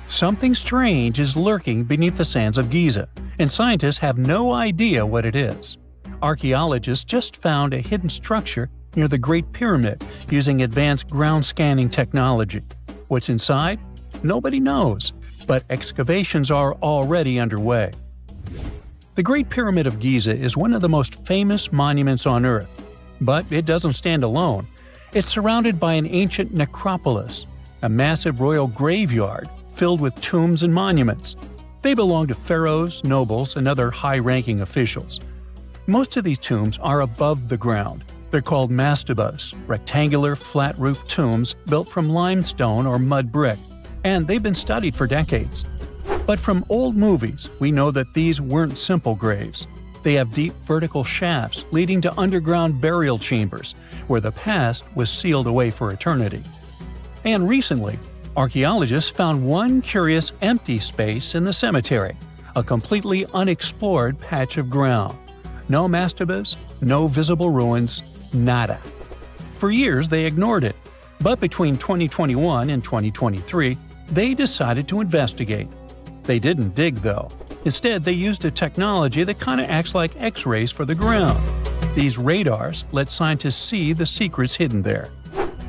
Something strange is lurking beneath the sands of Giza, and scientists have no idea what it is. Archaeologists just found a hidden structure near the Great Pyramid using advanced ground scanning technology. What's inside? Nobody knows, but excavations are already underway. The Great Pyramid of Giza is one of the most famous monuments on Earth, but it doesn't stand alone. It's surrounded by an ancient necropolis, a massive royal graveyard filled with tombs and monuments. They belong to pharaohs, nobles, and other high-ranking officials. Most of these tombs are above the ground. They're called mastabas, rectangular, flat-roofed tombs built from limestone or mud brick, and they've been studied for decades. But from old movies, we know that these weren't simple graves. They have deep vertical shafts leading to underground burial chambers, where the past was sealed away for eternity. And recently, archaeologists found one curious empty space in the cemetery, a completely unexplored patch of ground. No mastabas, no visible ruins, nada. For years they ignored it, but between 2021 and 2023, they decided to investigate. They didn't dig though. Instead, they used a technology that kind of acts like X-rays for the ground. These radars let scientists see the secrets hidden there.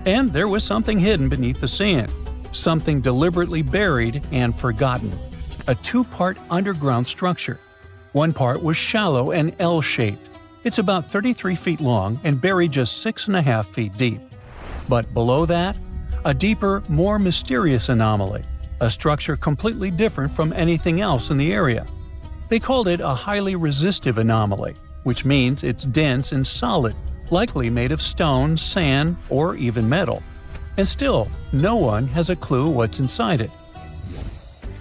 And there was something hidden beneath the sand, something deliberately buried and forgotten. A two-part underground structure. One part was shallow and L-shaped. It's about 33 feet long and buried just 6.5 feet deep. But below that, a deeper, more mysterious anomaly, a structure completely different from anything else in the area. They called it a highly resistive anomaly, which means it's dense and solid, likely made of stone, sand, or even metal. And still, no one has a clue what's inside it.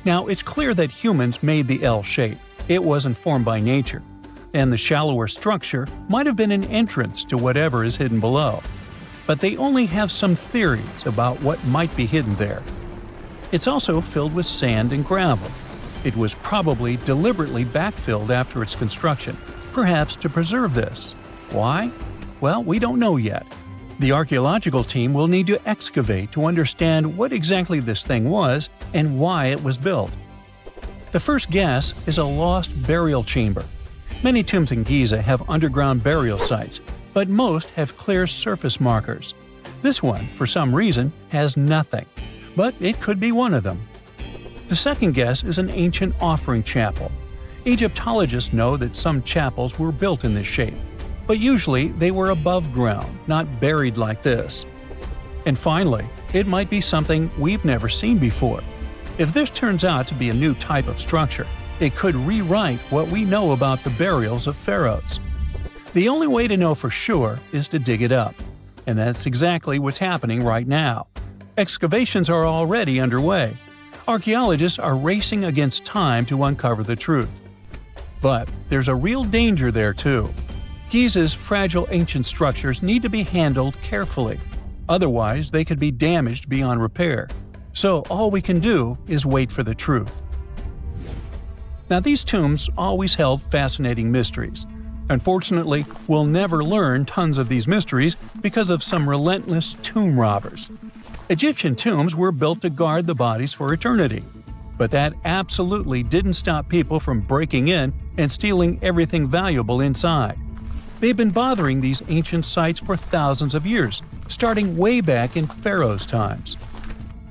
Now, it's clear that humans made the L shape. It wasn't formed by nature. And the shallower structure might have been an entrance to whatever is hidden below. But they only have some theories about what might be hidden there. It's also filled with sand and gravel. It was probably deliberately backfilled after its construction, perhaps to preserve this. Why? Well, we don't know yet. The archaeological team will need to excavate to understand what exactly this thing was and why it was built. The first guess is a lost burial chamber. Many tombs in Giza have underground burial sites, but most have clear surface markers. This one, for some reason, has nothing, but it could be one of them. The second guess is an ancient offering chapel. Egyptologists know that some chapels were built in this shape, but usually they were above ground, not buried like this. And finally, it might be something we've never seen before. If this turns out to be a new type of structure, it could rewrite what we know about the burials of pharaohs. The only way to know for sure is to dig it up. And that's exactly what's happening right now. Excavations are already underway. Archaeologists are racing against time to uncover the truth. But there's a real danger there too. Giza's fragile ancient structures need to be handled carefully. Otherwise, they could be damaged beyond repair. So all we can do is wait for the truth. Now, these tombs always held fascinating mysteries. Unfortunately, we'll never learn tons of these mysteries because of some relentless tomb robbers. Egyptian tombs were built to guard the bodies for eternity. But that absolutely didn't stop people from breaking in and stealing everything valuable inside. They've been bothering these ancient sites for thousands of years, starting way back in Pharaoh's times.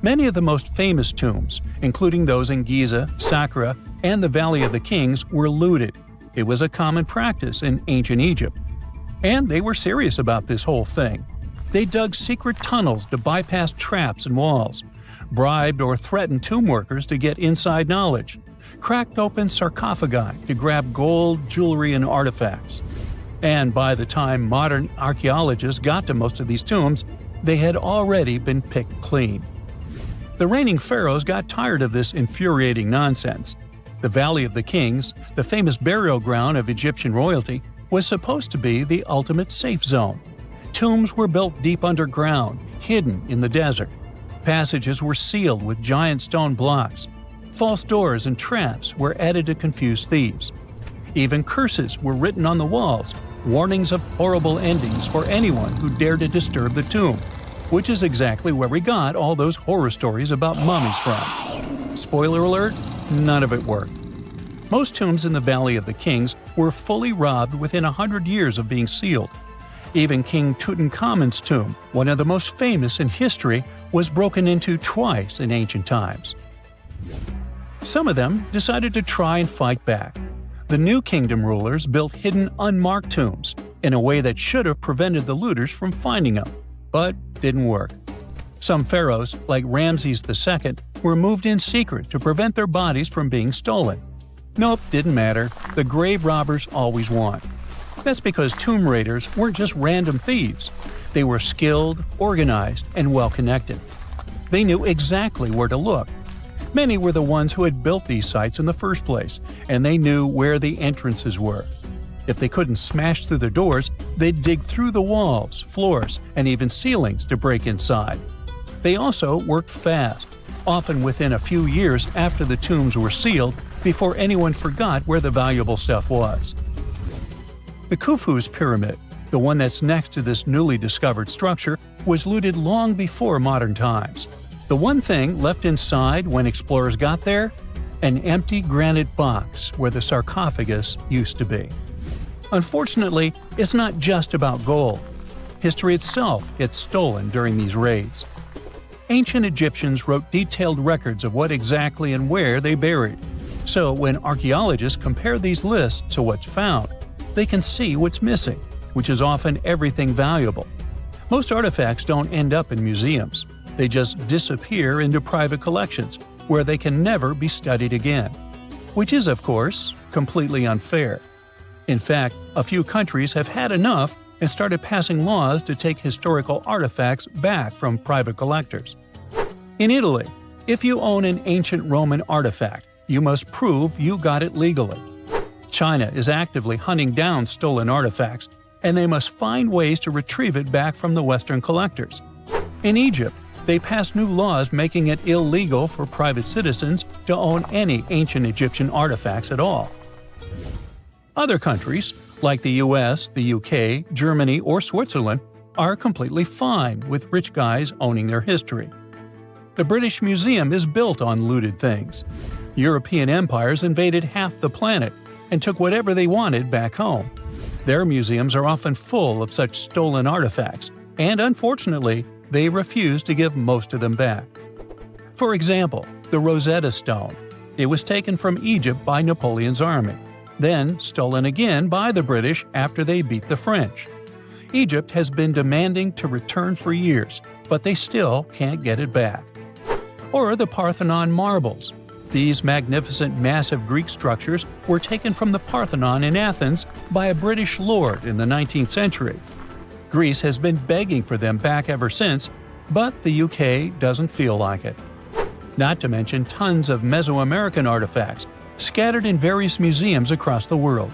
Many of the most famous tombs, including those in Giza, Saqqara, and the Valley of the Kings, were looted. It was a common practice in ancient Egypt. And they were serious about this whole thing. They dug secret tunnels to bypass traps and walls, bribed or threatened tomb workers to get inside knowledge, cracked open sarcophagi to grab gold, jewelry, and artifacts. And by the time modern archaeologists got to most of these tombs, they had already been picked clean. The reigning pharaohs got tired of this infuriating nonsense. The Valley of the Kings, the famous burial ground of Egyptian royalty, was supposed to be the ultimate safe zone. Tombs were built deep underground, hidden in the desert. Passages were sealed with giant stone blocks. False doors and traps were added to confuse thieves. Even curses were written on the walls, warnings of horrible endings for anyone who dared to disturb the tomb, which is exactly where we got all those horror stories about mummies from. Spoiler alert, none of it worked. Most tombs in the Valley of the Kings were fully robbed within 100 years of being sealed. Even King Tutankhamun's tomb, one of the most famous in history, was broken into twice in ancient times. Some of them decided to try and fight back. The New Kingdom rulers built hidden unmarked tombs in a way that should have prevented the looters from finding them, but didn't work. Some pharaohs, like Ramses II, were moved in secret to prevent their bodies from being stolen. Nope, didn't matter. The grave robbers always won. That's because tomb raiders weren't just random thieves. They were skilled, organized, and well-connected. They knew exactly where to look. Many were the ones who had built these sites in the first place, and they knew where the entrances were. If they couldn't smash through the doors, they'd dig through the walls, floors, and even ceilings to break inside. They also worked fast, often within a few years after the tombs were sealed, before anyone forgot where the valuable stuff was. The Khufu's pyramid, the one that's next to this newly discovered structure, was looted long before modern times. The one thing left inside when explorers got there? An empty granite box where the sarcophagus used to be. Unfortunately, it's not just about gold. History itself gets stolen during these raids. Ancient Egyptians wrote detailed records of what exactly and where they buried. So when archaeologists compare these lists to what's found, they can see what's missing, which is often everything valuable. Most artifacts don't end up in museums. They just disappear into private collections, where they can never be studied again. Which is, of course, completely unfair. In fact, a few countries have had enough and started passing laws to take historical artifacts back from private collectors. In Italy, if you own an ancient Roman artifact, you must prove you got it legally. China is actively hunting down stolen artifacts, and they must find ways to retrieve it back from the Western collectors. In Egypt, they passed new laws making it illegal for private citizens to own any ancient Egyptian artifacts at all. Other countries, like the US, the UK, Germany, or Switzerland, are completely fine with rich guys owning their history. The British Museum is built on looted things. European empires invaded half the planet and took whatever they wanted back home. Their museums are often full of such stolen artifacts, and unfortunately, they refuse to give most of them back. For example, the Rosetta Stone. It was taken from Egypt by Napoleon's army, then stolen again by the British after they beat the French. Egypt has been demanding to return for years, but they still can't get it back. Or the Parthenon marbles. These magnificent massive Greek structures were taken from the Parthenon in Athens by a British lord in the 19th century. Greece has been begging for them back ever since, but the UK doesn't feel like it. Not to mention tons of Mesoamerican artifacts, scattered in various museums across the world.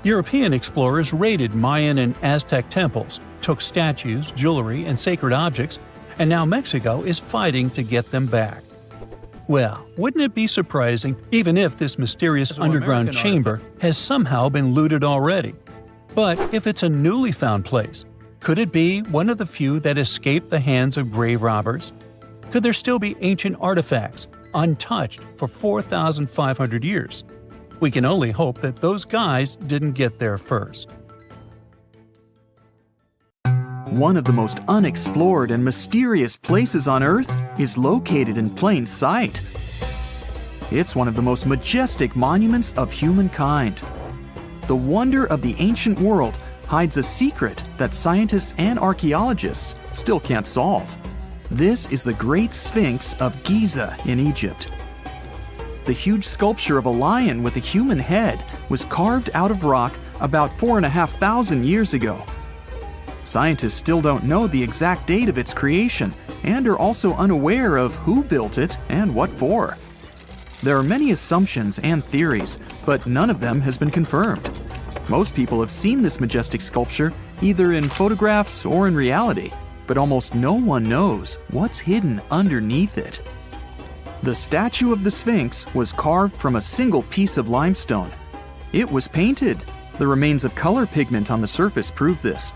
European explorers raided Mayan and Aztec temples, took statues, jewelry, and sacred objects, and now Mexico is fighting to get them back. Well, wouldn't it be surprising even if this mysterious underground chamber has somehow been looted already? But if it's a newly found place, could it be one of the few that escaped the hands of grave robbers? Could there still be ancient artifacts, untouched for 4,500 years? We can only hope that those guys didn't get there first. One of the most unexplored and mysterious places on Earth is located in plain sight. It's one of the most majestic monuments of humankind. The wonder of the ancient world hides a secret that scientists and archaeologists still can't solve. This is the Great Sphinx of Giza in Egypt. The huge sculpture of a lion with a human head was carved out of rock about 4,500 years ago. Scientists still don't know the exact date of its creation and are also unaware of who built it and what for. There are many assumptions and theories, but none of them has been confirmed. Most people have seen this majestic sculpture either in photographs or in reality, but almost no one knows what's hidden underneath it. The statue of the Sphinx was carved from a single piece of limestone. It was painted. The remains of color pigment on the surface prove this.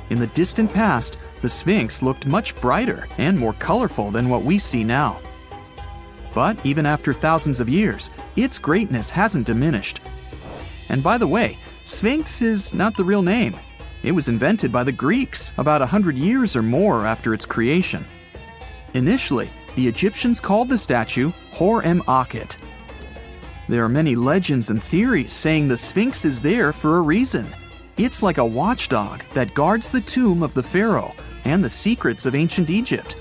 In the distant past, the Sphinx looked much brighter and more colorful than what we see now. But even after thousands of years, its greatness hasn't diminished. And by the way, Sphinx is not the real name. It was invented by the Greeks about 100 years or more after its creation. Initially, the Egyptians called the statue Hor-em-Akhet. There are many legends and theories saying the Sphinx is there for a reason. It's like a watchdog that guards the tomb of the pharaoh and the secrets of ancient Egypt.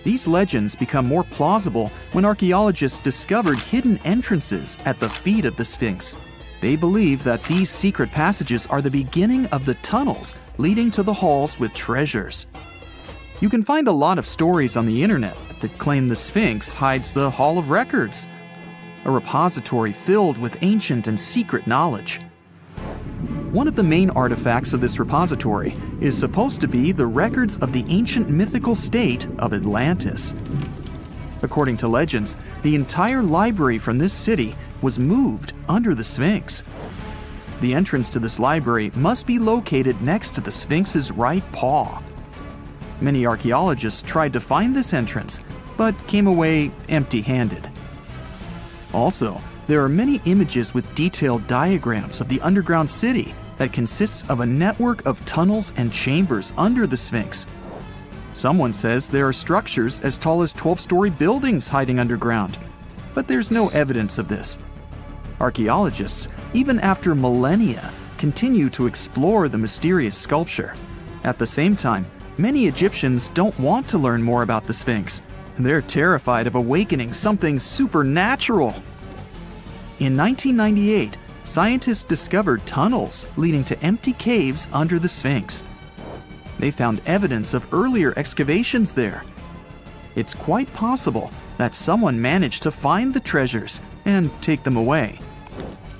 These legends become more plausible when archaeologists discovered hidden entrances at the feet of the Sphinx. They believe that these secret passages are the beginning of the tunnels leading to the halls with treasures. You can find a lot of stories on the internet that claim the Sphinx hides the Hall of Records, a repository filled with ancient and secret knowledge. One of the main artifacts of this repository is supposed to be the records of the ancient mythical state of Atlantis. According to legends, the entire library from this city was moved under the Sphinx. The entrance to this library must be located next to the Sphinx's right paw. Many archaeologists tried to find this entrance, but came away empty-handed. Also, there are many images with detailed diagrams of the underground city that consists of a network of tunnels and chambers under the Sphinx. Someone says there are structures as tall as 12-story buildings hiding underground, but there's no evidence of this. Archaeologists, even after millennia, continue to explore the mysterious sculpture. At the same time, many Egyptians don't want to learn more about the Sphinx. They're terrified of awakening something supernatural. In 1998, scientists discovered tunnels leading to empty caves under the Sphinx. They found evidence of earlier excavations there. It's quite possible that someone managed to find the treasures and take them away.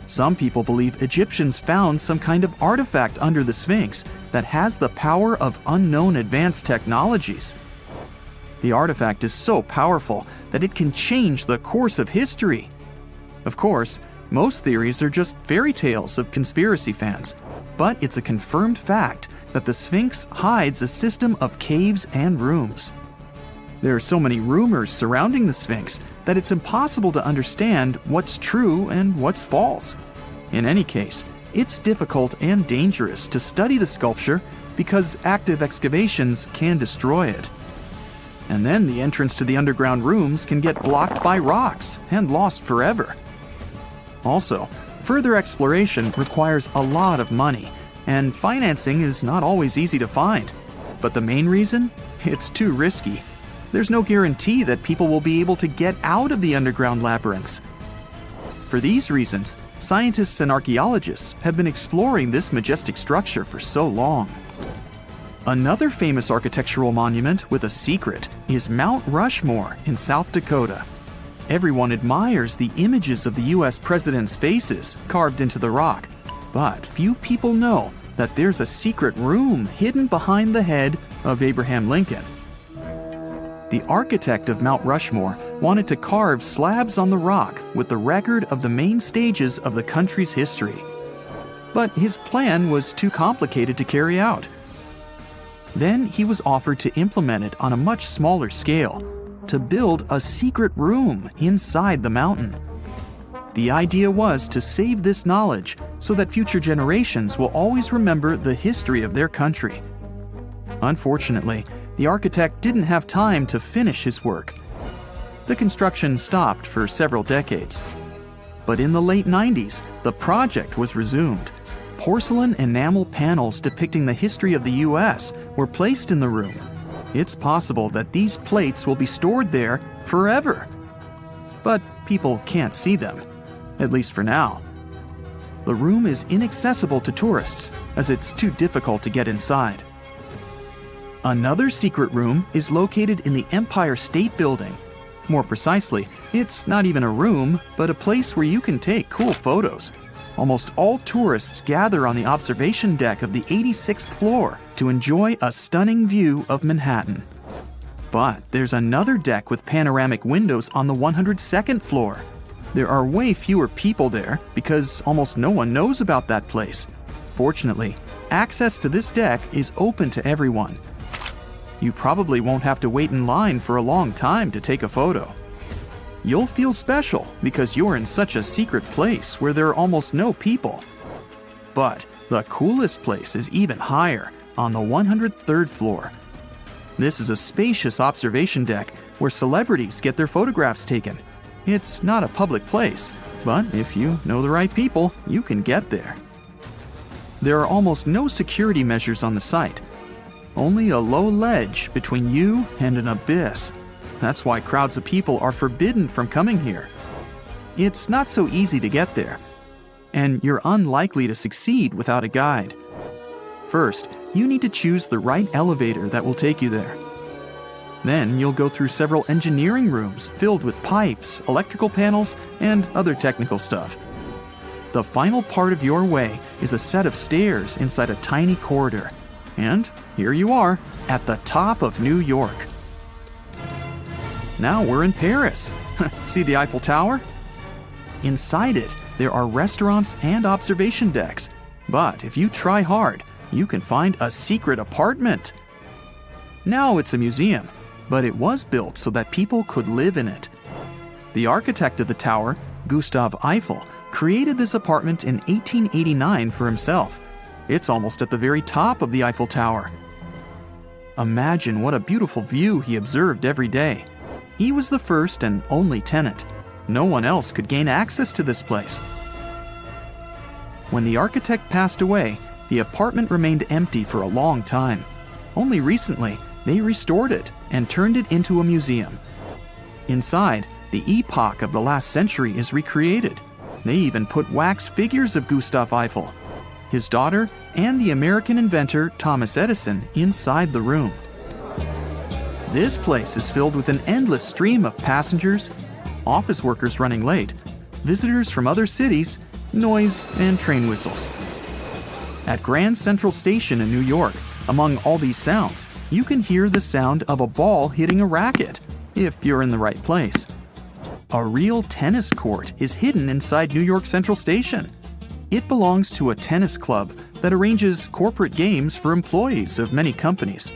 Some people believe Egyptians found some kind of artifact under the Sphinx that has the power of unknown advanced technologies. The artifact is so powerful that it can change the course of history. Of course, most theories are just fairy tales of conspiracy fans, but it's a confirmed fact that the Sphinx hides a system of caves and rooms. There are so many rumors surrounding the Sphinx that it's impossible to understand what's true and what's false. In any case, it's difficult and dangerous to study the sculpture because active excavations can destroy it. And then the entrance to the underground rooms can get blocked by rocks and lost forever. Also, further exploration requires a lot of money, and financing is not always easy to find. But the main reason? It's too risky. There's no guarantee that people will be able to get out of the underground labyrinths. For these reasons, scientists and archaeologists have been exploring this majestic structure for so long. Another famous architectural monument with a secret is Mount Rushmore in South Dakota. Everyone admires the images of the U.S. presidents' faces carved into the rock, but few people know that there's a secret room hidden behind the head of Abraham Lincoln. The architect of Mount Rushmore wanted to carve slabs on the rock with the record of the main stages of the country's history. But his plan was too complicated to carry out. Then he was offered to implement it on a much smaller scale, to build a secret room inside the mountain. The idea was to save this knowledge so that future generations will always remember the history of their country. Unfortunately, the architect didn't have time to finish his work. The construction stopped for several decades. But in the late 90s, the project was resumed. Porcelain enamel panels depicting the history of the U.S. were placed in the room. It's possible that these plates will be stored there forever. But people can't see them, at least for now. The room is inaccessible to tourists as it's too difficult to get inside. Another secret room is located in the Empire State Building. More precisely, it's not even a room, but a place where you can take cool photos. Almost all tourists gather on the observation deck of the 86th floor to enjoy a stunning view of Manhattan. But there's another deck with panoramic windows on the 102nd floor. There are way fewer people there because almost no one knows about that place. Fortunately, access to this deck is open to everyone. You probably won't have to wait in line for a long time to take a photo. You'll feel special because you're in such a secret place where there are almost no people. But the coolest place is even higher, on the 103rd floor. This is a spacious observation deck where celebrities get their photographs taken. It's not a public place, but if you know the right people, you can get there. There are almost no security measures on the site. Only a low ledge between you and an abyss. That's why crowds of people are forbidden from coming here. It's not so easy to get there, and you're unlikely to succeed without a guide. First, you need to choose the right elevator that will take you there. Then you'll go through several engineering rooms filled with pipes, electrical panels, and other technical stuff. The final part of your way is a set of stairs inside a tiny corridor. And here you are, at the top of New York. Now we're in Paris. See the Eiffel Tower? Inside it, there are restaurants and observation decks. But if you try hard, you can find a secret apartment. Now it's a museum, but it was built so that people could live in it. The architect of the tower, Gustav Eiffel, created this apartment in 1889 for himself. It's almost at the very top of the Eiffel Tower. Imagine what a beautiful view he observed every day. He was the first and only tenant. No one else could gain access to this place. When the architect passed away, the apartment remained empty for a long time. Only recently, they restored it and turned it into a museum. Inside, the epoch of the last century is recreated. They even put wax figures of Gustav Eiffel, his daughter, and the American inventor Thomas Edison inside the room. This place is filled with an endless stream of passengers, office workers running late, visitors from other cities, noise, and train whistles. At Grand Central Station in New York, among all these sounds, you can hear the sound of a ball hitting a racket, if you're in the right place. A real tennis court is hidden inside New York Central Station. It belongs to a tennis club that arranges corporate games for employees of many companies.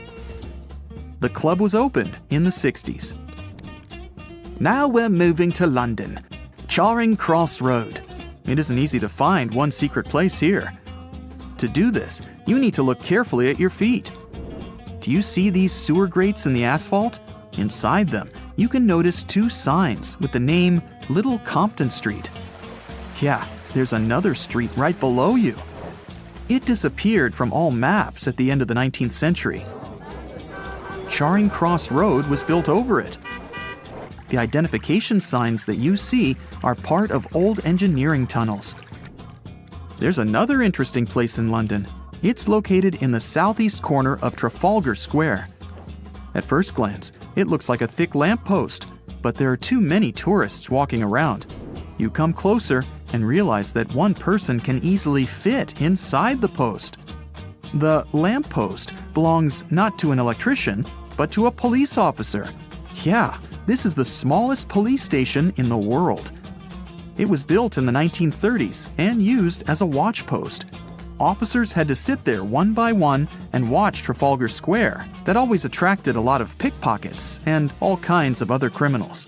The club was opened in the 60s. Now we're moving to London, Charing Cross Road. It isn't easy to find one secret place here. To do this, you need to look carefully at your feet. Do you see these sewer grates in the asphalt? Inside them, you can notice two signs with the name Little Compton Street. Yeah, there's another street right below you. It disappeared from all maps at the end of the 19th century. Charing Cross Road was built over it. The identification signs that you see are part of old engineering tunnels. There's another interesting place in London. It's located in the southeast corner of Trafalgar Square. At first glance, it looks like a thick lamppost, but there are too many tourists walking around. You come closer and realize that one person can easily fit inside the post. The lamppost belongs not to an electrician, but to a police officer. Yeah, this is the smallest police station in the world. It was built in the 1930s and used as a watch post. Officers had to sit there one by one and watch Trafalgar Square. That always attracted a lot of pickpockets and all kinds of other criminals.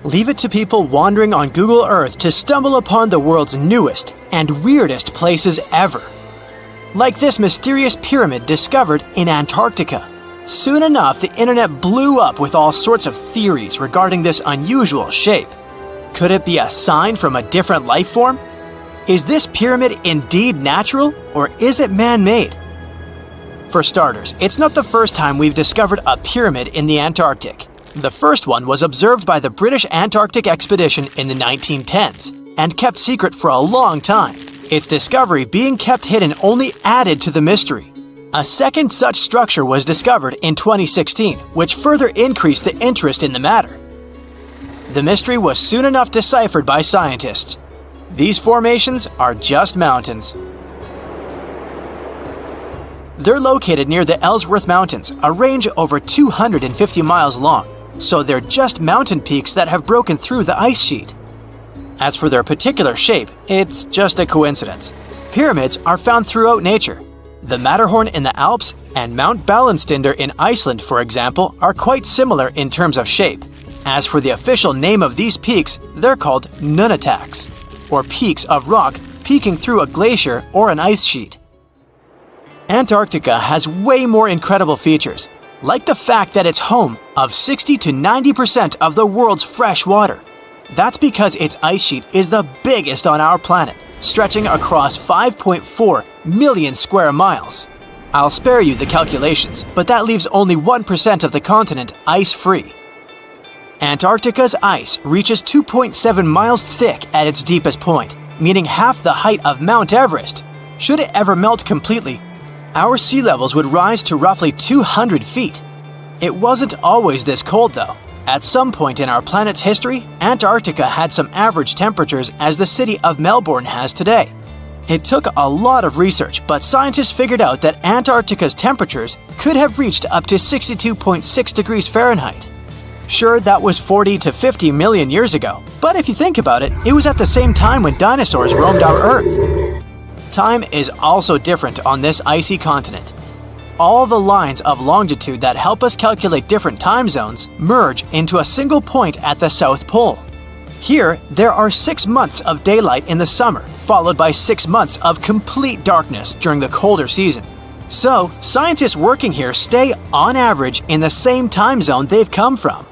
Leave it to people wandering on Google Earth to stumble upon the world's newest and weirdest places ever. Like this mysterious pyramid discovered in Antarctica. Soon enough, the internet blew up with all sorts of theories regarding this unusual shape. Could it be a sign from a different life form? Is this pyramid indeed natural, or is it man-made? For starters, it's not the first time we've discovered a pyramid in the Antarctic. The first one was observed by the British Antarctic expedition in the 1910s and kept secret for a long time. Its discovery being kept hidden only added to the mystery. A second such structure was discovered in 2016, which further increased the interest in the matter. The mystery was soon enough deciphered by scientists. These formations are just mountains. They're located near the Ellsworth Mountains, a range over 250 miles long, so they're just mountain peaks that have broken through the ice sheet. As for their particular shape, it's just a coincidence. Pyramids are found throughout nature. The Matterhorn in the Alps and Mount Ballenstinder in Iceland, for example, are quite similar in terms of shape. As for the official name of these peaks, they're called nunataks, or peaks of rock peeking through a glacier or an ice sheet. Antarctica has way more incredible features, like the fact that it's home of 60 to 90% of the world's fresh water. That's because its ice sheet is the biggest on our planet, stretching across 5.4 million square miles. I'll spare you the calculations, but that leaves only 1% of the continent ice-free. Antarctica's ice reaches 2.7 miles thick at its deepest point, meaning half the height of Mount Everest. Should it ever melt completely, our sea levels would rise to roughly 200 feet. It wasn't always this cold, though. At some point in our planet's history, Antarctica had some average temperatures as the city of Melbourne has today. It took a lot of research, but scientists figured out that Antarctica's temperatures could have reached up to 62.6 degrees Fahrenheit. Sure, that was 40 to 50 million years ago, but if you think about it, it was at the same time when dinosaurs roamed our Earth. Time is also different on this icy continent. All the lines of longitude that help us calculate different time zones merge into a single point at the South Pole. Here, there are 6 months of daylight in the summer, followed by 6 months of complete darkness during the colder season. So, scientists working here stay, on average, in the same time zone they've come from.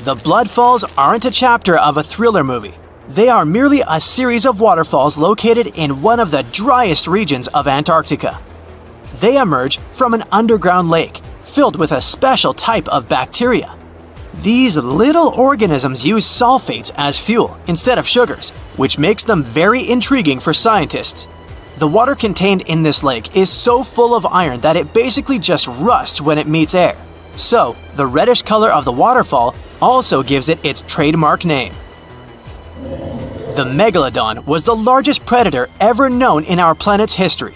The Blood Falls aren't a chapter of a thriller movie. They are merely a series of waterfalls located in one of the driest regions of Antarctica. They emerge from an underground lake filled with a special type of bacteria. These little organisms use sulfates as fuel instead of sugars, which makes them very intriguing for scientists. The water contained in this lake is so full of iron that it basically just rusts when it meets air. So, the reddish color of the waterfall also gives it its trademark name. The megalodon was the largest predator ever known in our planet's history.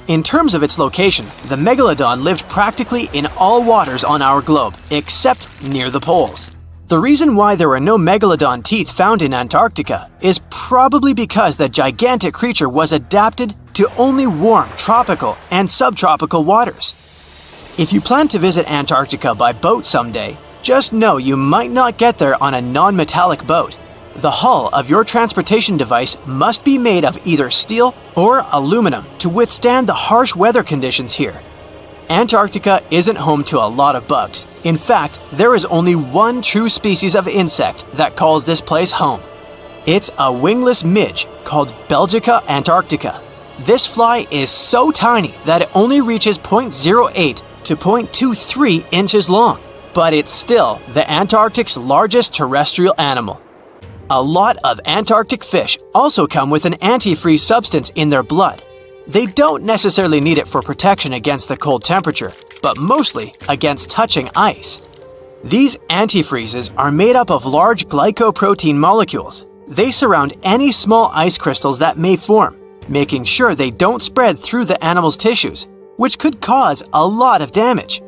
In terms of its location, the megalodon lived practically in all waters on our globe, except near the poles. The reason why there were no megalodon teeth found in Antarctica is probably because the gigantic creature was adapted to only warm tropical and subtropical waters. If you plan to visit Antarctica by boat someday, just know you might not get there on a non-metallic boat. The hull of your transportation device must be made of either steel or aluminum to withstand the harsh weather conditions here. Antarctica isn't home to a lot of bugs. In fact, there is only one true species of insect that calls this place home. It's a wingless midge called Belgica antarctica. This fly is so tiny that it only reaches 0.08 to 0.23 inches long, but it's still the Antarctic's largest terrestrial animal. A lot of Antarctic fish also come with an antifreeze substance in their blood. They don't necessarily need it for protection against the cold temperature, but mostly against touching ice. These antifreezes are made up of large glycoprotein molecules. They surround any small ice crystals that may form, making sure they don't spread through the animal's tissues, which could cause a lot of damage.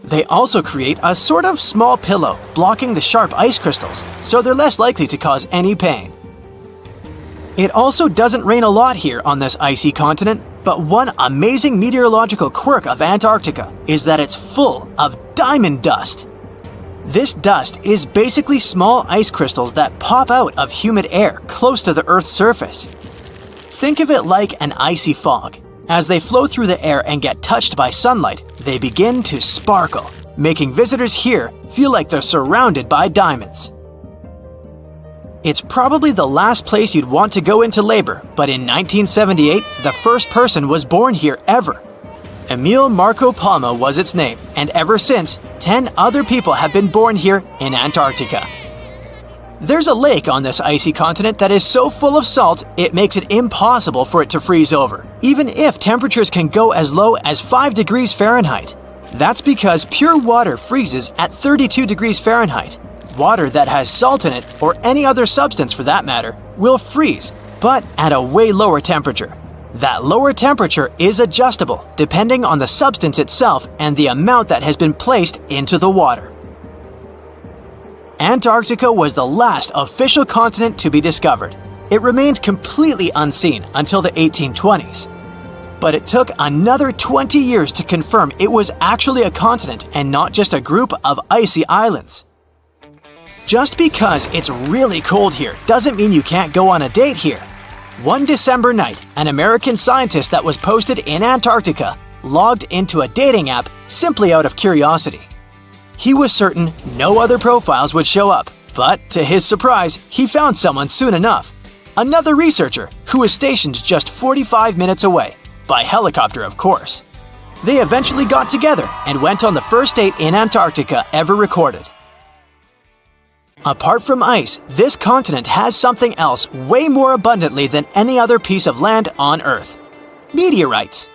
They also create a sort of small pillow blocking the sharp ice crystals, so they're less likely to cause any pain. It also doesn't rain a lot here on this icy continent, but one amazing meteorological quirk of Antarctica is that it's full of diamond dust. This dust is basically small ice crystals that pop out of humid air close to the Earth's surface. Think of it like an icy fog. As they flow through the air and get touched by sunlight, they begin to sparkle, making visitors here feel like they're surrounded by diamonds. It's probably the last place you'd want to go into labor, but in 1978, the first person was born here ever. Emil Marco Palma was its name, and ever since, 10 other people have been born here in Antarctica. There's a lake on this icy continent that is so full of salt, it makes it impossible for it to freeze over, even if temperatures can go as low as 5 degrees Fahrenheit. That's because pure water freezes at 32 degrees Fahrenheit. Water that has salt in it, or any other substance for that matter, will freeze, but at a way lower temperature. That lower temperature is adjustable depending on the substance itself and the amount that has been placed into the water. Antarctica was the last official continent to be discovered. It remained completely unseen until the 1820s. But it took another 20 years to confirm it was actually a continent and not just a group of icy islands. Just because it's really cold here doesn't mean you can't go on a date here. One December night, an American scientist that was posted in Antarctica logged into a dating app simply out of curiosity. He was certain no other profiles would show up, but to his surprise, he found someone soon enough. Another researcher who was stationed just 45 minutes away, by helicopter of course. They eventually got together and went on the first date in Antarctica ever recorded. Apart from ice, this continent has something else way more abundantly than any other piece of land on Earth: meteorites.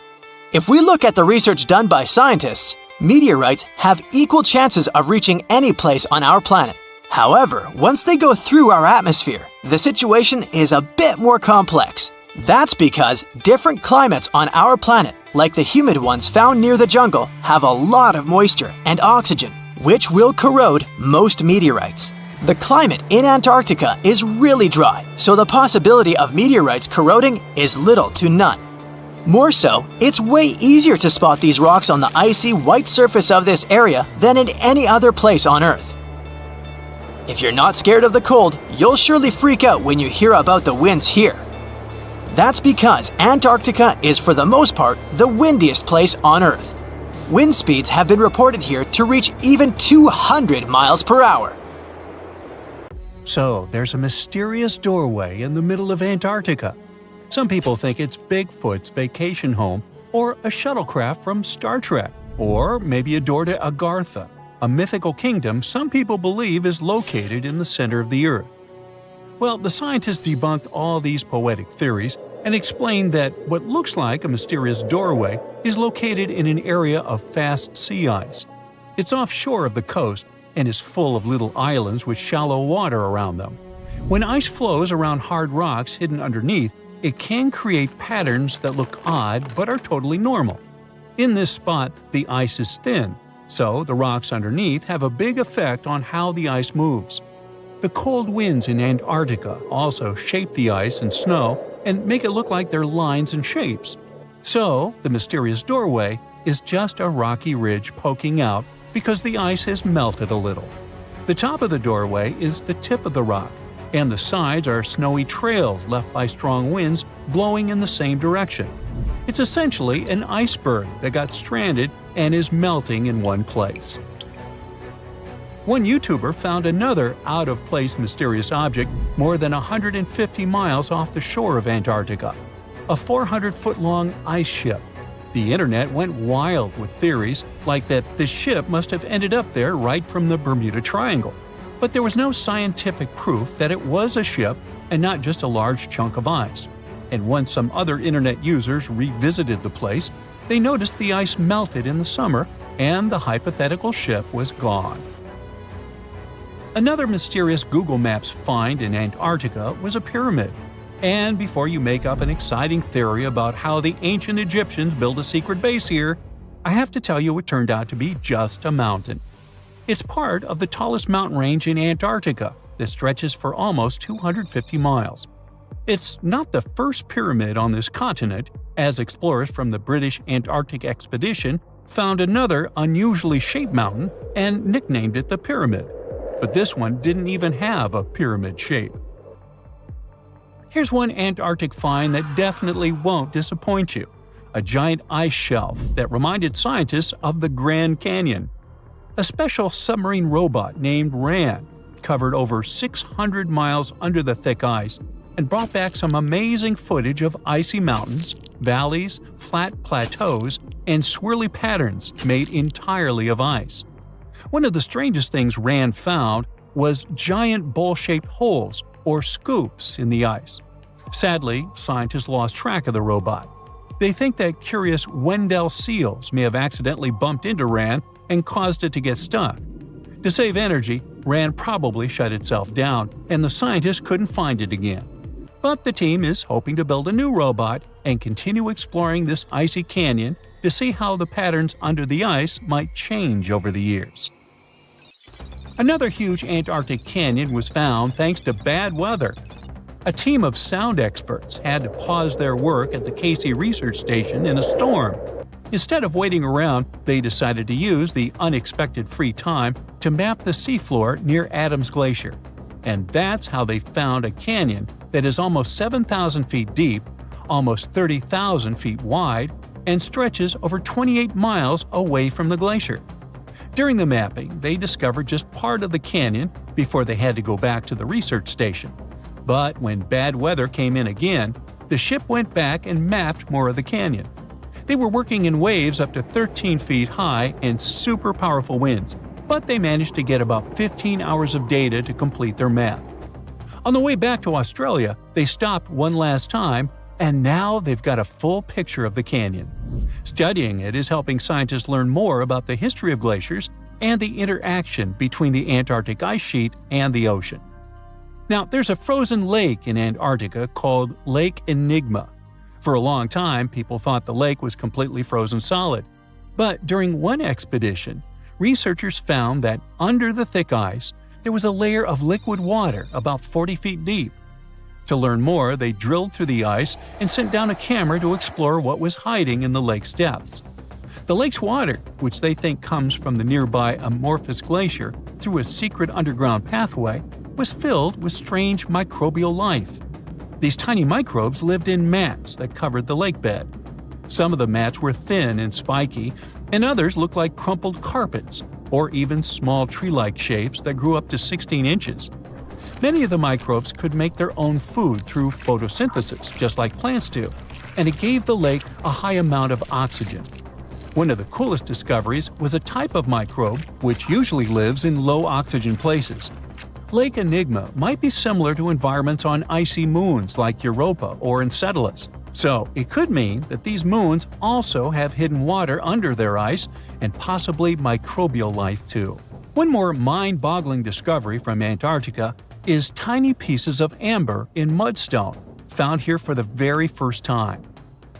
If we look at the research done by scientists, meteorites have equal chances of reaching any place on our planet. However, once they go through our atmosphere, the situation is a bit more complex. That's because different climates on our planet, like the humid ones found near the jungle, have a lot of moisture and oxygen, which will corrode most meteorites. The climate in Antarctica is really dry, so the possibility of meteorites corroding is little to none. More so, it's way easier to spot these rocks on the icy white surface of this area than in any other place on Earth. If you're not scared of the cold, you'll surely freak out when you hear about the winds here. That's because Antarctica is for the most part the windiest place on Earth. Wind speeds have been reported here to reach even 200 miles per hour. So, there's a mysterious doorway in the middle of Antarctica. Some people think it's Bigfoot's vacation home, or a shuttlecraft from Star Trek, or maybe a door to Agartha, a mythical kingdom some people believe is located in the center of the Earth. Well, the scientists debunked all these poetic theories and explained that what looks like a mysterious doorway is located in an area of fast sea ice. It's offshore of the coast and is full of little islands with shallow water around them. When ice flows around hard rocks hidden underneath, it can create patterns that look odd but are totally normal. In this spot, the ice is thin, so the rocks underneath have a big effect on how the ice moves. The cold winds in Antarctica also shape the ice and snow and make it look like they're lines and shapes. So, the mysterious doorway is just a rocky ridge poking out because the ice has melted a little. The top of the doorway is the tip of the rock, and the sides are snowy trails left by strong winds blowing in the same direction. It's essentially an iceberg that got stranded and is melting in one place. One YouTuber found another out-of-place mysterious object more than 150 miles off the shore of Antarctica, a 400-foot-long ice ship. The internet went wild with theories like that the ship must have ended up there right from the Bermuda Triangle. But there was no scientific proof that it was a ship and not just a large chunk of ice. And once some other internet users revisited the place, they noticed the ice melted in the summer and the hypothetical ship was gone. Another mysterious Google Maps find in Antarctica was a pyramid. And before you make up an exciting theory about how the ancient Egyptians built a secret base here, I have to tell you it turned out to be just a mountain. It's part of the tallest mountain range in Antarctica that stretches for almost 250 miles. It's not the first pyramid on this continent, as explorers from the British Antarctic Expedition found another unusually shaped mountain and nicknamed it the Pyramid. But this one didn't even have a pyramid shape. Here's one Antarctic find that definitely won't disappoint you: a giant ice shelf that reminded scientists of the Grand Canyon. A special submarine robot named RAN covered over 600 miles under the thick ice and brought back some amazing footage of icy mountains, valleys, flat plateaus, and swirly patterns made entirely of ice. One of the strangest things RAN found was giant bowl-shaped holes or scoops in the ice. Sadly, scientists lost track of the robot. They think that curious Weddell seals may have accidentally bumped into RAN and caused it to get stuck. To save energy, RAN probably shut itself down, and the scientists couldn't find it again. But the team is hoping to build a new robot and continue exploring this icy canyon to see how the patterns under the ice might change over the years. Another huge Antarctic canyon was found thanks to bad weather. A team of sound experts had to pause their work at the Casey Research Station in a storm. Instead of waiting around, they decided to use the unexpected free time to map the seafloor near Adams Glacier. And that's how they found a canyon that is almost 7,000 feet deep, almost 30,000 feet wide, and stretches over 28 miles away from the glacier. During the mapping, they discovered just part of the canyon before they had to go back to the research station. But when bad weather came in again, the ship went back and mapped more of the canyon. They were working in waves up to 13 feet high and super powerful winds, but they managed to get about 15 hours of data to complete their map. On the way back to Australia, they stopped one last time, and now they've got a full picture of the canyon. Studying it is helping scientists learn more about the history of glaciers and the interaction between the Antarctic ice sheet and the ocean. Now, there's a frozen lake in Antarctica called Lake Enigma. For a long time, people thought the lake was completely frozen solid. But during one expedition, researchers found that under the thick ice, there was a layer of liquid water about 40 feet deep. To learn more, they drilled through the ice and sent down a camera to explore what was hiding in the lake's depths. The lake's water, which they think comes from the nearby Amorphous Glacier through a secret underground pathway, was filled with strange microbial life. These tiny microbes lived in mats that covered the lake bed. Some of the mats were thin and spiky, and others looked like crumpled carpets, or even small tree-like shapes that grew up to 16 inches. Many of the microbes could make their own food through photosynthesis, just like plants do, and it gave the lake a high amount of oxygen. One of the coolest discoveries was a type of microbe which usually lives in low-oxygen places. Lake Enigma might be similar to environments on icy moons like Europa or Enceladus, so it could mean that these moons also have hidden water under their ice and possibly microbial life too. One more mind-boggling discovery from Antarctica is tiny pieces of amber in mudstone, found here for the very first time.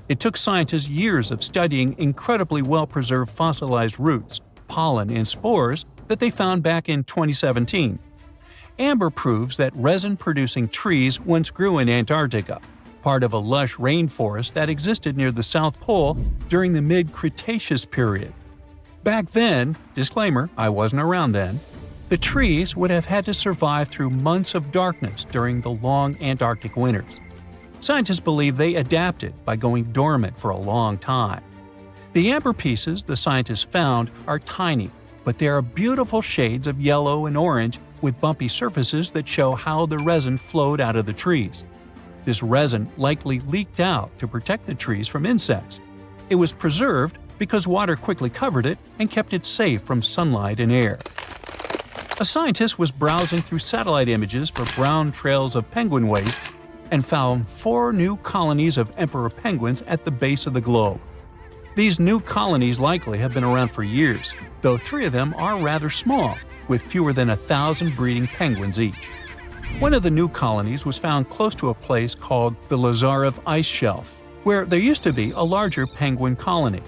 It took scientists years of studying incredibly well-preserved fossilized roots, pollen, and spores that they found back in 2017. Amber proves that resin-producing trees once grew in Antarctica, part of a lush rainforest that existed near the South Pole during the mid-Cretaceous period. Back then, disclaimer, I wasn't around then, the trees would have had to survive through months of darkness during the long Antarctic winters. Scientists believe they adapted by going dormant for a long time. The amber pieces the scientists found are tiny, but they are beautiful shades of yellow and orange with bumpy surfaces that show how the resin flowed out of the trees. This resin likely leaked out to protect the trees from insects. It was preserved because water quickly covered it and kept it safe from sunlight and air. A scientist was browsing through satellite images for brown trails of penguin waste and found 4 new colonies of emperor penguins at the base of the globe. These new colonies likely have been around for years, though 3 of them are rather small, with fewer than 1,000 breeding penguins each. One of the new colonies was found close to a place called the Lazarev Ice Shelf, where there used to be a larger penguin colony.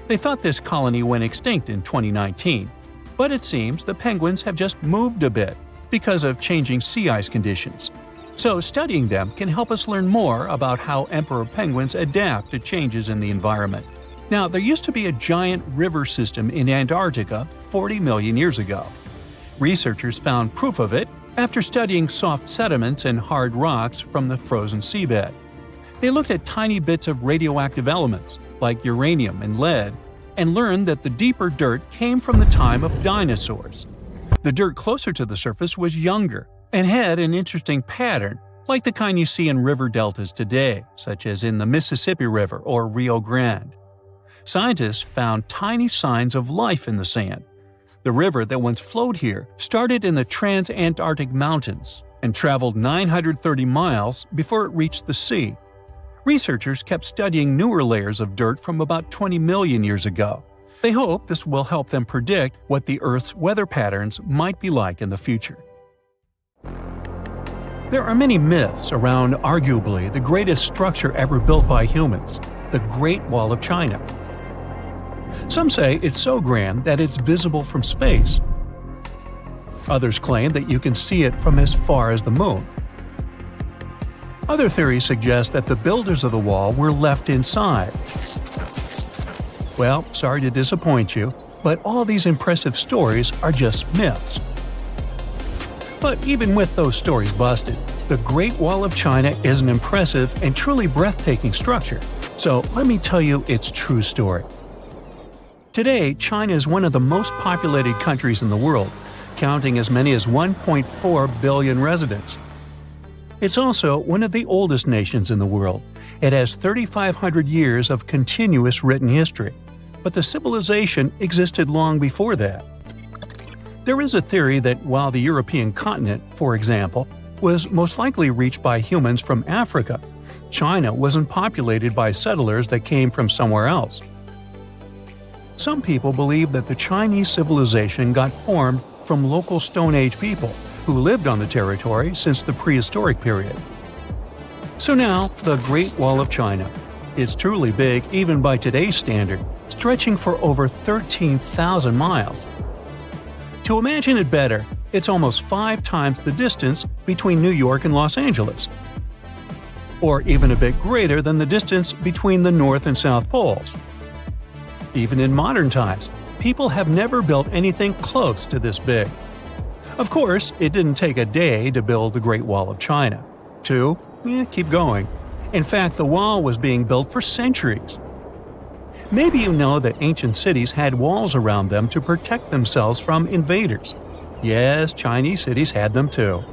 They thought this colony went extinct in 2019, but it seems the penguins have just moved a bit because of changing sea ice conditions. So studying them can help us learn more about how emperor penguins adapt to changes in the environment. Now, there used to be a giant river system in Antarctica 40 million years ago. Researchers found proof of it after studying soft sediments and hard rocks from the frozen seabed. They looked at tiny bits of radioactive elements, like uranium and lead, and learned that the deeper dirt came from the time of dinosaurs. The dirt closer to the surface was younger and had an interesting pattern, like the kind you see in river deltas today, such as in the Mississippi River or Rio Grande. Scientists found tiny signs of life in the sand. The river that once flowed here started in the Trans-Antarctic Mountains and traveled 930 miles before it reached the sea. Researchers kept studying newer layers of dirt from about 20 million years ago. They hope this will help them predict what the Earth's weather patterns might be like in the future. There are many myths around arguably the greatest structure ever built by humans, the Great Wall of China. Some say it's so grand that it's visible from space. Others claim that you can see it from as far as the moon. Other theories suggest that the builders of the wall were left inside. Well, sorry to disappoint you, but all these impressive stories are just myths. But even with those stories busted, the Great Wall of China is an impressive and truly breathtaking structure. So let me tell you its true story. Today, China is one of the most populated countries in the world, counting as many as 1.4 billion residents. It's also one of the oldest nations in the world. It has 3,500 years of continuous written history, but the civilization existed long before that. There is a theory that while the European continent, for example, was most likely reached by humans from Africa, China wasn't populated by settlers that came from somewhere else. Some people believe that the Chinese civilization got formed from local Stone Age people who lived on the territory since the prehistoric period. So now, the Great Wall of China. It's truly big even by today's standard, stretching for over 13,000 miles. To imagine it better, it's almost 5 times the distance between New York and Los Angeles. Or even a bit greater than the distance between the North and South Poles. Even in modern times, people have never built anything close to this big. Of course, it didn't take a day to build the Great Wall of China. 2? Keep going. In fact, the wall was being built for centuries. Maybe you know that ancient cities had walls around them to protect themselves from invaders. Yes, Chinese cities had them too.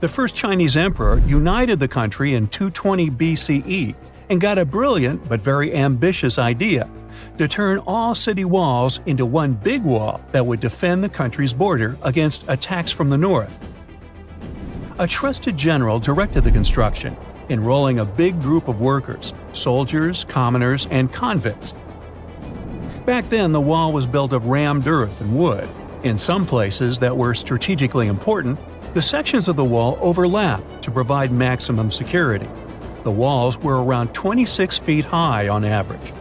The first Chinese emperor united the country in 220 BCE and got a brilliant but very ambitious idea to turn all city walls into one big wall that would defend the country's border against attacks from the north. A trusted general directed the construction, enrolling a big group of workers, soldiers, commoners, and convicts. Back then, the wall was built of rammed earth and wood. In some places that were strategically important, the sections of the wall overlapped to provide maximum security. The walls were around 26 feet high on average.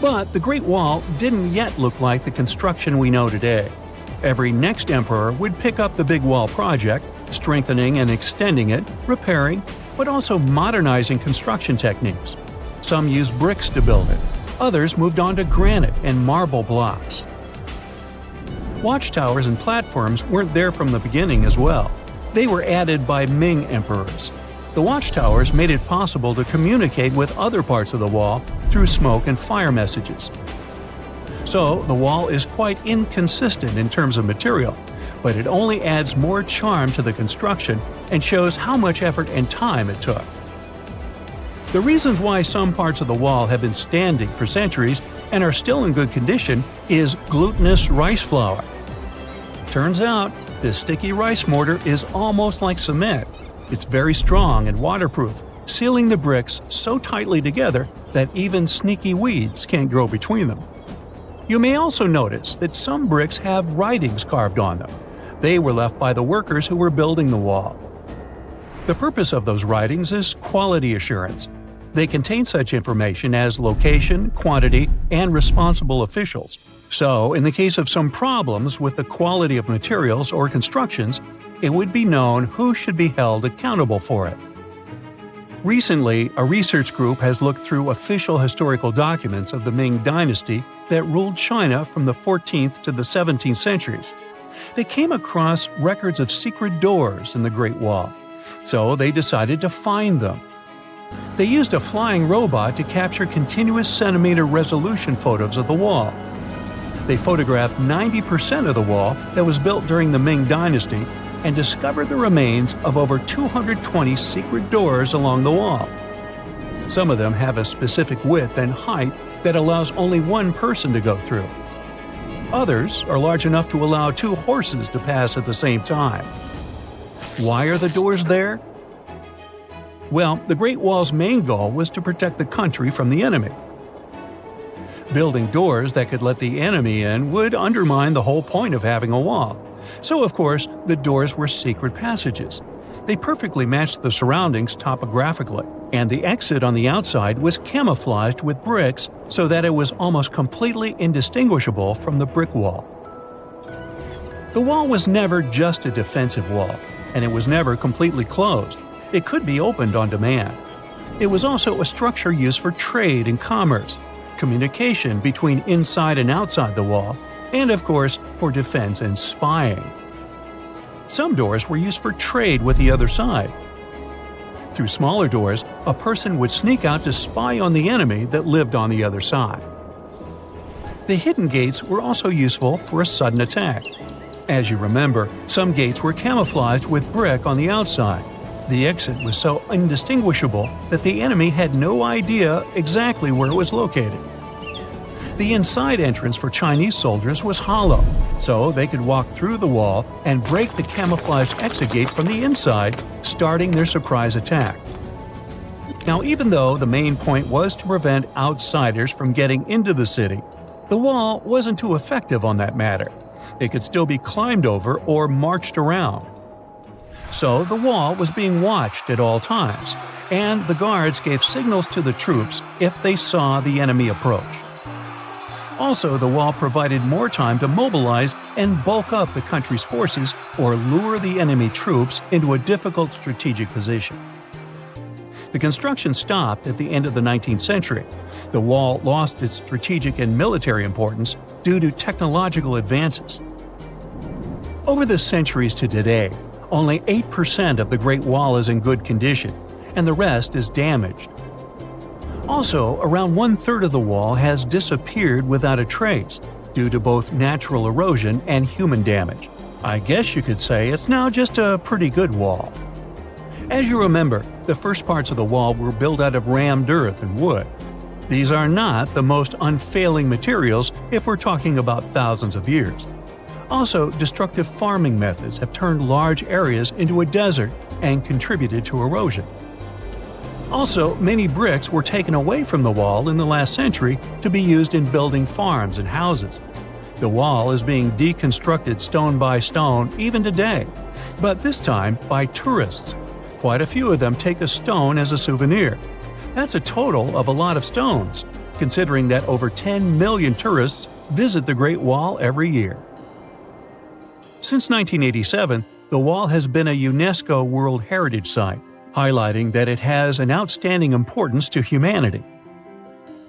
But the Great Wall didn't yet look like the construction we know today. Every next emperor would pick up the big wall project, strengthening and extending it, repairing, but also modernizing construction techniques. Some used bricks to build it. Others moved on to granite and marble blocks. Watchtowers and platforms weren't there from the beginning as well. They were added by Ming emperors. The watchtowers made it possible to communicate with other parts of the wall through smoke and fire messages. So, the wall is quite inconsistent in terms of material, but it only adds more charm to the construction and shows how much effort and time it took. The reasons why some parts of the wall have been standing for centuries and are still in good condition is glutinous rice flour. Turns out, this sticky rice mortar is almost like cement. It's very strong and waterproof, sealing the bricks so tightly together that even sneaky weeds can't grow between them. You may also notice that some bricks have writings carved on them. They were left by the workers who were building the wall. The purpose of those writings is quality assurance. They contain such information as location, quantity, and responsible officials. So, in the case of some problems with the quality of materials or constructions, it would be known who should be held accountable for it. Recently, a research group has looked through official historical documents of the Ming Dynasty that ruled China from the 14th to the 17th centuries. They came across records of secret doors in the Great Wall, so they decided to find them. They used a flying robot to capture continuous centimeter resolution photos of the wall. They photographed 90% of the wall that was built during the Ming Dynasty and discovered the remains of over 220 secret doors along the wall. Some of them have a specific width and height that allows only one person to go through. Others are large enough to allow 2 horses to pass at the same time. Why are the doors there? Well, the Great Wall's main goal was to protect the country from the enemy. Building doors that could let the enemy in would undermine the whole point of having a wall, So, of course, the doors were secret passages. They perfectly matched the surroundings topographically, and the exit on the outside was camouflaged with bricks so that it was almost completely indistinguishable from the brick wall. The wall was never just a defensive wall, and it was never completely closed. It could be opened on demand. It was also a structure used for trade and commerce, communication between inside and outside the wall, and of course, for defense and spying. Some doors were used for trade with the other side. Through smaller doors, a person would sneak out to spy on the enemy that lived on the other side. The hidden gates were also useful for a sudden attack. As you remember, some gates were camouflaged with brick on the outside. The exit was so indistinguishable that the enemy had no idea exactly where it was located. The inside entrance for Chinese soldiers was hollow, so they could walk through the wall and break the camouflaged exit gate from the inside, starting their surprise attack. Now, even though the main point was to prevent outsiders from getting into the city, the wall wasn't too effective on that matter. It could still be climbed over or marched around. So the wall was being watched at all times, and the guards gave signals to the troops if they saw the enemy approach. Also, the wall provided more time to mobilize and bulk up the country's forces or lure the enemy troops into a difficult strategic position. The construction stopped at the end of the 19th century. The wall lost its strategic and military importance due to technological advances. Over the centuries to today, only 8% of the Great Wall is in good condition, and the rest is damaged. Also, around 1/3 of the wall has disappeared without a trace, due to both natural erosion and human damage. I guess you could say it's now just a pretty good wall. As you remember, the first parts of the wall were built out of rammed earth and wood. These are not the most unfailing materials if we're talking about thousands of years. Also, destructive farming methods have turned large areas into a desert and contributed to erosion. Also, many bricks were taken away from the wall in the last century to be used in building farms and houses. The wall is being deconstructed stone by stone even today, but this time by tourists. Quite a few of them take a stone as a souvenir. That's a total of a lot of stones, considering that over 10 million tourists visit the Great Wall every year. Since 1987, the wall has been a UNESCO World Heritage Site, highlighting that it has an outstanding importance to humanity.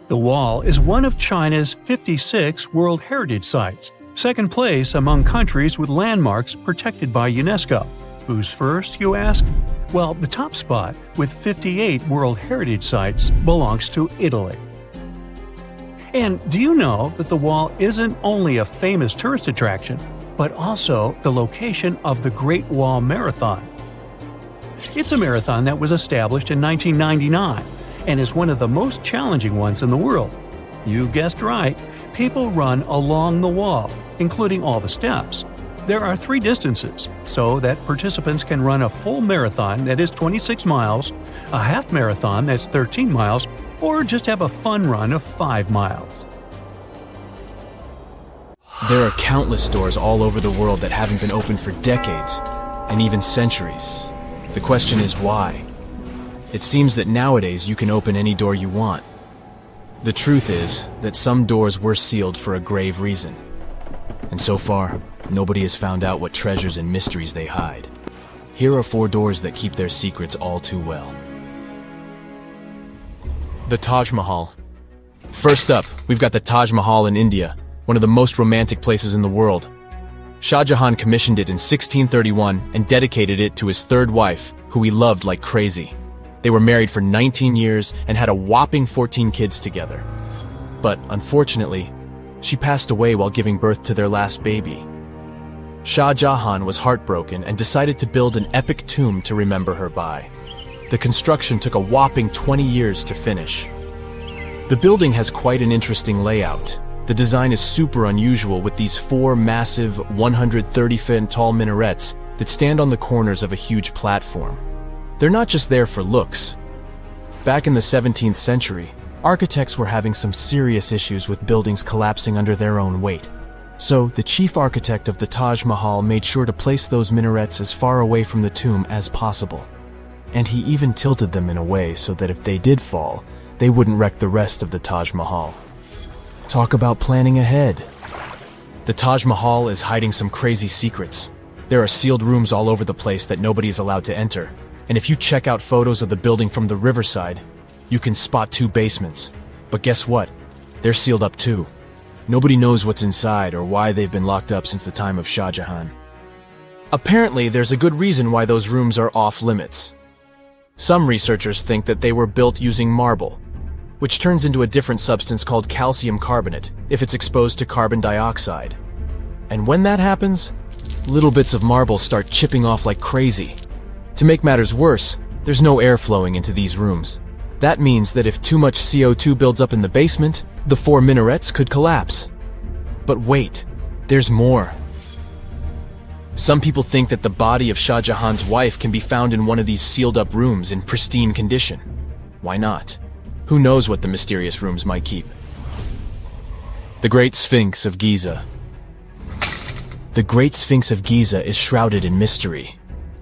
The wall is one of China's 56 World Heritage Sites, second place among countries with landmarks protected by UNESCO. Who's first, you ask? Well, the top spot, with 58 World Heritage Sites, belongs to Italy. And do you know that the wall isn't only a famous tourist attraction, but also the location of the Great Wall Marathon? It's a marathon that was established in 1999 and is one of the most challenging ones in the world. You guessed right, people run along the wall, including all the steps. There are 3 distances, so that participants can run a full marathon that is 26 miles, a half marathon that's 13 miles, or just have a fun run of 5 miles. There are countless doors all over the world that haven't been opened for decades, and even centuries. The question is why? It seems that nowadays you can open any door you want. The truth is that some doors were sealed for a grave reason. And so far, nobody has found out what treasures and mysteries they hide. Here are 4 doors that keep their secrets all too well. The Taj Mahal. First up, we've got the Taj Mahal in India, one of the most romantic places in the world. Shah Jahan commissioned it in 1631 and dedicated it to his 3rd wife, who he loved like crazy. They were married for 19 years and had a whopping 14 kids together. But unfortunately, she passed away while giving birth to their last baby. Shah Jahan was heartbroken and decided to build an epic tomb to remember her by. The construction took a whopping 20 years to finish. The building has quite an interesting layout. The design is super unusual with these 4 massive 130-foot tall minarets that stand on the corners of a huge platform. They're not just there for looks. Back in the 17th century, architects were having some serious issues with buildings collapsing under their own weight. So, the chief architect of the Taj Mahal made sure to place those minarets as far away from the tomb as possible. And he even tilted them in a way so that if they did fall, they wouldn't wreck the rest of the Taj Mahal. Talk about planning ahead. The Taj Mahal is hiding some crazy secrets. There are sealed rooms all over the place that nobody is allowed to enter. And if you check out photos of the building from the riverside, you can spot 2 basements. But guess what? They're sealed up too. Nobody knows what's inside or why they've been locked up since the time of Shah Jahan. Apparently, there's a good reason why those rooms are off limits. Some researchers think that they were built using marble, which turns into a different substance called calcium carbonate if it's exposed to carbon dioxide. And when that happens, little bits of marble start chipping off like crazy. To make matters worse, there's no air flowing into these rooms. That means that if too much CO2 builds up in the basement, the 4 minarets could collapse. But wait, there's more. Some people think that the body of Shah Jahan's wife can be found in one of these sealed-up rooms in pristine condition. Why not? Who knows what the mysterious rooms might keep? The Great Sphinx of Giza. The Great Sphinx of Giza is shrouded in mystery.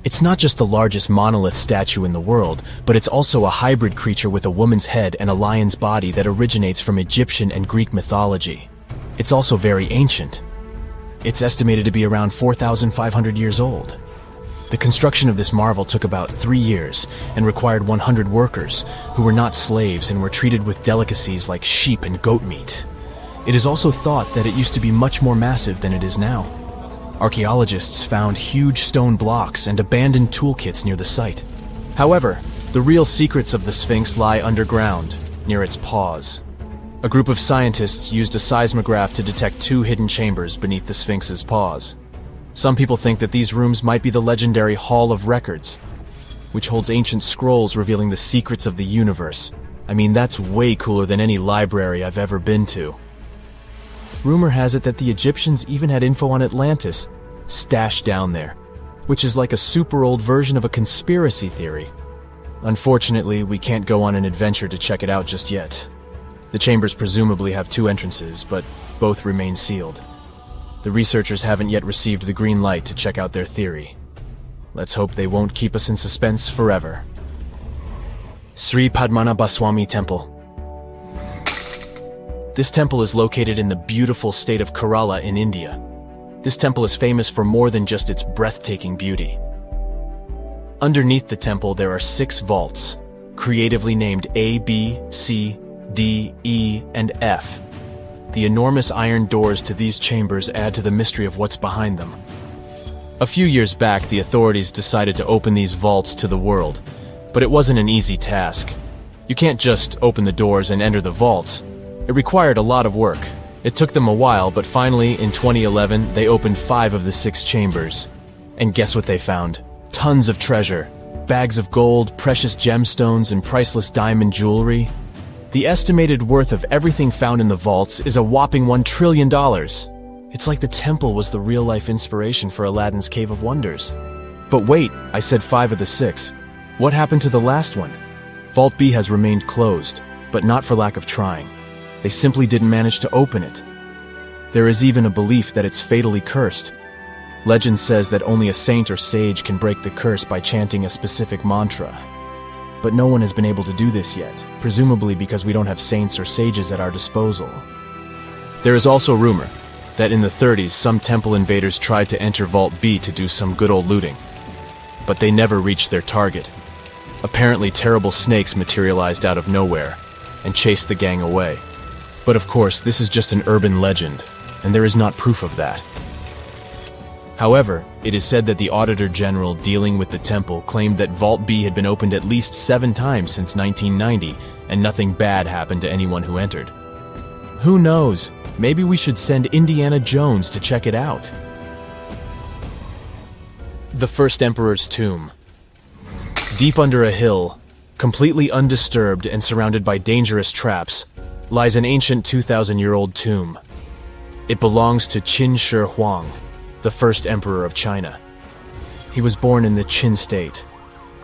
It's not just the largest monolith statue in the world, but it's also a hybrid creature with a woman's head and a lion's body that originates from Egyptian and Greek mythology. It's also very ancient. It's estimated to be around 4,500 years old. The construction of this marvel took about 3 years and required 100 workers who were not slaves and were treated with delicacies like sheep and goat meat. It is also thought that it used to be much more massive than it is now. Archaeologists found huge stone blocks and abandoned toolkits near the site. However, the real secrets of the Sphinx lie underground, near its paws. A group of scientists used a seismograph to detect 2 hidden chambers beneath the Sphinx's paws. Some people think that these rooms might be the legendary Hall of Records, which holds ancient scrolls revealing the secrets of the universe. I mean, that's way cooler than any library I've ever been to. Rumor has it that the Egyptians even had info on Atlantis stashed down there, which is like a super old version of a conspiracy theory. Unfortunately, we can't go on an adventure to check it out just yet. The chambers presumably have 2 entrances, but both remain sealed. The researchers haven't yet received the green light to check out their theory. Let's hope they won't keep us in suspense forever. Sri Padmanabhaswamy Temple. This temple is located in the beautiful state of Kerala in India. This temple is famous for more than just its breathtaking beauty. Underneath the temple there are 6 vaults, creatively named A, B, C, D, E, and F. The enormous iron doors to these chambers add to the mystery of what's behind them. A few years back, the authorities decided to open these vaults to the world, but it wasn't an easy task. You can't just open the doors and enter the vaults. It required a lot of work. It took them a while, but finally, in 2011, they opened 5 of the 6 chambers. And guess what they found? Tons of treasure. Bags of gold, precious gemstones, and priceless diamond jewelry. The estimated worth of everything found in the vaults is a whopping $1 trillion. It's like the temple was the real-life inspiration for Aladdin's Cave of Wonders. But wait, I said 5 of the 6. What happened to the last one? Vault B has remained closed, but not for lack of trying. They simply didn't manage to open it. There is even a belief that it's fatally cursed. Legend says that only a saint or sage can break the curse by chanting a specific mantra. But no one has been able to do this yet, presumably because we don't have saints or sages at our disposal. There is also rumor that in the 30s some temple invaders tried to enter Vault B to do some good old looting. But they never reached their target. Apparently terrible snakes materialized out of nowhere and chased the gang away. But of course, this is just an urban legend, and there is not proof of that. However, it is said that the Auditor General dealing with the temple claimed that Vault B had been opened at least 7 times since 1990, and nothing bad happened to anyone who entered. Who knows? Maybe we should send Indiana Jones to check it out. The First Emperor's Tomb. Deep under a hill, completely undisturbed and surrounded by dangerous traps, lies an ancient 2,000-year-old tomb. It belongs to Qin Shi Huang, the first emperor of China. He was born in the Qin state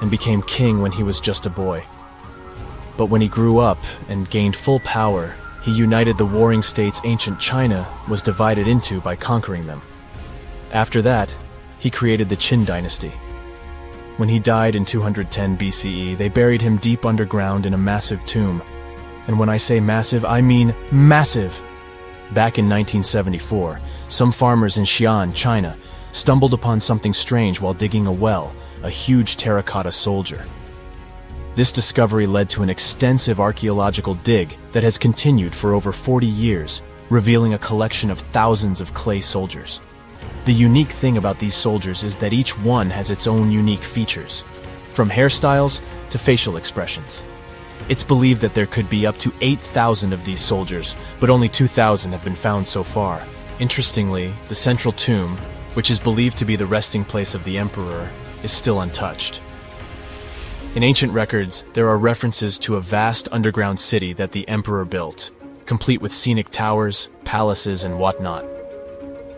and became king when he was just a boy. But when he grew up and gained full power, He united the warring states ancient China was divided into by conquering them. After that, he created the Qin dynasty. When he died in 210 BCE, they buried him deep underground in a massive tomb. And when I say massive, I mean massive! Back in 1974, some farmers in Xi'an, China, stumbled upon something strange while digging a well, a huge terracotta soldier. This discovery led to an extensive archaeological dig that has continued for over 40 years, revealing a collection of thousands of clay soldiers. The unique thing about these soldiers is that each one has its own unique features, from hairstyles to facial expressions. It's believed that there could be up to 8,000 of these soldiers, but only 2,000 have been found so far. Interestingly, the central tomb, which is believed to be the resting place of the emperor, is still untouched. In ancient records, there are references to a vast underground city that the emperor built, complete with scenic towers, palaces, and whatnot.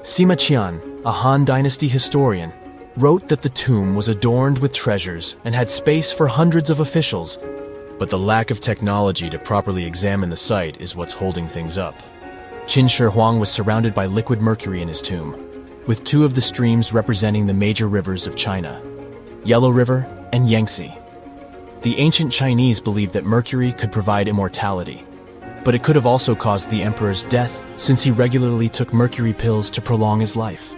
Sima Qian, a Han Dynasty historian, wrote that the tomb was adorned with treasures and had space for hundreds of officials, but the lack of technology to properly examine the site is what's holding things up. Qin Shi Huang was surrounded by liquid mercury in his tomb, with two of the streams representing the major rivers of China, Yellow River and Yangtze. The ancient Chinese believed that mercury could provide immortality, but it could have also caused the emperor's death since he regularly took mercury pills to prolong his life.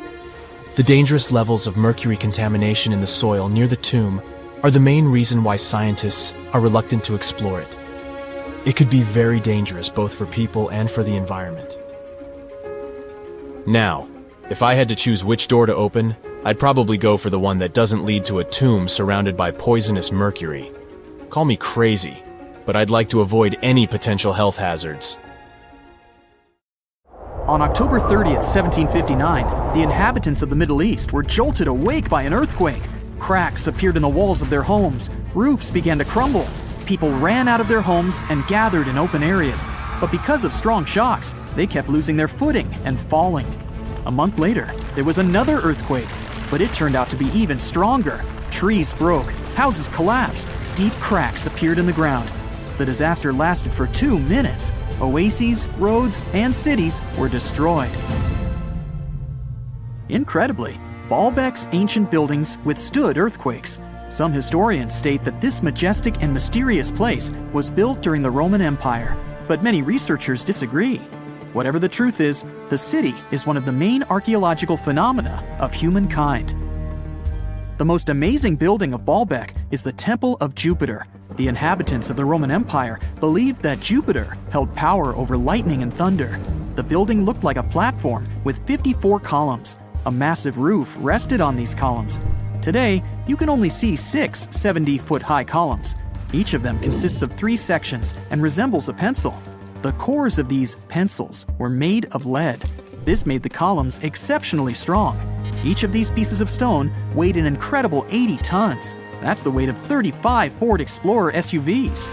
The dangerous levels of mercury contamination in the soil near the tomb are the main reason why scientists are reluctant to explore it. It could be very dangerous both for people and for the environment. Now, if I had to choose which door to open, I'd probably go for the one that doesn't lead to a tomb surrounded by poisonous mercury. Call me crazy, but I'd like to avoid any potential health hazards. On October 30th, 1759, the inhabitants of the Middle East were jolted awake by an earthquake. Cracks appeared in the walls of their homes, roofs began to crumble. People ran out of their homes and gathered in open areas. But because of strong shocks, they kept losing their footing and falling. A month later, there was another earthquake, but it turned out to be even stronger. Trees broke, houses collapsed, deep cracks appeared in the ground. The disaster lasted for 2 minutes. Oases, roads, and cities were destroyed. Incredibly, Baalbek's ancient buildings withstood earthquakes. Some historians state that this majestic and mysterious place was built during the Roman Empire, but many researchers disagree. Whatever the truth is, the city is one of the main archaeological phenomena of humankind. The most amazing building of Baalbek is the Temple of Jupiter. The inhabitants of the Roman Empire believed that Jupiter held power over lightning and thunder. The building looked like a platform with 54 columns. A massive roof rested on these columns. Today, you can only see 6 70-foot-high columns. Each of them consists of 3 sections and resembles a pencil. The cores of these pencils were made of lead. This made the columns exceptionally strong. Each of these pieces of stone weighed an incredible 80 tons. That's the weight of 35 Ford Explorer SUVs.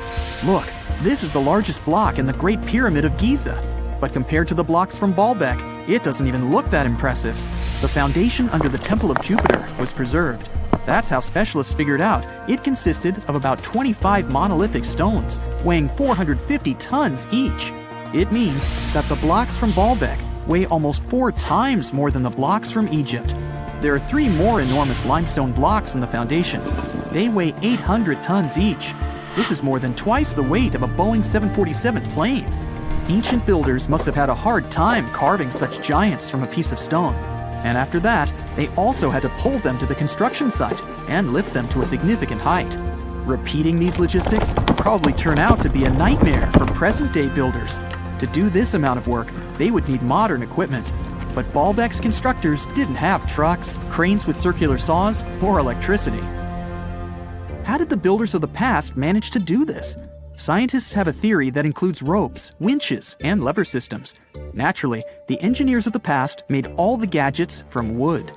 Look, this is the largest block in the Great Pyramid of Giza. But compared to the blocks from Baalbek, it doesn't even look that impressive. The foundation under the Temple of Jupiter was preserved. That's how specialists figured out it consisted of about 25 monolithic stones, weighing 450 tons each. It means that the blocks from Baalbek weigh almost 4 times more than the blocks from Egypt. There are 3 more enormous limestone blocks in the foundation. They weigh 800 tons each. This is more than twice the weight of a Boeing 747 plane. Ancient builders must have had a hard time carving such giants from a piece of stone. And after that, they also had to pull them to the construction site and lift them to a significant height. Repeating these logistics would probably turn out to be a nightmare for present-day builders. To do this amount of work, they would need modern equipment. But Baalbek's constructors didn't have trucks, cranes with circular saws, or electricity. How did the builders of the past manage to do this? Scientists have a theory that includes ropes, winches, and lever systems. Naturally, the engineers of the past made all the gadgets from wood.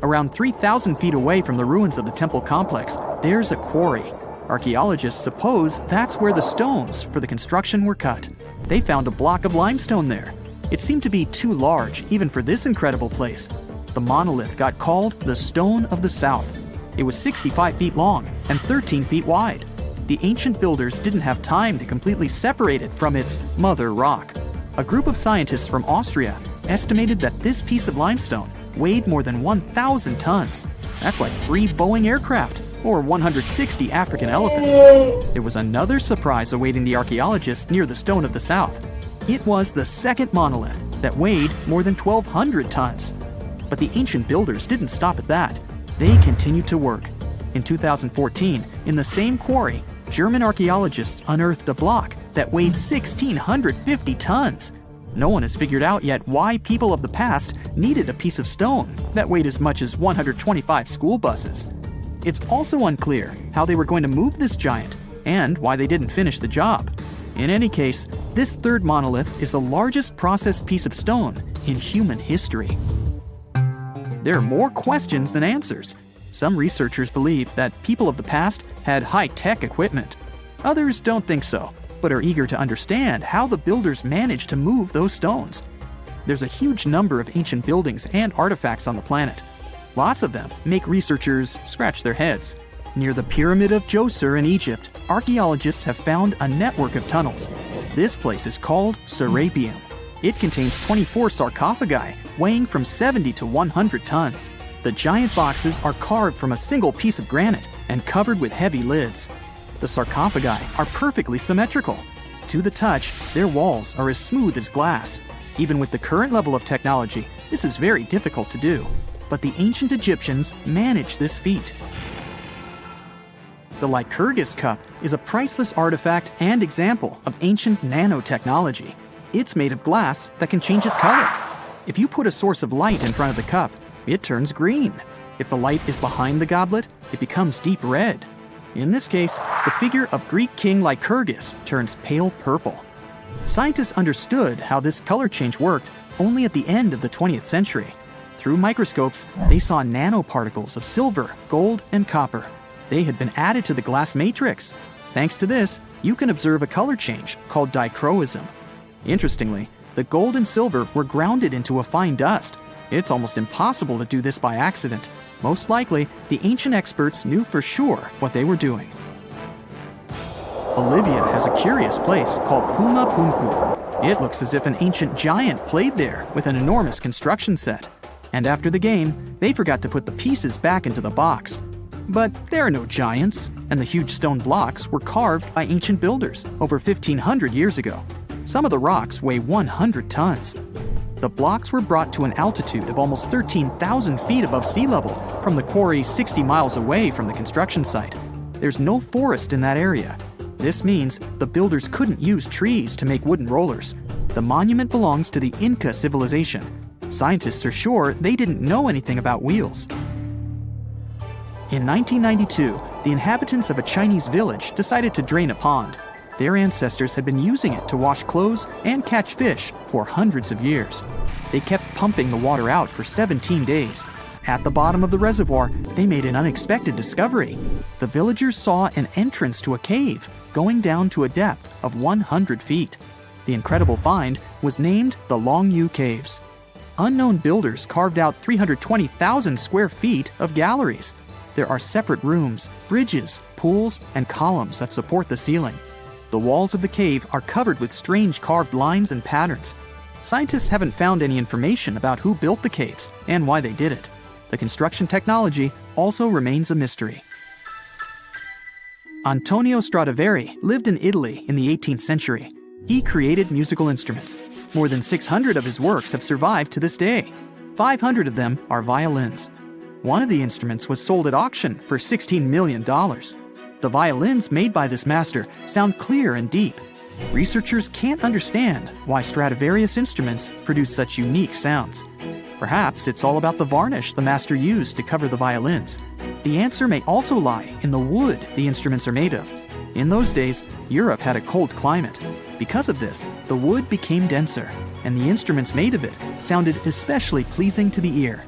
Around 3,000 feet away from the ruins of the temple complex, there's a quarry. Archaeologists suppose that's where the stones for the construction were cut. They found a block of limestone there. It seemed to be too large, even for this incredible place. The monolith got called the Stone of the South. It was 65 feet long and 13 feet wide. the ancient builders didn't have time to completely separate it from its mother rock. A group of scientists from Austria estimated that this piece of limestone weighed more than 1,000 tons. That's like 3 Boeing aircraft or 160 African elephants. There was another surprise awaiting the archaeologists near the Stone of the South. It was the second monolith that weighed more than 1,200 tons. But the ancient builders didn't stop at that. They continued to work. In 2014, in the same quarry, German archaeologists unearthed a block that weighed 1,650 tons. No one has figured out yet why people of the past needed a piece of stone that weighed as much as 125 school buses. It's also unclear how they were going to move this giant and why they didn't finish the job. In any case, this third monolith is the largest processed piece of stone in human history. There are more questions than answers. Some researchers believe that people of the past had high-tech equipment. Others don't think so, but are eager to understand how the builders managed to move those stones. There's a huge number of ancient buildings and artifacts on the planet. Lots of them make researchers scratch their heads. Near the Pyramid of Djoser in Egypt, archaeologists have found a network of tunnels. This place is called Serapeum. It contains 24 sarcophagi weighing from 70 to 100 tons. The giant boxes are carved from a single piece of granite and covered with heavy lids. The sarcophagi are perfectly symmetrical. To the touch, their walls are as smooth as glass. Even with the current level of technology, this is very difficult to do. But the ancient Egyptians managed this feat. The Lycurgus cup is a priceless artifact and example of ancient nanotechnology. It's made of glass that can change its color. If you put a source of light in front of the cup, it turns green. If the light is behind the goblet, it becomes deep red. In this case, the figure of Greek king Lycurgus turns pale purple. Scientists understood how this color change worked only at the end of the 20th century. Through microscopes, they saw nanoparticles of silver, gold, and copper. They had been added to the glass matrix. Thanks to this, you can observe a color change called dichroism. Interestingly, the gold and silver were grounded into a fine dust. It's almost impossible to do this by accident. Most likely, the ancient experts knew for sure what they were doing. Bolivia has a curious place called Puma Punku. It looks as if an ancient giant played there with an enormous construction set. And after the game, they forgot to put the pieces back into the box. But there are no giants, and the huge stone blocks were carved by ancient builders over 1,500 years ago. Some of the rocks weigh 100 tons. The blocks were brought to an altitude of almost 13,000 feet above sea level from the quarry 60 miles away from the construction site. There's no forest in that area. This means the builders couldn't use trees to make wooden rollers. The monument belongs to the Inca civilization. Scientists are sure they didn't know anything about wheels. In 1992, the inhabitants of a Chinese village decided to drain a pond. Their ancestors had been using it to wash clothes and catch fish for hundreds of years. They kept pumping the water out for 17 days. At the bottom of the reservoir, they made an unexpected discovery. The villagers saw an entrance to a cave going down to a depth of 100 feet. The incredible find was named the Longyu Caves. Unknown builders carved out 320,000 square feet of galleries. There are separate rooms, bridges, pools, and columns that support the ceiling. The walls of the cave are covered with strange carved lines and patterns. Scientists haven't found any information about who built the caves and why they did it. The construction technology also remains a mystery. Antonio Stradivari lived in Italy in the 18th century. He created musical instruments. More than 600 of his works have survived to this day. 500 of them are violins. One of the instruments was sold at auction for $16 million. The violins made by this master sound clear and deep. Researchers can't understand why Stradivarius instruments produce such unique sounds. Perhaps it's all about the varnish the master used to cover the violins. The answer may also lie in the wood the instruments are made of. In those days, Europe had a cold climate. Because of this, the wood became denser, and the instruments made of it sounded especially pleasing to the ear.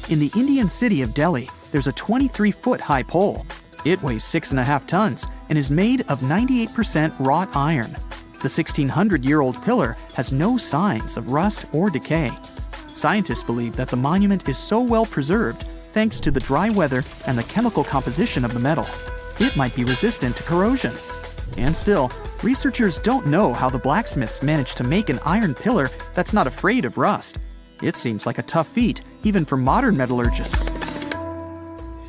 In the Indian city of Delhi, there's a 23-foot-high pole. It weighs 6.5 tons and is made of 98% wrought iron. The 1,600-year-old pillar has no signs of rust or decay. Scientists believe that the monument is so well preserved thanks to the dry weather and the chemical composition of the metal. It might be resistant to corrosion. And still, researchers don't know how the blacksmiths managed to make an iron pillar that's not afraid of rust. It seems like a tough feat, even for modern metallurgists.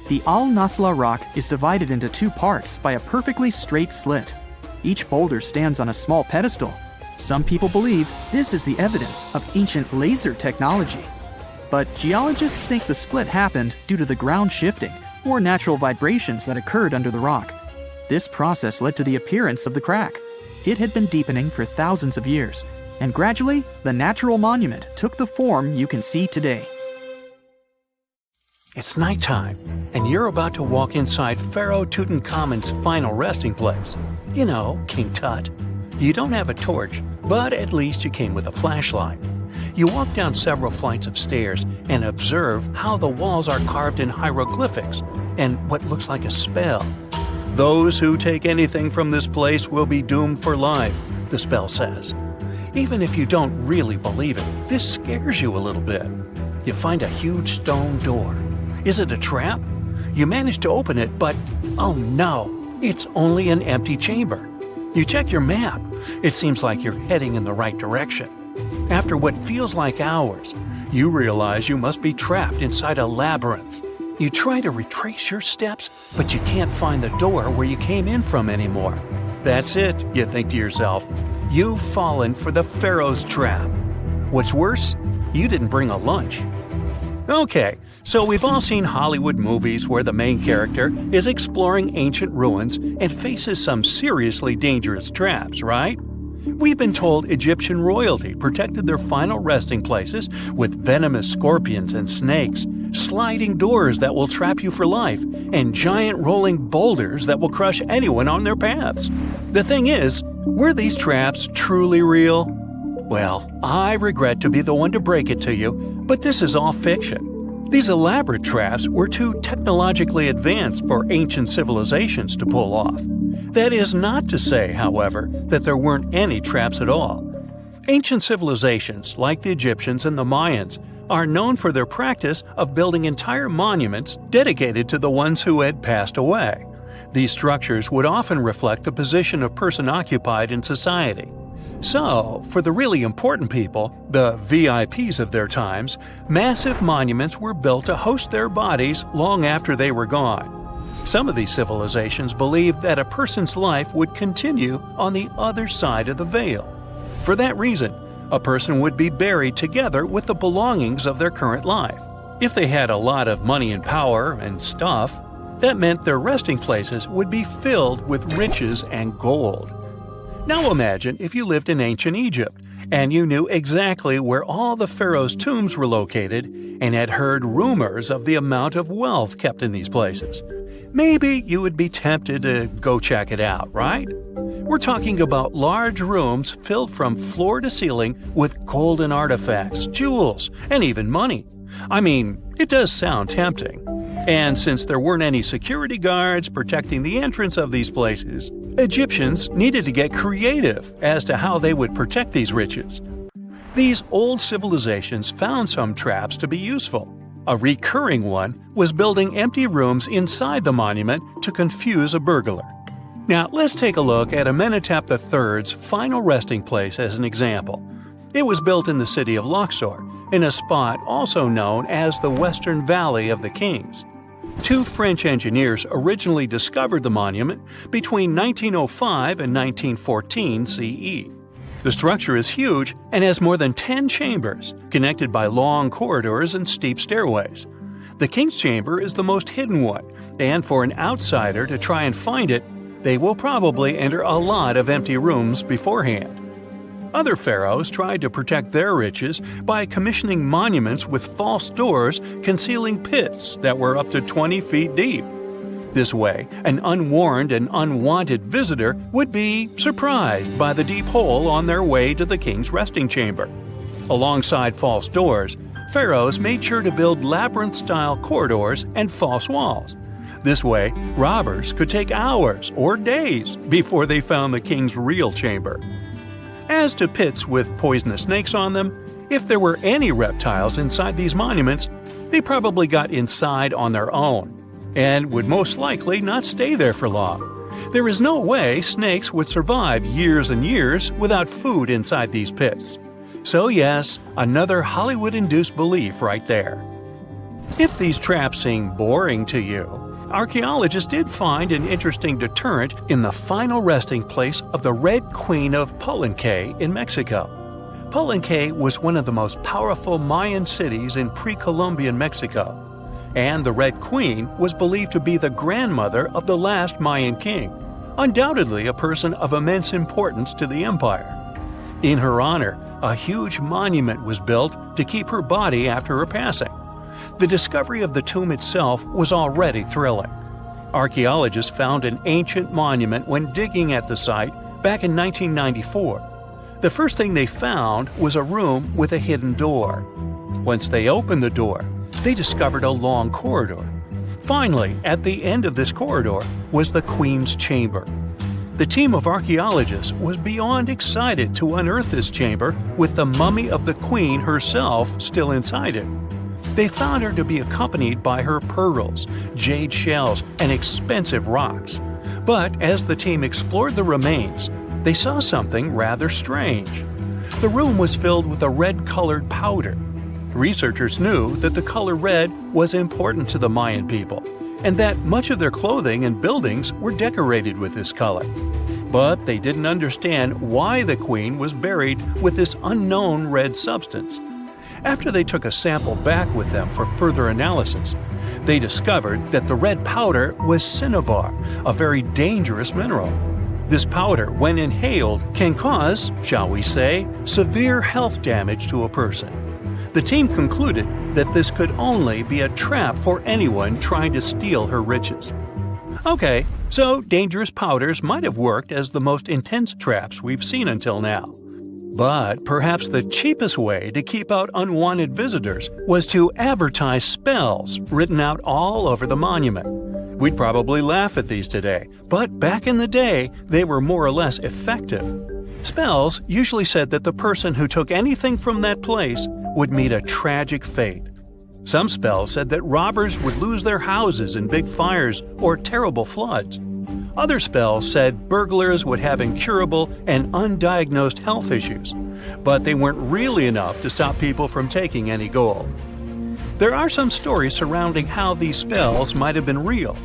The Al-Nasla rock is divided into two parts by a perfectly straight slit. Each boulder stands on a small pedestal. Some people believe this is the evidence of ancient laser technology. But geologists think the split happened due to the ground shifting or natural vibrations that occurred under the rock. This process led to the appearance of the crack. It had been deepening for thousands of years, and gradually, the natural monument took the form you can see today. It's nighttime, and you're about to walk inside Pharaoh Tutankhamun's final resting place. You know, King Tut. You don't have a torch, but at least you came with a flashlight. You walk down several flights of stairs and observe how the walls are carved in hieroglyphics and what looks like a spell. Those who take anything from this place will be doomed for life, the spell says. Even if you don't really believe it, this scares you a little bit. You find a huge stone door. Is it a trap? You manage to open it, but oh no, it's only an empty chamber. You check your map. It seems like you're heading in the right direction. After what feels like hours, you realize you must be trapped inside a labyrinth. You try to retrace your steps, but you can't find the door where you came in from anymore. That's it, you think to yourself. You've fallen for the Pharaoh's trap. What's worse, you didn't bring a lunch. Okay, so we've all seen Hollywood movies where the main character is exploring ancient ruins and faces some seriously dangerous traps, right? We've been told Egyptian royalty protected their final resting places with venomous scorpions and snakes, sliding doors that will trap you for life, and giant rolling boulders that will crush anyone on their paths. The thing is, were these traps truly real? Well, I regret to be the one to break it to you, but this is all fiction. These elaborate traps were too technologically advanced for ancient civilizations to pull off. That is not to say, however, that there weren't any traps at all. Ancient civilizations, like the Egyptians and the Mayans, are known for their practice of building entire monuments dedicated to the ones who had passed away. These structures would often reflect the position of person occupied in society. So, for the really important people, the VIPs of their times, massive monuments were built to host their bodies long after they were gone. Some of these civilizations believed that a person's life would continue on the other side of the veil. For that reason, a person would be buried together with the belongings of their current life. If they had a lot of money and power and stuff, that meant their resting places would be filled with riches and gold. Now imagine if you lived in ancient Egypt and you knew exactly where all the pharaohs' tombs were located and had heard rumors of the amount of wealth kept in these places. Maybe you would be tempted to go check it out, right? We're talking about large rooms filled from floor to ceiling with golden artifacts, jewels, and even money. I mean, it does sound tempting. And since there weren't any security guards protecting the entrance of these places, Egyptians needed to get creative as to how they would protect these riches. These old civilizations found some traps to be useful. A recurring one was building empty rooms inside the monument to confuse a burglar. Now, let's take a look at Amenhotep III's final resting place as an example. It was built in the city of Luxor, in a spot also known as the Western Valley of the Kings. Two French engineers originally discovered the monument between 1905 and 1914 CE. The structure is huge and has more than 10 chambers, connected by long corridors and steep stairways. The King's Chamber is the most hidden one, and for an outsider to try and find it, they will probably enter a lot of empty rooms beforehand. Other pharaohs tried to protect their riches by commissioning monuments with false doors concealing pits that were up to 20 feet deep. This way, an unwarned and unwanted visitor would be surprised by the deep hole on their way to the king's resting chamber. Alongside false doors, pharaohs made sure to build labyrinth-style corridors and false walls. This way, robbers could take hours or days before they found the king's real chamber. As to pits with poisonous snakes on them, if there were any reptiles inside these monuments, they probably got inside on their own. and would most likely not stay there for long. There is no way snakes would survive years and years without food inside these pits. So yes, another Hollywood-induced belief right there. If these traps seem boring to you, archaeologists did find an interesting deterrent in the final resting place of the Red Queen of Palenque in Mexico. Palenque was one of the most powerful Mayan cities in pre-Columbian Mexico, and the Red Queen was believed to be the grandmother of the last Mayan king, undoubtedly a person of immense importance to the empire. In her honor, a huge monument was built to keep her body after her passing. The discovery of the tomb itself was already thrilling. Archaeologists found an ancient monument when digging at the site back in 1994. The first thing they found was a room with a hidden door. Once they opened the door, they discovered a long corridor. Finally, at the end of this corridor was the Queen's chamber. The team of archaeologists was beyond excited to unearth this chamber with the mummy of the Queen herself still inside it. They found her to be accompanied by her pearls, jade shells, and expensive rocks. But as the team explored the remains, they saw something rather strange. The room was filled with a red-colored powder. Researchers knew that the color red was important to the Mayan people, and that much of their clothing and buildings were decorated with this color. But they didn't understand why the queen was buried with this unknown red substance. After they took a sample back with them for further analysis, they discovered that the red powder was cinnabar, a very dangerous mineral. This powder, when inhaled, can cause, shall we say, severe health damage to a person. The team concluded that this could only be a trap for anyone trying to steal her riches. Okay, so dangerous powders might have worked as the most intense traps we've seen until now. But perhaps the cheapest way to keep out unwanted visitors was to advertise spells written out all over the monument. We'd probably laugh at these today, but back in the day, they were more or less effective. Spells usually said that the person who took anything from that place would meet a tragic fate. Some spells said that robbers would lose their houses in big fires or terrible floods. Other spells said burglars would have incurable and undiagnosed health issues, but they weren't really enough to stop people from taking any gold. There are some stories surrounding how these spells might have been real.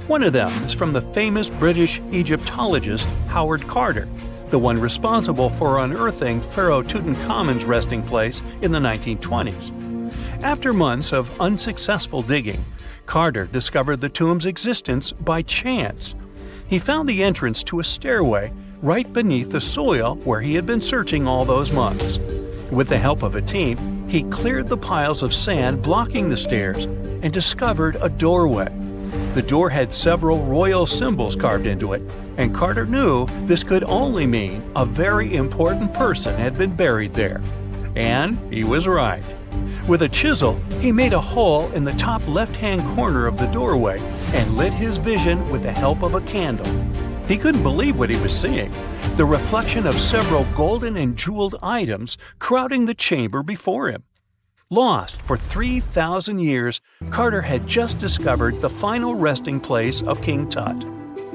One of them is from the famous British Egyptologist Howard Carter, the one responsible for unearthing Pharaoh Tutankhamun's resting place in the 1920s. After months of unsuccessful digging, Carter discovered the tomb's existence by chance. He found the entrance to a stairway right beneath the soil where he had been searching all those months. With the help of a team, he cleared the piles of sand blocking the stairs and discovered a doorway. The door had several royal symbols carved into it, and Carter knew this could only mean a very important person had been buried there. And he was right. With a chisel, he made a hole in the top left-hand corner of the doorway and lit his vision with the help of a candle. He couldn't believe what he was seeing, the reflection of several golden and jeweled items crowding the chamber before him. Lost for 3,000 years, Carter had just discovered the final resting place of King Tut.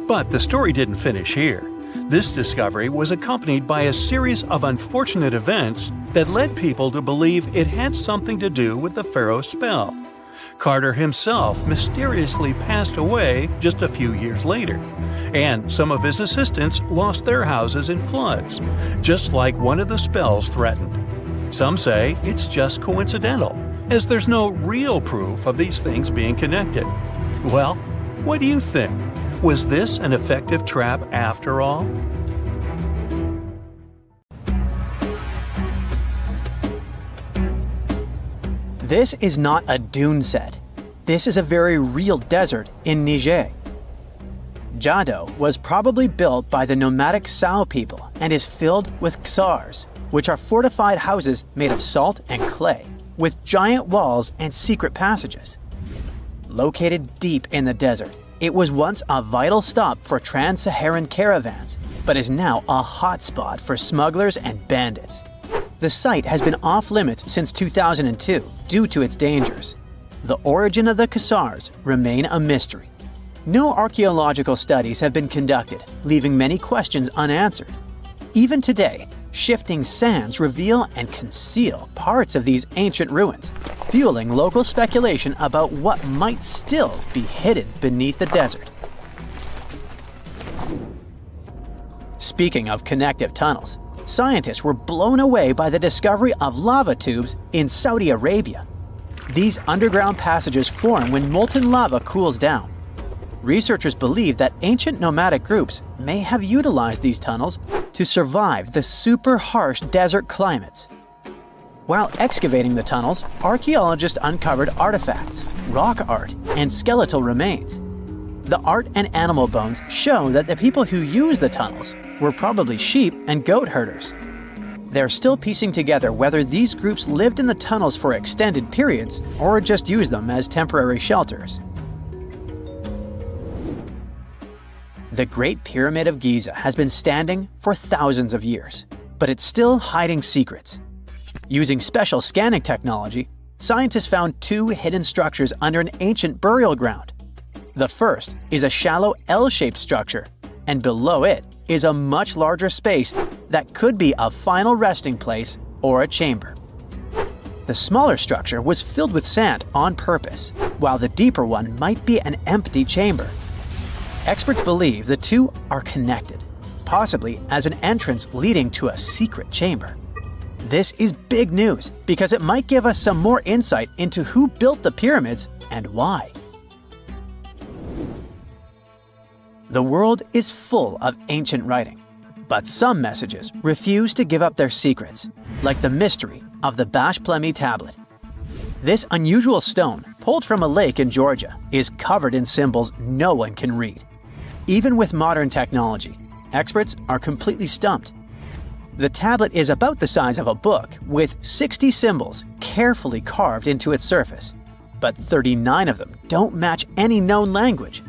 But the story didn't finish here. This discovery was accompanied by a series of unfortunate events that led people to believe it had something to do with the pharaoh's spell. Carter himself mysteriously passed away just a few years later, and some of his assistants lost their houses in floods, just like one of the spells threatened. Some say it's just coincidental, as there's no real proof of these things being connected. Well, what do you think? Was this an effective trap after all? This is not a dune set. This is a very real desert in Niger. Jado was probably built by the nomadic Sao people and is filled with ksars, which are fortified houses made of salt and clay, with giant walls and secret passages. Located deep in the desert, it was once a vital stop for trans-Saharan caravans, but is now a hotspot for smugglers and bandits. The site has been off-limits since 2002 due to its dangers. The origin of the Khazars remain a mystery. No archaeological studies have been conducted, leaving many questions unanswered. Even today, shifting sands reveal and conceal parts of these ancient ruins, fueling local speculation about what might still be hidden beneath the desert. Speaking of connective tunnels, scientists were blown away by the discovery of lava tubes in Saudi Arabia. These underground passages form when molten lava cools down. Researchers believe that ancient nomadic groups may have utilized these tunnels to survive the super harsh desert climates. While excavating the tunnels, archaeologists uncovered artifacts, rock art, and skeletal remains. The art and animal bones show that the people who used the tunnels were probably sheep and goat herders. They're still piecing together whether these groups lived in the tunnels for extended periods or just used them as temporary shelters. The Great Pyramid of Giza has been standing for thousands of years, but it's still hiding secrets. Using special scanning technology, scientists found two hidden structures under an ancient burial ground. The first is a shallow L-shaped structure, and below it is a much larger space that could be a final resting place or a chamber. The smaller structure was filled with sand on purpose, while the deeper one might be an empty chamber. Experts believe the two are connected, possibly as an entrance leading to a secret chamber. This is big news because it might give us some more insight into who built the pyramids and why. The world is full of ancient writing, but some messages refuse to give up their secrets, like the mystery of the Bashplemi tablet. This unusual stone, pulled from a lake in Georgia, is covered in symbols no one can read. Even with modern technology, experts are completely stumped. The tablet is about the size of a book, with 60 symbols carefully carved into its surface, but 39 of them don't match any known language.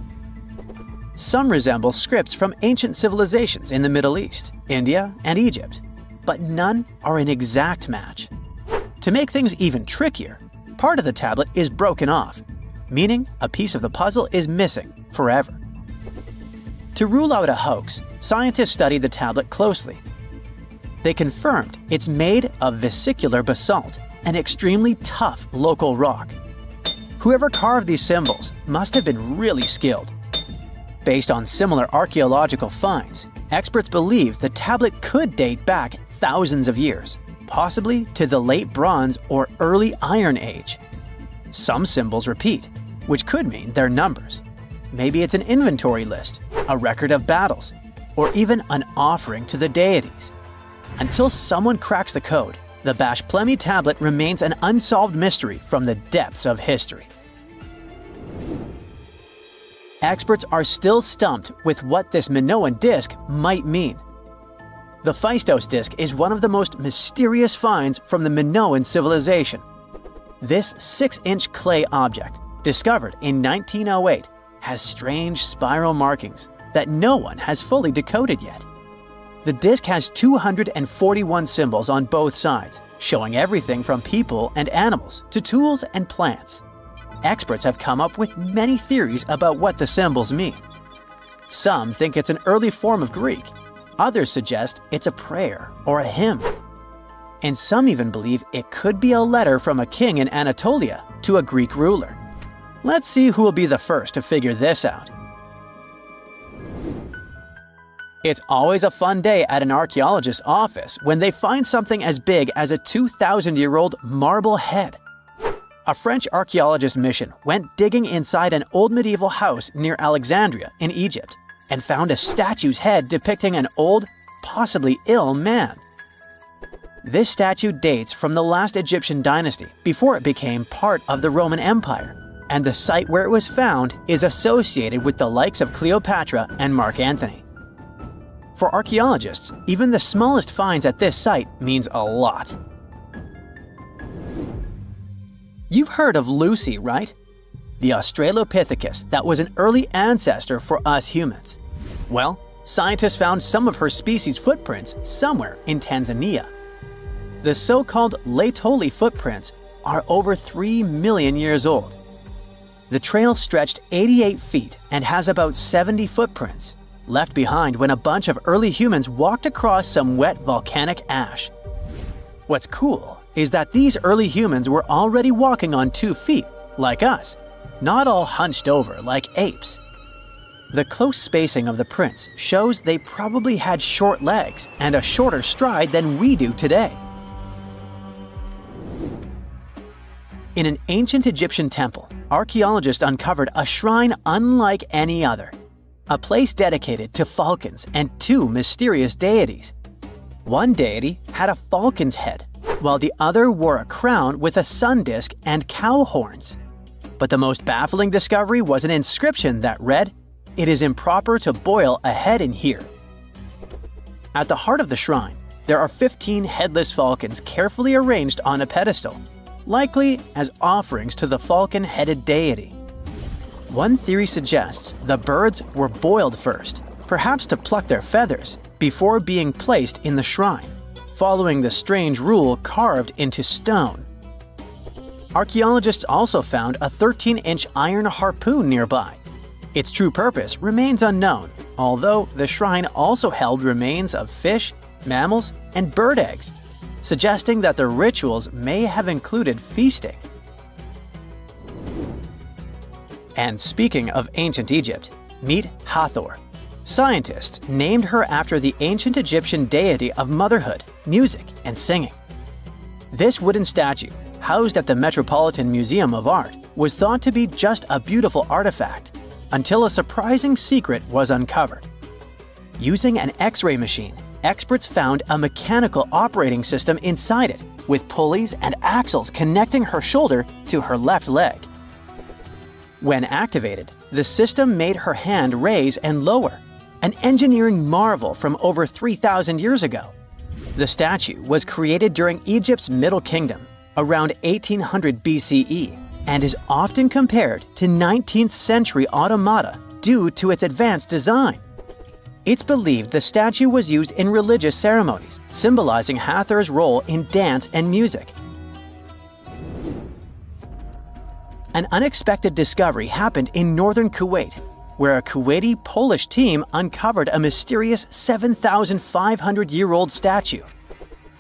Some resemble scripts from ancient civilizations in the Middle East, India, and Egypt, but none are an exact match. To make things even trickier, part of the tablet is broken off, meaning a piece of the puzzle is missing forever. To rule out a hoax, scientists studied the tablet closely. They confirmed it's made of vesicular basalt, an extremely tough local rock. Whoever carved these symbols must have been really skilled. Based on similar archaeological finds, experts believe the tablet could date back thousands of years, possibly to the late Bronze or early Iron Age. Some symbols repeat, which could mean they're numbers. Maybe it's an inventory list, a record of battles, or even an offering to the deities. Until someone cracks the code, the Bashplemi tablet remains an unsolved mystery from the depths of history. Experts are still stumped with what this Minoan disk might mean. The Phaistos disk is one of the most mysterious finds from the Minoan civilization. This 6-inch clay object, discovered in 1908, has strange spiral markings that no one has fully decoded yet. The disk has 241 symbols on both sides, showing everything from people and animals to tools and plants. Experts have come up with many theories about what the symbols mean. Some think it's an early form of Greek. Others suggest it's a prayer or a hymn. And some even believe it could be a letter from a king in Anatolia to a Greek ruler. Let's see who will be the first to figure this out. It's always a fun day at an archaeologist's office when they find something as big as a 2,000-year-old marble head. A French archaeologist mission went digging inside an old medieval house near Alexandria in Egypt and found a statue's head depicting an old, possibly ill man. This statue dates from the last Egyptian dynasty before it became part of the Roman Empire, and the site where it was found is associated with the likes of Cleopatra and Mark Antony. For archaeologists, even the smallest finds at this site means a lot. You've heard of Lucy, right? The Australopithecus that was an early ancestor for us humans. Well, scientists found some of her species' footprints somewhere in Tanzania. The so-called Laetoli footprints are over 3 million years old The trail stretched 88 feet and has about 70 footprints, left behind when a bunch of early humans walked across some wet volcanic ash. What's cool is that these early humans were already walking on 2 feet, like us, not all hunched over like apes. The close spacing of the prints shows they probably had short legs and a shorter stride than we do today. In an ancient Egyptian temple, archaeologists uncovered a shrine unlike any other, a place dedicated to falcons and 2 mysterious deities. One deity had a falcon's head, while the other wore a crown with a sun disk and cow horns. But the most baffling discovery was an inscription that read, "It is improper to boil a head in here." At the heart of the shrine, there are 15 headless falcons carefully arranged on a pedestal, likely as offerings to the falcon-headed deity. One theory suggests the birds were boiled first, perhaps to pluck their feathers, before being placed in the shrine, following the strange rule carved into stone. Archaeologists also found a 13-inch iron harpoon nearby. Its true purpose remains unknown, although the shrine also held remains of fish, mammals, and bird eggs, suggesting that the rituals may have included feasting. And speaking of ancient Egypt, meet Hathor. Scientists named her after the ancient Egyptian deity of motherhood, music, and singing. This wooden statue, housed at the Metropolitan Museum of Art, was thought to be just a beautiful artifact, until a surprising secret was uncovered. Using an X-ray machine, experts found a mechanical operating system inside it, with pulleys and axles connecting her shoulder to her left leg. When activated, the system made her hand raise and lower, an engineering marvel from over 3,000 years ago. The statue was created during Egypt's Middle Kingdom, around 1800 BCE, and is often compared to 19th century automata due to its advanced design. It's believed the statue was used in religious ceremonies, symbolizing Hathor's role in dance and music. An unexpected discovery happened in northern Kuwait, where a Kuwaiti-Polish team uncovered a mysterious 7,500-year-old statue.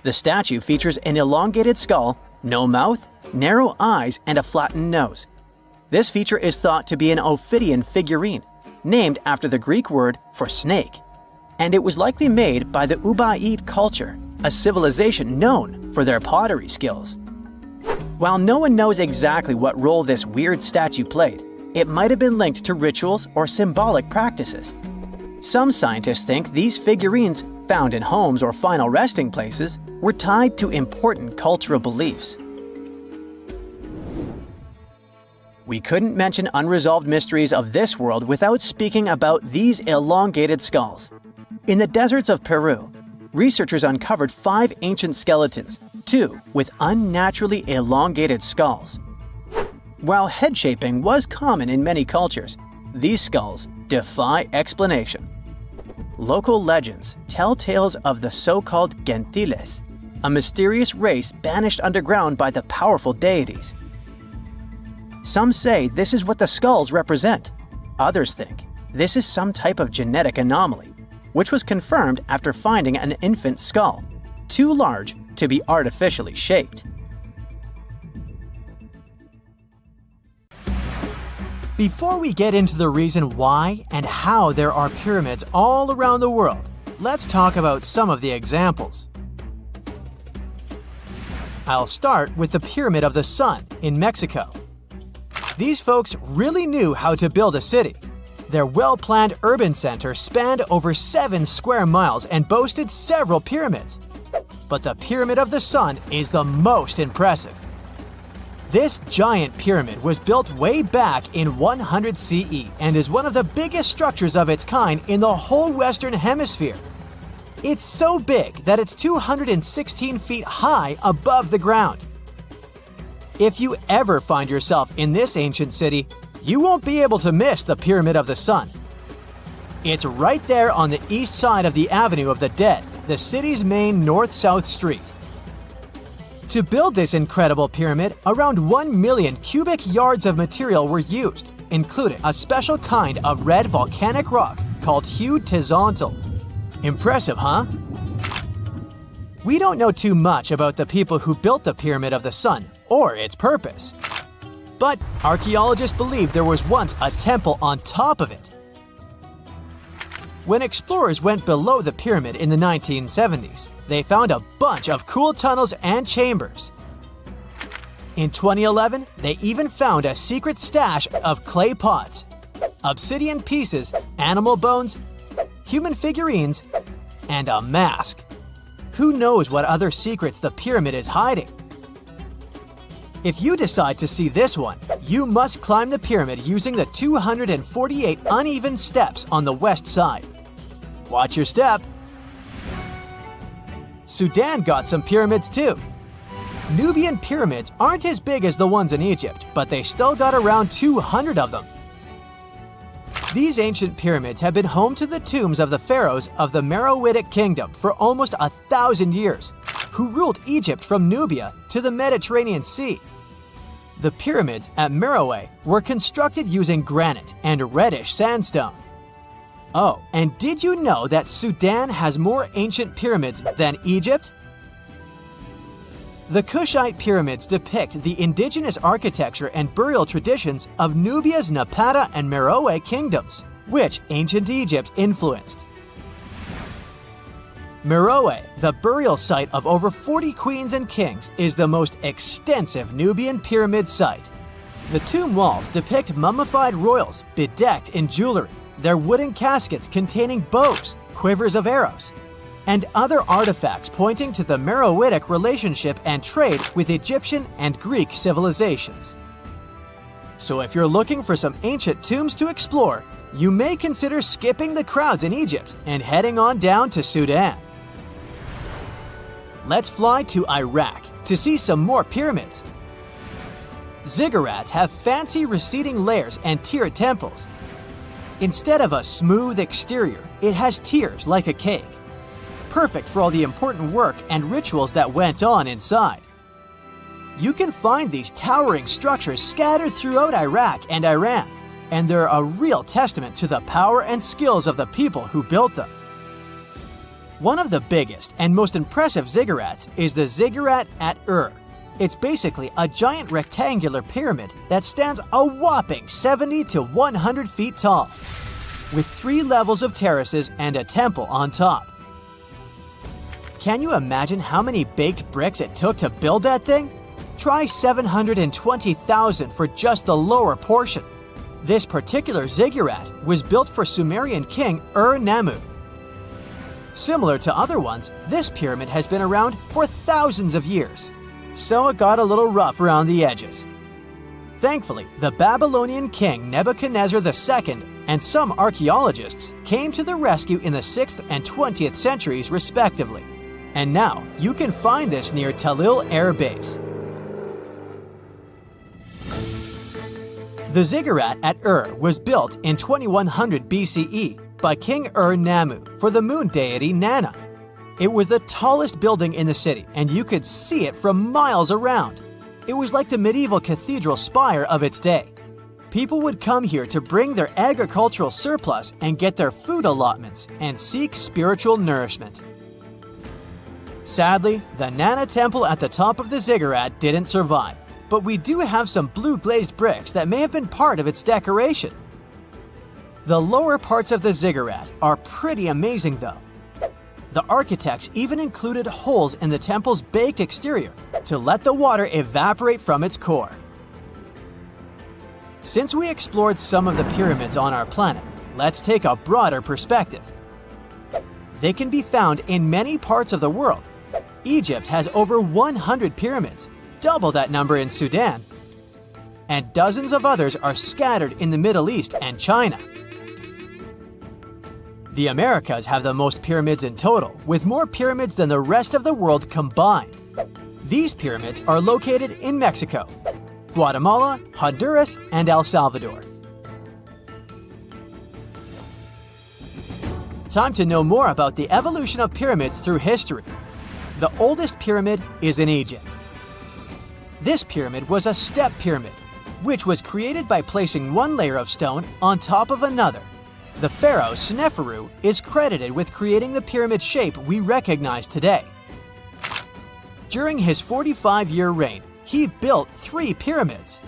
The statue features an elongated skull, no mouth, narrow eyes, and a flattened nose. This feature is thought to be an Ophidian figurine, named after the Greek word for snake, and it was likely made by the Ubaid culture, a civilization known for their pottery skills. While no one knows exactly what role this weird statue played, it might have been linked to rituals or symbolic practices. Some scientists think these figurines, found in homes or final resting places, were tied to important cultural beliefs. We couldn't mention unresolved mysteries of this world without speaking about these elongated skulls. In the deserts of Peru, researchers uncovered 5 ancient skeletons, 2 with unnaturally elongated skulls. While head shaping was common in many cultures, these skulls defy explanation. Local legends tell tales of the so-called gentiles, a mysterious race banished underground by the powerful deities. Some say this is what the skulls represent. Others think this is some type of genetic anomaly, which was confirmed after finding an infant skull, too large to be artificially shaped. Before we get into the reason why and how there are pyramids all around the world, let's talk about some of the examples. I'll start with the Pyramid of the Sun in Mexico. These folks really knew how to build a city. Their well-planned urban center spanned over 7 square miles and boasted several pyramids. But the Pyramid of the Sun is the most impressive. This giant pyramid was built way back in 100 CE and is one of the biggest structures of its kind in the whole Western Hemisphere. It's so big that it's 216 feet high above the ground. If you ever find yourself in this ancient city, you won't be able to miss the Pyramid of the Sun. It's right there on the east side of the Avenue of the Dead, the city's main north-south street. To build this incredible pyramid, around 1 million cubic yards of material were used, including a special kind of red volcanic rock called hued tizontal. Impressive, huh? We don't know too much about the people who built the Pyramid of the Sun or its purpose. But archaeologists believe there was once a temple on top of it. When explorers went below the pyramid in the 1970s, they found a bunch of cool tunnels and chambers. In 2011, they even found a secret stash of clay pots, obsidian pieces, animal bones, human figurines, and a mask. Who knows what other secrets the pyramid is hiding? If you decide to see this one, you must climb the pyramid using the 248 uneven steps on the west side. Watch your step. Sudan got some pyramids too. Nubian pyramids aren't as big as the ones in Egypt, but they still got around 200 of them. These ancient pyramids have been home to the tombs of the pharaohs of the Meroitic Kingdom for almost 1,000 years, who ruled Egypt from Nubia to the Mediterranean Sea. The pyramids at Meroe were constructed using granite and reddish sandstone. Oh, and did you know that Sudan has more ancient pyramids than Egypt? The Kushite pyramids depict the indigenous architecture and burial traditions of Nubia's Napata and Meroe kingdoms, which ancient Egypt influenced. Meroe, the burial site of over 40 queens and kings, is the most extensive Nubian pyramid site. The tomb walls depict mummified royals bedecked in jewelry, their wooden caskets containing bows, quivers of arrows, and other artifacts pointing to the Meroitic relationship and trade with Egyptian and Greek civilizations. So if you're looking for some ancient tombs to explore, you may consider skipping the crowds in Egypt and heading on down to Sudan. Let's fly to Iraq to see some more pyramids. Ziggurats have fancy receding layers and tiered temples. Instead of a smooth exterior, it has tiers like a cake. Perfect for all the important work and rituals that went on inside. You can find these towering structures scattered throughout Iraq and Iran, and they're a real testament to the power and skills of the people who built them. One of the biggest and most impressive ziggurats is the ziggurat at Ur. It's basically a giant rectangular pyramid that stands a whopping 70 to 100 feet tall, with 3 levels of terraces and a temple on top. Can you imagine how many baked bricks it took to build that thing? Try 720,000 for just the lower portion. This particular ziggurat was built for Sumerian king Ur-Nammu. Similar to other ones, this pyramid has been around for thousands of years, so it got a little rough around the edges. Thankfully, the Babylonian king Nebuchadnezzar II and some archaeologists came to the rescue in the 6th and 20th centuries respectively, and now you can find this near Talil Air Base. The ziggurat at Ur was built in 2100 BCE by King Ur-Nammu for the moon deity Nana. It was the tallest building in the city, and you could see it from miles around. It was like the medieval cathedral spire of its day. People would come here to bring their agricultural surplus and get their food allotments and seek spiritual nourishment. Sadly, the Nana temple at the top of the ziggurat didn't survive, but we do have some blue glazed bricks that may have been part of its decoration. The lower parts of the ziggurat are pretty amazing though. The architects even included holes in the temple's baked exterior to let the water evaporate from its core. Since we explored some of the pyramids on our planet, let's take a broader perspective. They can be found in many parts of the world. Egypt has over 100 pyramids, double that number in Sudan, and dozens of others are scattered in the Middle East and China. The Americas have the most pyramids in total, with more pyramids than the rest of the world combined. These pyramids are located in Mexico, Guatemala, Honduras, and El Salvador. Time to know more about the evolution of pyramids through history. The oldest pyramid is in Egypt. This pyramid was a step pyramid, which was created by placing one layer of stone on top of another. The pharaoh Sneferu is credited with creating the pyramid shape we recognize today. During his 45-year reign, he built 3 pyramids.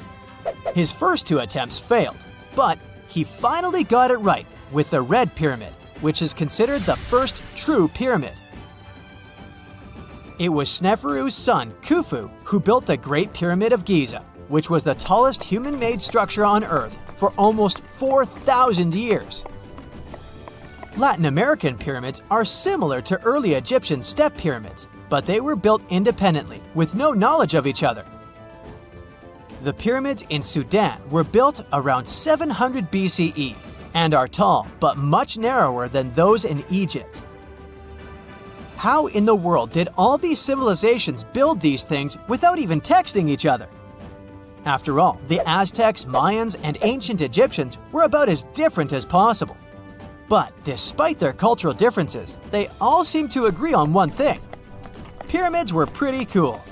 His first 2 attempts failed, but he finally got it right with the Red Pyramid, which is considered the first true pyramid. It was Sneferu's son, Khufu, who built the Great Pyramid of Giza, which was the tallest human-made structure on Earth for almost 4,000 years. Latin American pyramids are similar to early Egyptian step pyramids, but they were built independently with no knowledge of each other. The pyramids in Sudan were built around 700 BCE and are tall but much narrower than those in Egypt. How in the world did all these civilizations build these things without even texting each other? After all, the Aztecs, Mayans, and ancient Egyptians were about as different as possible. But despite their cultural differences, they all seem to agree on one thing: pyramids were pretty cool.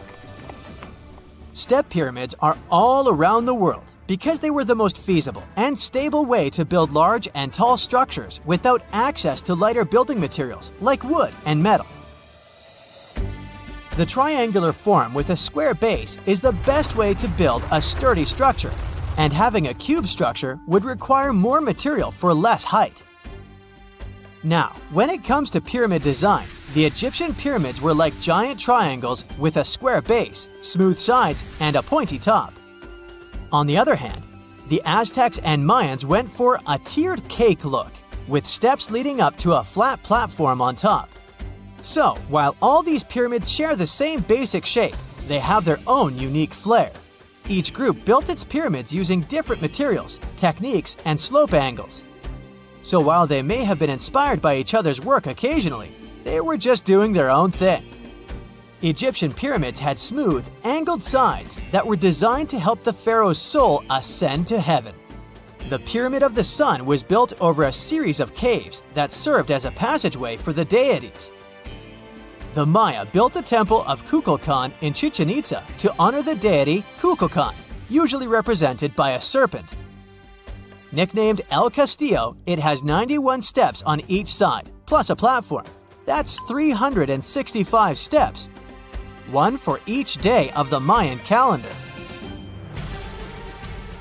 Step pyramids are all around the world because they were the most feasible and stable way to build large and tall structures without access to lighter building materials like wood and metal. The triangular form with a square base is the best way to build a sturdy structure, and having a cube structure would require more material for less height. Now, when it comes to pyramid design, the Egyptian pyramids were like giant triangles with a square base, smooth sides, and a pointy top. On the other hand, the Aztecs and Mayans went for a tiered cake look, with steps leading up to a flat platform on top. So, while all these pyramids share the same basic shape, they have their own unique flair. Each group built its pyramids using different materials, techniques, and slope angles. So while they may have been inspired by each other's work occasionally, they were just doing their own thing. Egyptian pyramids had smooth, angled sides that were designed to help the pharaoh's soul ascend to heaven. The Pyramid of the Sun was built over a series of caves that served as a passageway for the deities. The Maya built the temple of Kukulkan in Chichen Itza to honor the deity Kukulkan, usually represented by a serpent. Nicknamed El Castillo, it has 91 steps on each side, plus a platform. That's 365 steps, one for each day of the Mayan calendar.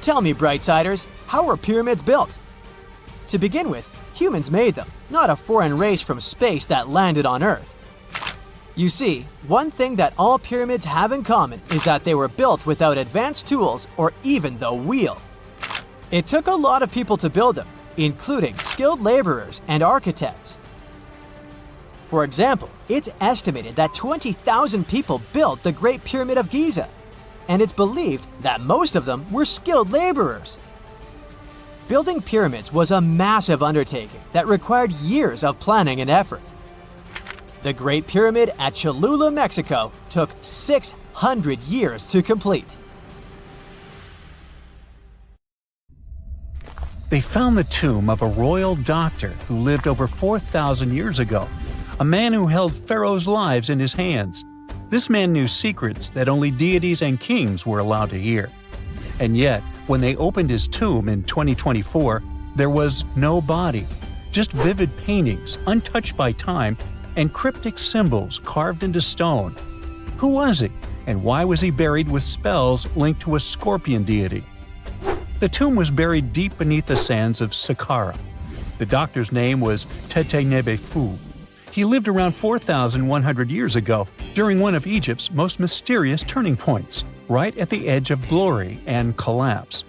Tell me, Brightsiders, how were pyramids built? To begin with, humans made them, not a foreign race from space that landed on Earth. You see, one thing that all pyramids have in common is that they were built without advanced tools or even the wheel. It took a lot of people to build them, including skilled laborers and architects. For example, it's estimated that 20,000 people built the Great Pyramid of Giza, and it's believed that most of them were skilled laborers. Building pyramids was a massive undertaking that required years of planning and effort. The Great Pyramid at Cholula, Mexico, took 600 years to complete. They found the tomb of a royal doctor who lived over 4,000 years ago, a man who held pharaohs' lives in his hands. This man knew secrets that only deities and kings were allowed to hear. And yet, when they opened his tomb in 2024, there was no body, just vivid paintings, untouched by time, and cryptic symbols carved into stone. Who was he, and why was he buried with spells linked to a scorpion deity? The tomb was buried deep beneath the sands of Saqqara. The doctor's name was Tete Nebefu. He lived around 4,100 years ago, during one of Egypt's most mysterious turning points, right at the edge of glory and collapse.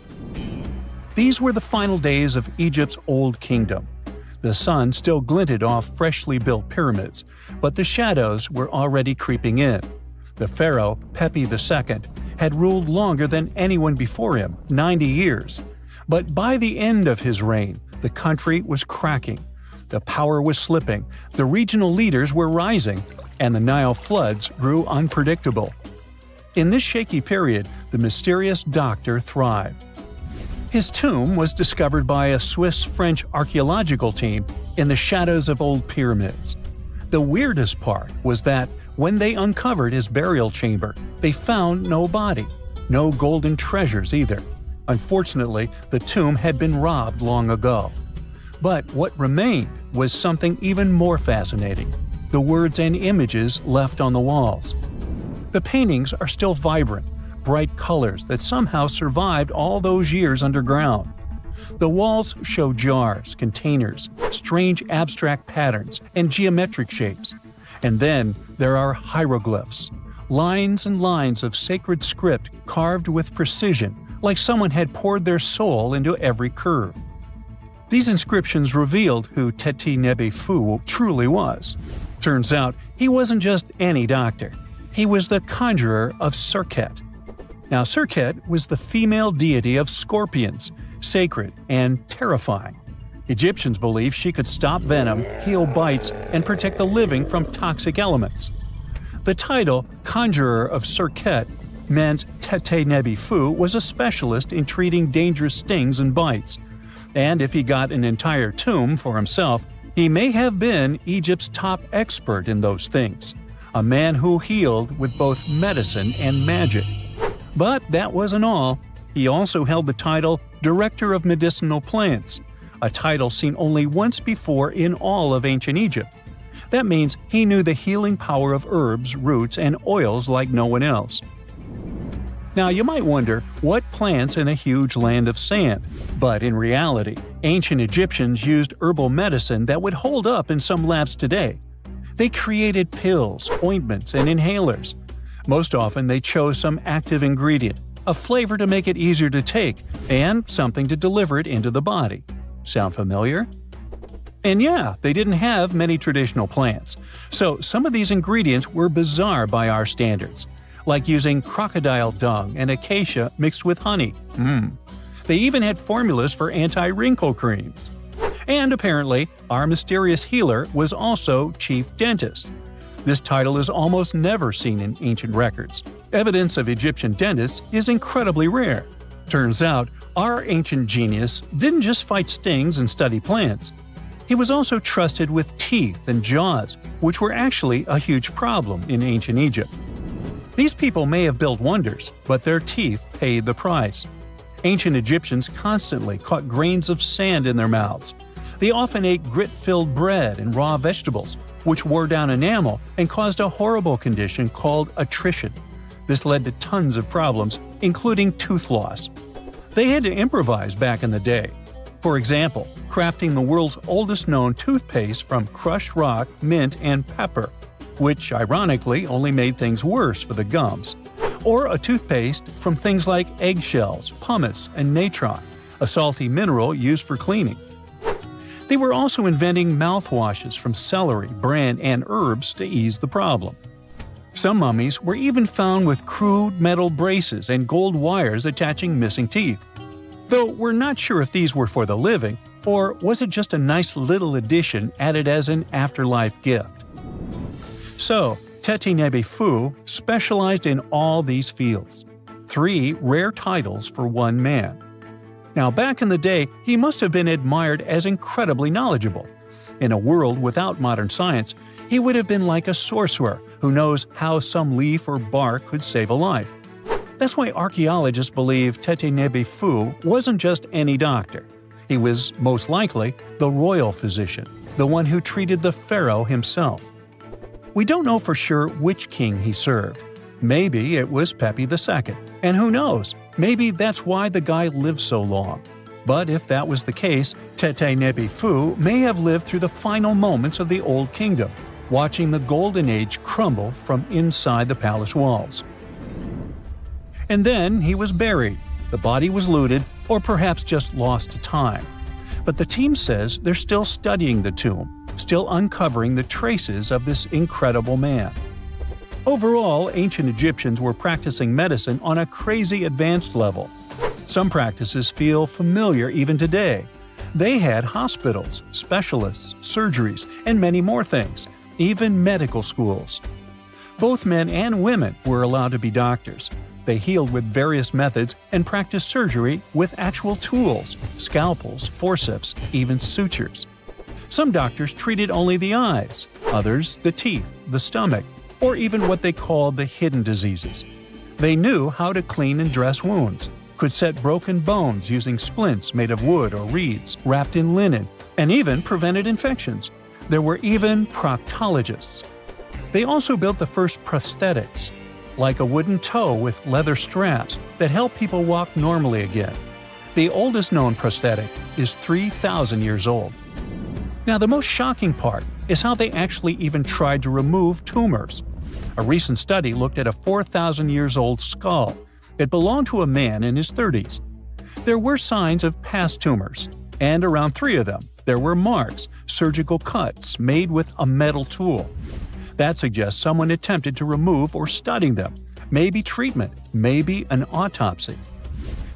These were the final days of Egypt's Old Kingdom. The sun still glinted off freshly built pyramids, but the shadows were already creeping in. The pharaoh, Pepi II, had ruled longer than anyone before him, 90 years. But by the end of his reign, the country was cracking. The power was slipping, the regional leaders were rising, and the Nile floods grew unpredictable. In this shaky period, the mysterious doctor thrived. His tomb was discovered by a Swiss-French archaeological team in the shadows of old pyramids. The weirdest part was that when they uncovered his burial chamber, they found no body, No golden treasures either. Unfortunately, the tomb had been robbed long ago. But what remained was something even more fascinating: the words and images left on the walls. The paintings are still vibrant, bright colors that somehow survived all those years underground. The walls show jars, containers, strange abstract patterns, and geometric shapes. And then there are hieroglyphs, lines and lines of sacred script carved with precision, like someone had poured their soul into every curve. These inscriptions revealed who Teti Nebi Fu truly was. Turns out, he wasn't just any doctor. He was the conjurer of Serket. Now, Serket was the female deity of scorpions, sacred and terrifying. Egyptians believed she could stop venom, heal bites, and protect the living from toxic elements. The title, Conjurer of Serket, meant Tete Nebi Fu was a specialist in treating dangerous stings and bites. And if he got an entire tomb for himself, he may have been Egypt's top expert in those things, a man who healed with both medicine and magic. But that wasn't all. He also held the title Director of Medicinal Plants, a title seen only once before in all of ancient Egypt. That means he knew the healing power of herbs, roots, and oils like no one else. Now, you might wonder, what plants in a huge land of sand? But in reality, ancient Egyptians used herbal medicine that would hold up in some labs today. They created pills, ointments, and inhalers. Most often, they chose some active ingredient, a flavor to make it easier to take, and something to deliver it into the body. Sound familiar? And yeah, they didn't have many traditional plants, so some of these ingredients were bizarre by our standards, like using crocodile dung and acacia mixed with honey. They even had formulas for anti-wrinkle creams. And apparently, our mysterious healer was also chief dentist. This title is almost never seen in ancient records. Evidence of Egyptian dentists is incredibly rare. Turns out, our ancient genius didn't just fight stings and study plants. He was also trusted with teeth and jaws, which were actually a huge problem in ancient Egypt. These people may have built wonders, but their teeth paid the price. Ancient Egyptians constantly caught grains of sand in their mouths. They often ate grit-filled bread and raw vegetables, which wore down enamel and caused a horrible condition called attrition. This led to tons of problems, including tooth loss. They had to improvise back in the day. For example, crafting the world's oldest known toothpaste from crushed rock, mint, and pepper, which ironically only made things worse for the gums. Or a toothpaste from things like eggshells, pumice, and natron, a salty mineral used for cleaning. They were also inventing mouthwashes from celery, bran, and herbs to ease the problem. Some mummies were even found with crude metal braces and gold wires attaching missing teeth. Though we're not sure if these were for the living, or was it just a nice little addition added as an afterlife gift. So, Teti Nebi Fu specialized in all these fields. 3 rare titles for one man. Now, back in the day, he must have been admired as incredibly knowledgeable. In a world without modern science, he would have been like a sorcerer who knows how some leaf or bark could save a life. That's why archaeologists believe Teti Nebi Fu wasn't just any doctor. He was, most likely, the royal physician, the one who treated the pharaoh himself. We don't know for sure which king he served. Maybe it was Pepi II, and who knows, maybe that's why the guy lived so long. But if that was the case, Teti Nebi Fu may have lived through the final moments of the Old Kingdom, watching the Golden Age crumble from inside the palace walls. And then he was buried, the body was looted, or perhaps just lost to time. But the team says they're still studying the tomb, still uncovering the traces of this incredible man. Overall, ancient Egyptians were practicing medicine on a crazy advanced level. Some practices feel familiar even today. They had hospitals, specialists, surgeries, and many more things, even medical schools. Both men and women were allowed to be doctors. They healed with various methods and practiced surgery with actual tools, scalpels, forceps, even sutures. Some doctors treated only the eyes, others the teeth, the stomach, or even what they called the hidden diseases. They knew how to clean and dress wounds, could set broken bones using splints made of wood or reeds wrapped in linen, and even prevented infections. There were even proctologists. They also built the first prosthetics, like a wooden toe with leather straps that help people walk normally again. The oldest known prosthetic is 3,000 years old. Now, the most shocking part is how they actually even tried to remove tumors. A recent study looked at a 4,000 years old skull. It belonged to a man in his 30s. There were signs of past tumors, and around 3 of them, there were marks, surgical cuts made with a metal tool. That suggests someone attempted to remove or study them, maybe treatment, maybe an autopsy.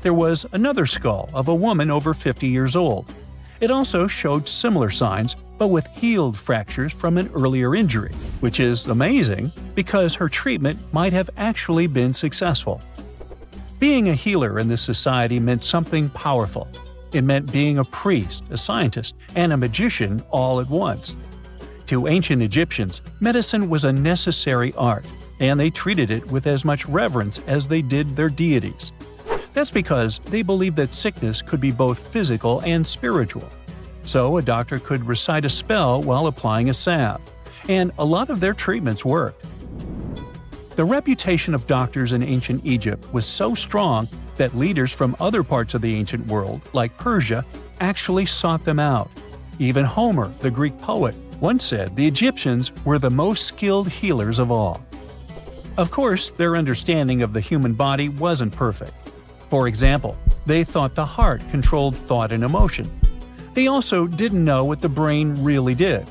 There was another skull of a woman over 50 years old. It also showed similar signs, but with healed fractures from an earlier injury, which is amazing because her treatment might have actually been successful. Being a healer in this society meant something powerful. It meant being a priest, a scientist, and a magician all at once. To ancient Egyptians, medicine was a necessary art, and they treated it with as much reverence as they did their deities. That's because they believed that sickness could be both physical and spiritual. So a doctor could recite a spell while applying a salve, and a lot of their treatments worked. The reputation of doctors in ancient Egypt was so strong that leaders from other parts of the ancient world, like Persia, actually sought them out. Even Homer, the Greek poet, once said the Egyptians were the most skilled healers of all. Of course, their understanding of the human body wasn't perfect. For example, they thought the heart controlled thought and emotion. They also didn't know what the brain really did.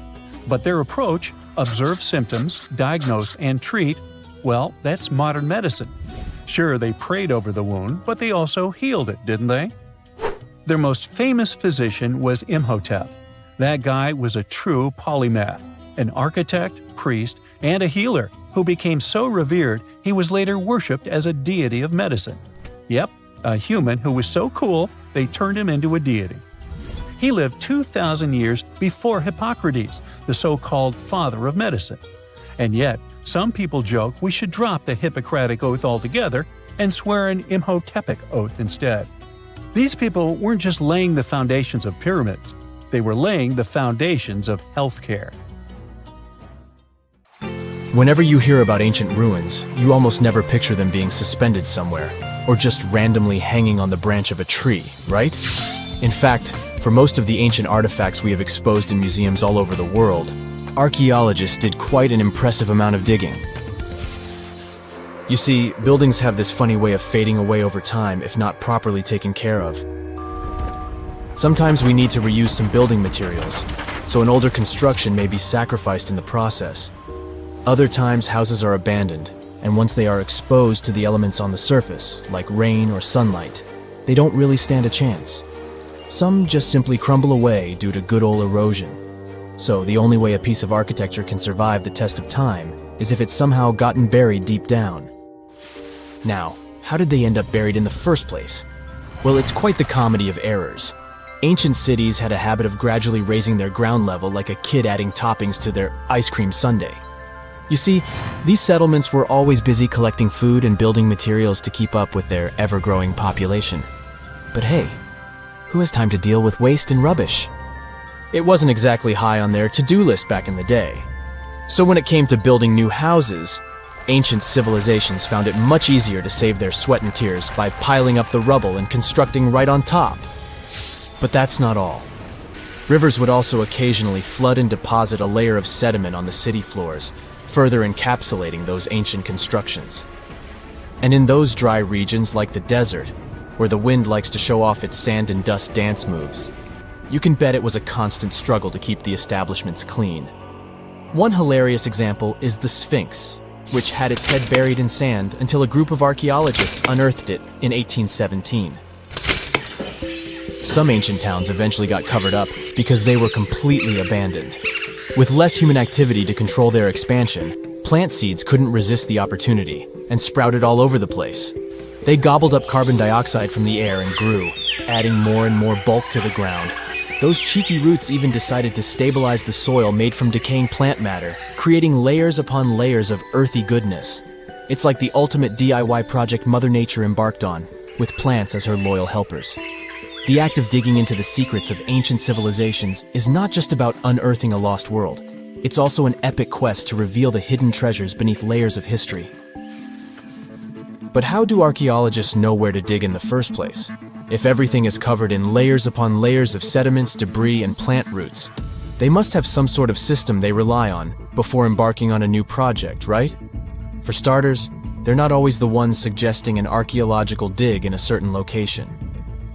But their approach, observe symptoms, diagnose, and treat, well, that's modern medicine. Sure, they prayed over the wound, but they also healed it, didn't they? Their most famous physician was Imhotep. That guy was a true polymath, an architect, priest, and a healer who became so revered he was later worshipped as a deity of medicine. Yep, a human who was so cool they turned him into a deity. He lived 2,000 years before Hippocrates, the so-called father of medicine. And yet, some people joke we should drop the Hippocratic Oath altogether and swear an Imhotepic oath instead. These people weren't just laying the foundations of pyramids, they were laying the foundations of healthcare. Whenever you hear about ancient ruins, you almost never picture them being suspended somewhere, or just randomly hanging on the branch of a tree, right? In fact, for most of the ancient artifacts we have exposed in museums all over the world, archaeologists did quite an impressive amount of digging. You see, buildings have this funny way of fading away over time if not properly taken care of. Sometimes we need to reuse some building materials, so an older construction may be sacrificed in the process. Other times houses are abandoned, and once they are exposed to the elements on the surface, like rain or sunlight, they don't really stand a chance. Some just simply crumble away due to good old erosion. So the only way a piece of architecture can survive the test of time is if it's somehow gotten buried deep down. Now, how did they end up buried in the first place? Well, it's quite the comedy of errors. Ancient cities had a habit of gradually raising their ground level like a kid adding toppings to their ice cream sundae. You see, these settlements were always busy collecting food and building materials to keep up with their ever-growing population. But hey, who has time to deal with waste and rubbish? It wasn't exactly high on their to-do list back in the day. So when it came to building new houses, ancient civilizations found it much easier to save their sweat and tears by piling up the rubble and constructing right on top. But that's not all. Rivers would also occasionally flood and deposit a layer of sediment on the city floors, further encapsulating those ancient constructions. And in those dry regions like the desert, where the wind likes to show off its sand and dust dance moves, you can bet it was a constant struggle to keep the establishments clean. One hilarious example is the Sphinx, which had its head buried in sand until a group of archaeologists unearthed it in 1817. Some ancient towns eventually got covered up because they were completely abandoned. With less human activity to control their expansion, plant seeds couldn't resist the opportunity and sprouted all over the place. They gobbled up carbon dioxide from the air and grew, adding more and more bulk to the ground. Those cheeky roots even decided to stabilize the soil made from decaying plant matter, creating layers upon layers of earthy goodness. It's like the ultimate DIY project Mother Nature embarked on, with plants as her loyal helpers. The act of digging into the secrets of ancient civilizations is not just about unearthing a lost world. It's also an epic quest to reveal the hidden treasures beneath layers of history. But how do archaeologists know where to dig in the first place? If everything is covered in layers upon layers of sediments, debris, and plant roots, they must have some sort of system they rely on before embarking on a new project, right? For starters, they're not always the ones suggesting an archaeological dig in a certain location.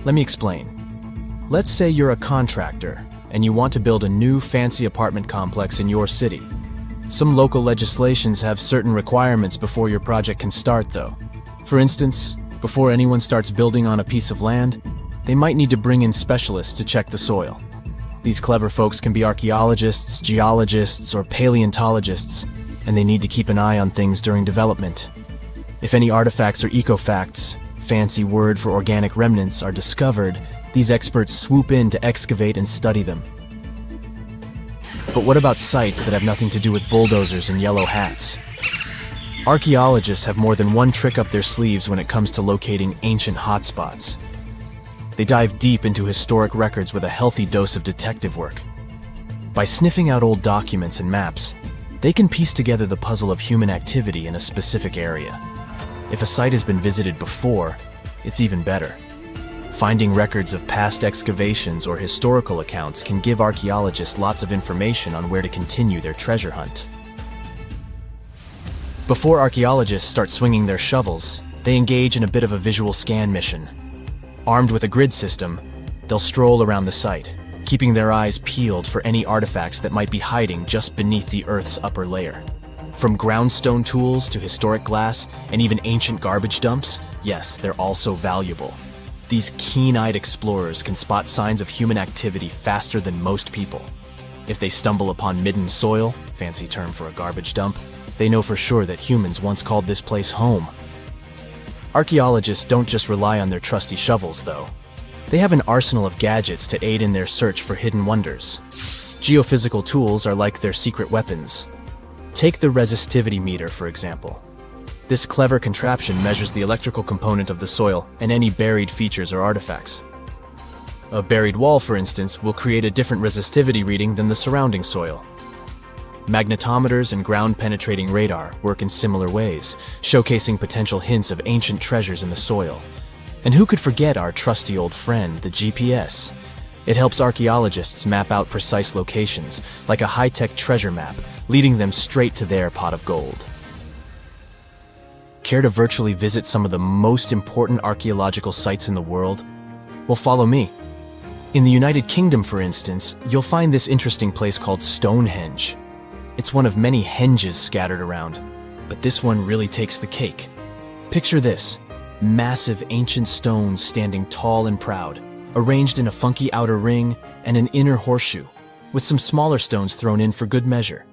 Let me explain. Let's say you're a contractor and you want to build a new fancy apartment complex in your city. Some local legislations have certain requirements before your project can start, though. For instance, before anyone starts building on a piece of land, they might need to bring in specialists to check the soil. These clever folks can be archaeologists, geologists, or paleontologists, and they need to keep an eye on things during development. If any artifacts or ecofacts, fancy word for organic remnants, are discovered, these experts swoop in to excavate and study them. But what about sites that have nothing to do with bulldozers and yellow hats? Archaeologists have more than one trick up their sleeves when it comes to locating ancient hotspots. They dive deep into historic records with a healthy dose of detective work. By sniffing out old documents and maps, they can piece together the puzzle of human activity in a specific area. If a site has been visited before, it's even better. Finding records of past excavations or historical accounts can give archaeologists lots of information on where to continue their treasure hunt. Before archaeologists start swinging their shovels, they engage in a bit of a visual scan mission. Armed with a grid system, they'll stroll around the site, keeping their eyes peeled for any artifacts that might be hiding just beneath the Earth's upper layer. From groundstone tools to historic glass and even ancient garbage dumps, yes, they're also valuable. These keen-eyed explorers can spot signs of human activity faster than most people. If they stumble upon midden soil, fancy term for a garbage dump, they know for sure that humans once called this place home. Archaeologists don't just rely on their trusty shovels, though. They have an arsenal of gadgets to aid in their search for hidden wonders. Geophysical tools are like their secret weapons. Take the resistivity meter, for example. This clever contraption measures the electrical component of the soil and any buried features or artifacts. A buried wall, for instance, will create a different resistivity reading than the surrounding soil. Magnetometers and ground-penetrating radar work in similar ways, showcasing potential hints of ancient treasures in the soil. And who could forget our trusty old friend, the GPS? It helps archaeologists map out precise locations, like a high-tech treasure map, leading them straight to their pot of gold. Care to virtually visit some of the most important archaeological sites in the world? Well, follow me. In the United Kingdom, for instance, you'll find this interesting place called Stonehenge. It's one of many henges scattered around, but this one really takes the cake. Picture this: massive ancient stones standing tall and proud, arranged in a funky outer ring and an inner horseshoe, with some smaller stones thrown in for good measure.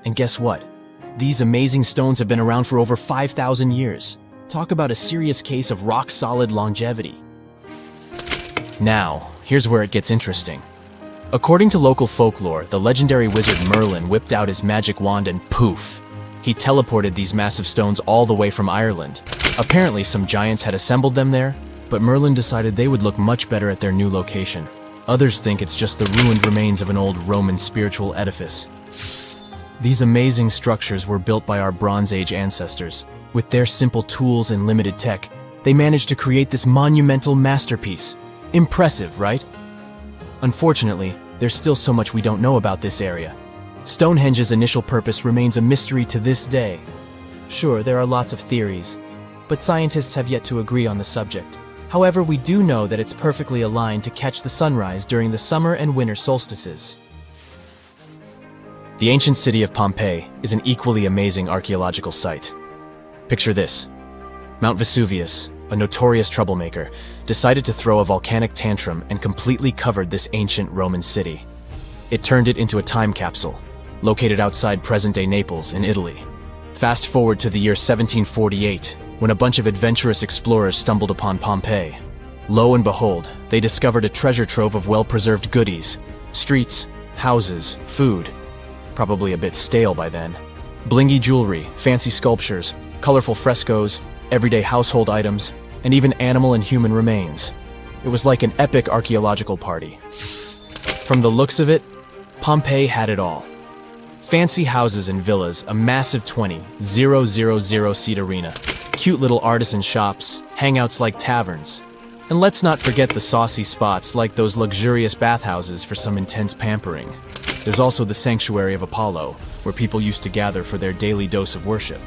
And guess what? These amazing stones have been around for over 5,000 years. Talk about a serious case of rock-solid longevity. Now, here's where it gets interesting. According to local folklore, the legendary wizard Merlin whipped out his magic wand and poof! He teleported these massive stones all the way from Ireland. Apparently some giants had assembled them there, but Merlin decided they would look much better at their new location. Others think it's just the ruined remains of an old Roman spiritual edifice. These amazing structures were built by our Bronze Age ancestors. With their simple tools and limited tech, they managed to create this monumental masterpiece. Impressive, right? Unfortunately, there's still so much we don't know about this area. Stonehenge's initial purpose remains a mystery to this day. Sure, there are lots of theories, but scientists have yet to agree on the subject. However, we do know that it's perfectly aligned to catch the sunrise during the summer and winter solstices. The ancient city of Pompeii is an equally amazing archaeological site. Picture this: Mount Vesuvius, a notorious troublemaker, decided to throw a volcanic tantrum and completely covered this ancient Roman city. It turned it into a time capsule, located outside present-day Naples in Italy. Fast forward to the year 1748, when a bunch of adventurous explorers stumbled upon Pompeii. Lo and behold, they discovered a treasure trove of well-preserved goodies: streets, houses, food, probably a bit stale by then, blingy jewelry, fancy sculptures, Colorful frescoes, everyday household items, and even animal and human remains. It was like an epic archaeological party. From the looks of it, Pompeii had it all. Fancy houses and villas, a massive 20,000-seat arena, cute little artisan shops, hangouts like taverns. And let's not forget the saucy spots like those luxurious bathhouses for some intense pampering. There's also the Sanctuary of Apollo, where people used to gather for their daily dose of worship.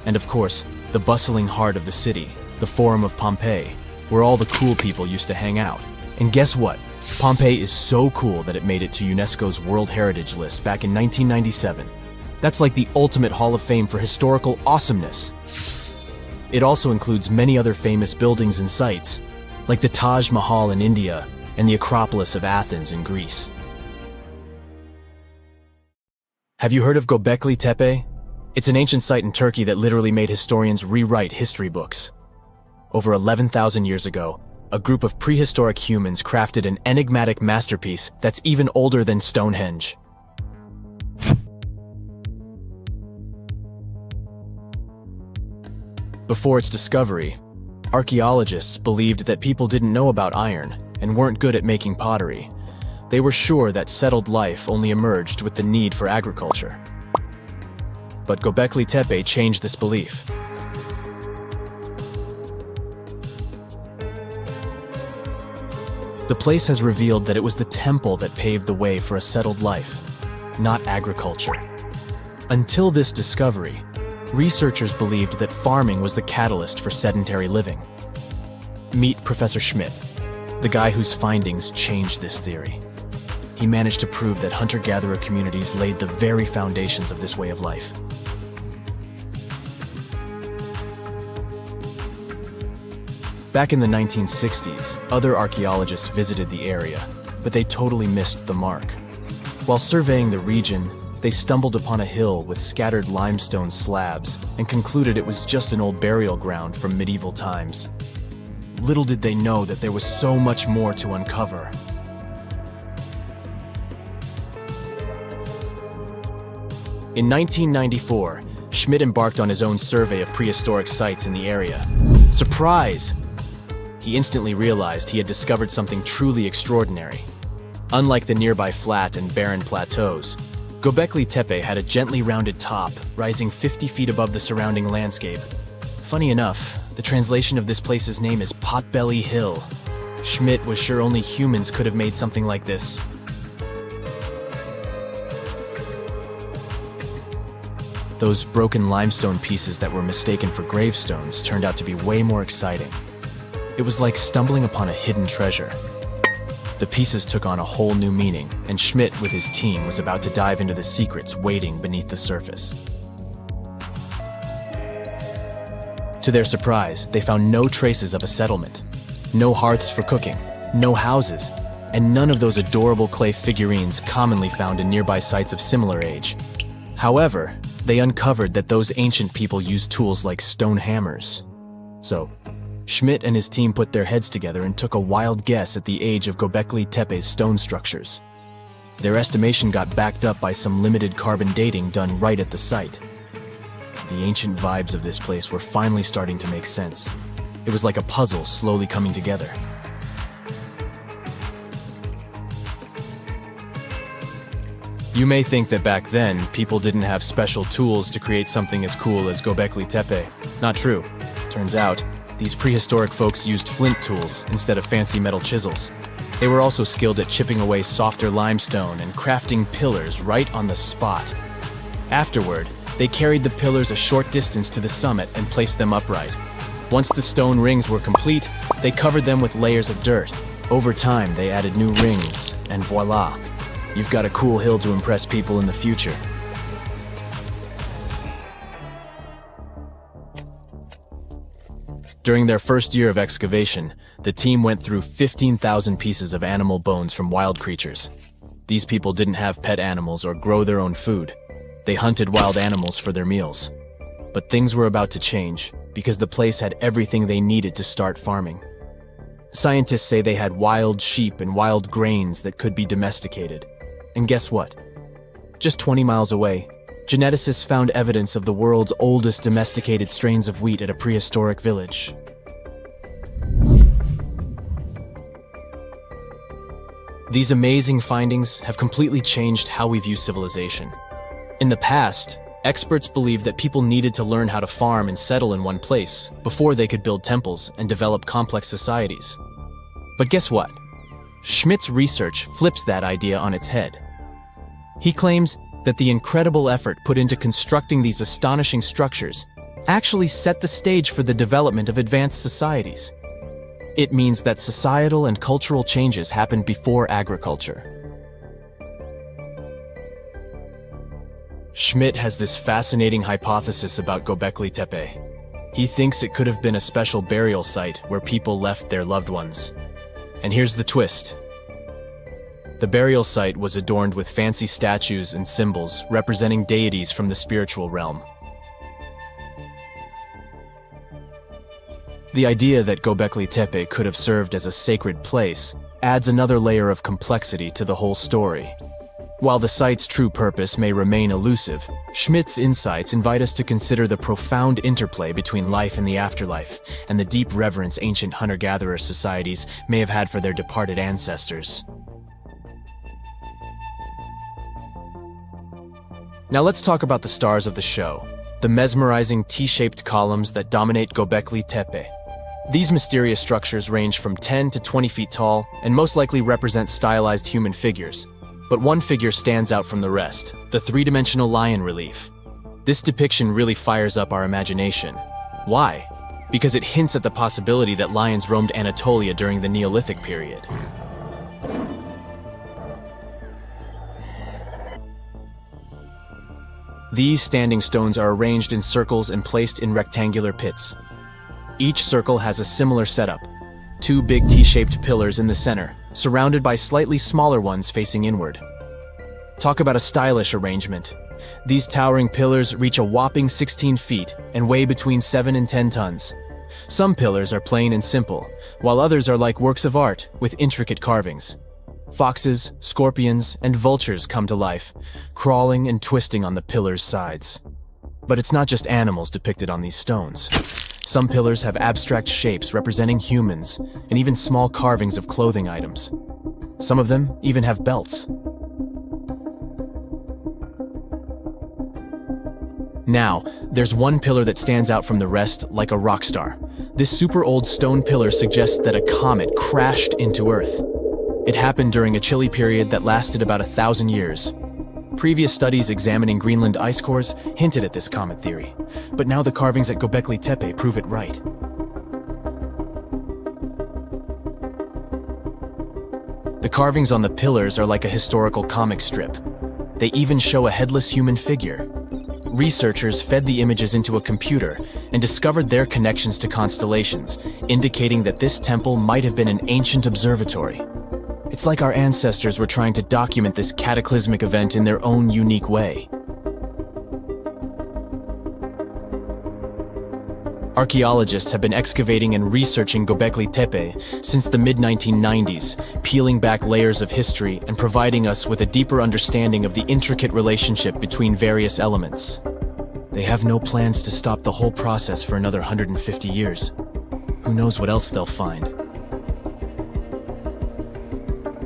And of course, the bustling heart of the city, the Forum of Pompeii, where all the cool people used to hang out. And guess what? Pompeii is so cool that it made it to UNESCO's World Heritage List back in 1997. That's like the ultimate Hall of Fame for historical awesomeness. It also includes many other famous buildings and sites, like the Taj Mahal in India and the Acropolis of Athens in Greece. Have you heard of Göbekli Tepe? It's an ancient site in Turkey that literally made historians rewrite history books. Over 11,000 years ago, a group of prehistoric humans crafted an enigmatic masterpiece that's even older than Stonehenge. Before its discovery, archaeologists believed that people didn't know about iron and weren't good at making pottery. They were sure that settled life only emerged with the need for agriculture. But Göbekli Tepe changed this belief. The place has revealed that it was the temple that paved the way for a settled life, not agriculture. Until this discovery, researchers believed that farming was the catalyst for sedentary living. Meet Professor Schmidt, the guy whose findings changed this theory. He managed to prove that hunter-gatherer communities laid the very foundations of this way of life. Back in the 1960s, other archaeologists visited the area, but they totally missed the mark. While surveying the region, they stumbled upon a hill with scattered limestone slabs and concluded it was just an old burial ground from medieval times. Little did they know that there was so much more to uncover. In 1994, Schmidt embarked on his own survey of prehistoric sites in the area. Surprise! He instantly realized he had discovered something truly extraordinary. Unlike the nearby flat and barren plateaus, Göbekli Tepe had a gently rounded top, rising 50 feet above the surrounding landscape. Funny enough, the translation of this place's name is Potbelly Hill. Schmidt was sure only humans could have made something like this. Those broken limestone pieces that were mistaken for gravestones turned out to be way more exciting. It was like stumbling upon a hidden treasure. The pieces took on a whole new meaning, and Schmidt with his team was about to dive into the secrets waiting beneath the surface. To their surprise, they found no traces of a settlement, no hearths for cooking, no houses, and none of those adorable clay figurines commonly found in nearby sites of similar age. However, they uncovered that those ancient people used tools like stone hammers. So, Schmidt and his team put their heads together and took a wild guess at the age of Göbekli Tepe's stone structures. Their estimation got backed up by some limited carbon dating done right at the site. The ancient vibes of this place were finally starting to make sense. It was like a puzzle slowly coming together. You may think that back then, people didn't have special tools to create something as cool as Göbekli Tepe. Not true. Turns out, these prehistoric folks used flint tools instead of fancy metal chisels. They were also skilled at chipping away softer limestone and crafting pillars right on the spot. Afterward, they carried the pillars a short distance to the summit and placed them upright. Once the stone rings were complete, they covered them with layers of dirt. Over time, they added new rings, and voila! You've got a cool hill to impress people in the future. During their first year of excavation, the team went through 15,000 pieces of animal bones from wild creatures. These people didn't have pet animals or grow their own food. They hunted wild animals for their meals. But things were about to change, because the place had everything they needed to start farming. Scientists say they had wild sheep and wild grains that could be domesticated. And guess what? Just 20 miles away, geneticists found evidence of the world's oldest domesticated strains of wheat at a prehistoric village. These amazing findings have completely changed how we view civilization. In the past, experts believed that people needed to learn how to farm and settle in one place before they could build temples and develop complex societies. But guess what? Schmidt's research flips that idea on its head. He claims that the incredible effort put into constructing these astonishing structures actually set the stage for the development of advanced societies. It means that societal and cultural changes happened before agriculture. Schmidt has this fascinating hypothesis about Göbekli Tepe. He thinks it could have been a special burial site where people left their loved ones. And here's the twist. The burial site was adorned with fancy statues and symbols representing deities from the spiritual realm. The idea that Göbekli Tepe could have served as a sacred place adds another layer of complexity to the whole story. While the site's true purpose may remain elusive, Schmidt's insights invite us to consider the profound interplay between life and the afterlife, and the deep reverence ancient hunter-gatherer societies may have had for their departed ancestors. Now let's talk about the stars of the show, the mesmerizing T-shaped columns that dominate Göbekli Tepe. These mysterious structures range from 10 to 20 feet tall and most likely represent stylized human figures. But one figure stands out from the rest, the three-dimensional lion relief. This depiction really fires up our imagination. Why? Because it hints at the possibility that lions roamed Anatolia during the Neolithic period. These standing stones are arranged in circles and placed in rectangular pits. Each circle has a similar setup. Two big T-shaped pillars in the center, surrounded by slightly smaller ones facing inward. Talk about a stylish arrangement. These towering pillars reach a whopping 16 feet and weigh between 7 and 10 tons. Some pillars are plain and simple, while others are like works of art with intricate carvings. Foxes, scorpions, and vultures come to life, crawling and twisting on the pillars' sides. But it's not just animals depicted on these stones. Some pillars have abstract shapes representing humans, and even small carvings of clothing items. Some of them even have belts. Now, there's one pillar that stands out from the rest like a rock star. This super old stone pillar suggests that a comet crashed into Earth. It happened during a chilly period that lasted about 1,000 years. Previous studies examining Greenland ice cores hinted at this comet theory, but now the carvings at Göbekli Tepe prove it right. The carvings on the pillars are like a historical comic strip. They even show a headless human figure. Researchers fed the images into a computer and discovered their connections to constellations, indicating that this temple might have been an ancient observatory. It's like our ancestors were trying to document this cataclysmic event in their own unique way. Archaeologists have been excavating and researching Göbekli Tepe since the mid-1990s, peeling back layers of history and providing us with a deeper understanding of the intricate relationship between various elements. They have no plans to stop the whole process for another 150 years. Who knows what else they'll find?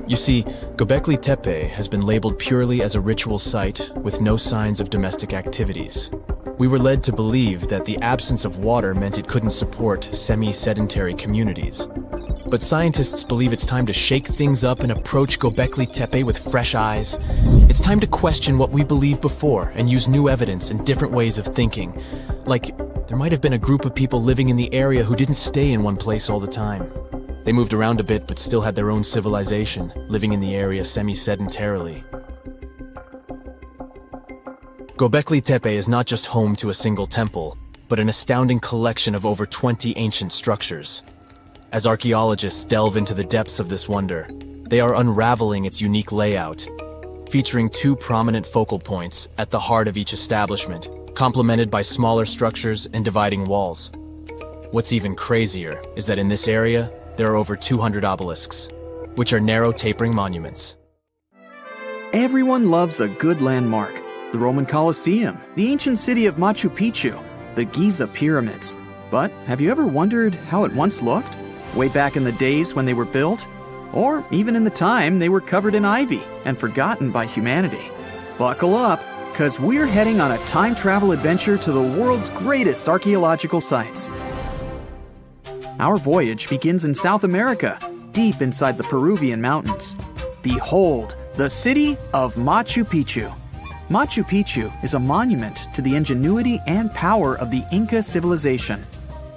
You see, Göbekli Tepe has been labeled purely as a ritual site with no signs of domestic activities. We were led to believe that the absence of water meant it couldn't support semi-sedentary communities. But scientists believe it's time to shake things up and approach Göbekli Tepe with fresh eyes. It's time to question what we believed before and use new evidence and different ways of thinking. Like, there might have been a group of people living in the area who didn't stay in one place all the time. They moved around a bit but still had their own civilization, living in the area semi-sedentarily. Göbekli Tepe is not just home to a single temple, but an astounding collection of over 20 ancient structures. As archaeologists delve into the depths of this wonder, they are unraveling its unique layout, featuring two prominent focal points at the heart of each establishment, complemented by smaller structures and dividing walls. What's even crazier is that in this area, there are over 200 obelisks, which are narrow tapering monuments. Everyone loves a good landmark, the Roman Colosseum, the ancient city of Machu Picchu, the Giza pyramids. But have you ever wondered how it once looked? Way back in the days when they were built? Or even in the time they were covered in ivy and forgotten by humanity? Buckle up, because we're heading on a time travel adventure to the world's greatest archaeological sites. Our voyage begins in South America, deep inside the Peruvian mountains. Behold, the city of Machu Picchu. Machu Picchu is a monument to the ingenuity and power of the Inca civilization.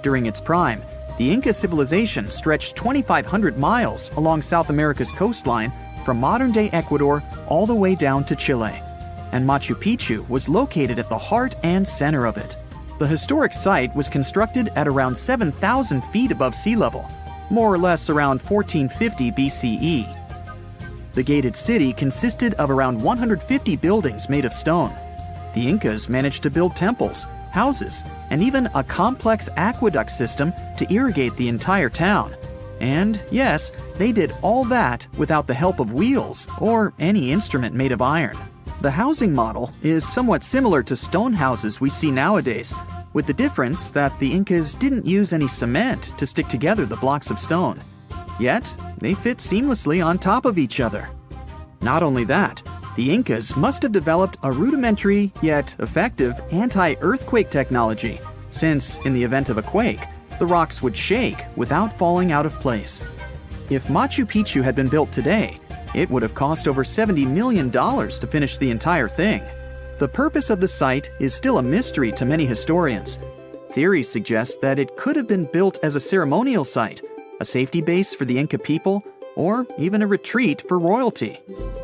During its prime, the Inca civilization stretched 2,500 miles along South America's coastline from modern-day Ecuador all the way down to Chile. And Machu Picchu was located at the heart and center of it. The historic site was constructed at around 7,000 feet above sea level, more or less around 1450 BCE. The gated city consisted of around 150 buildings made of stone. The Incas managed to build temples, houses, and even a complex aqueduct system to irrigate the entire town. And yes, they did all that without the help of wheels or any instrument made of iron. The housing model is somewhat similar to stone houses we see nowadays, with the difference that the Incas didn't use any cement to stick together the blocks of stone. Yet, they fit seamlessly on top of each other. Not only that, the Incas must have developed a rudimentary yet effective anti-earthquake technology, since in the event of a quake, the rocks would shake without falling out of place. If Machu Picchu had been built today, it would have cost over $70 million to finish the entire thing. The purpose of the site is still a mystery to many historians. Theories suggest that it could have been built as a ceremonial site, a safety base for the Inca people, or even a retreat for royalty.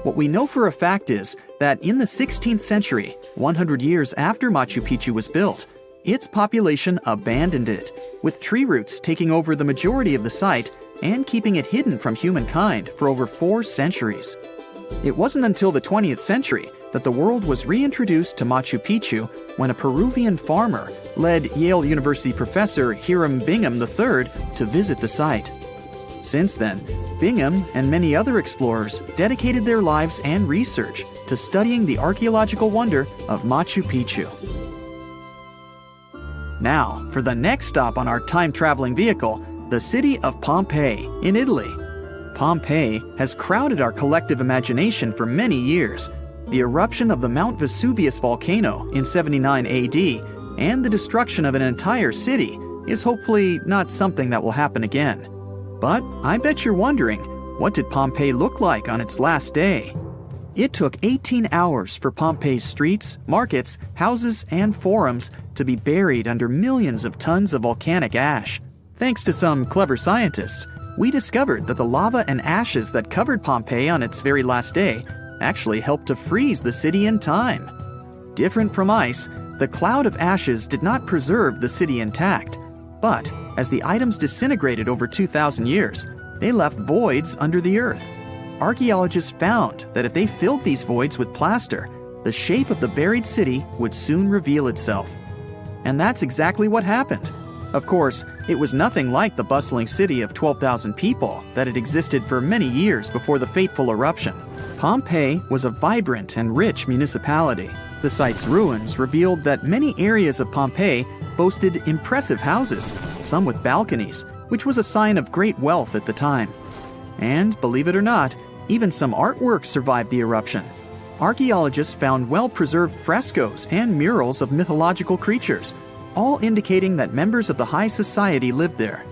What we know for a fact is that in the 16th century, 100 years after Machu Picchu was built, its population abandoned it, with tree roots taking over the majority of the site and keeping it hidden from humankind for over 4 centuries. It wasn't until the 20th century that the world was reintroduced to Machu Picchu when a Peruvian farmer led Yale University professor Hiram Bingham III to visit the site. Since then, Bingham and many other explorers dedicated their lives and research to studying the archaeological wonder of Machu Picchu. Now, for the next stop on our time-traveling vehicle, the city of Pompeii in Italy. Pompeii has crowded our collective imagination for many years. The eruption of the Mount Vesuvius volcano in 79 AD and the destruction of an entire city is hopefully not something that will happen again. But I bet you're wondering, what did Pompeii look like on its last day? It took 18 hours for Pompeii's streets, markets, houses, and forums to be buried under millions of tons of volcanic ash. Thanks to some clever scientists, we discovered that the lava and ashes that covered Pompeii on its very last day actually helped to freeze the city in time. Different from ice, the cloud of ashes did not preserve the city intact, but as the items disintegrated over 2,000 years, they left voids under the earth. Archaeologists found that if they filled these voids with plaster, the shape of the buried city would soon reveal itself. And that's exactly what happened. Of course, it was nothing like the bustling city of 12,000 people that had existed for many years before the fateful eruption. Pompeii was a vibrant and rich municipality. The site's ruins revealed that many areas of Pompeii boasted impressive houses, some with balconies, which was a sign of great wealth at the time. And, believe it or not, even some artwork survived the eruption. Archaeologists found well-preserved frescoes and murals of mythological creatures, all indicating that members of the high society lived there.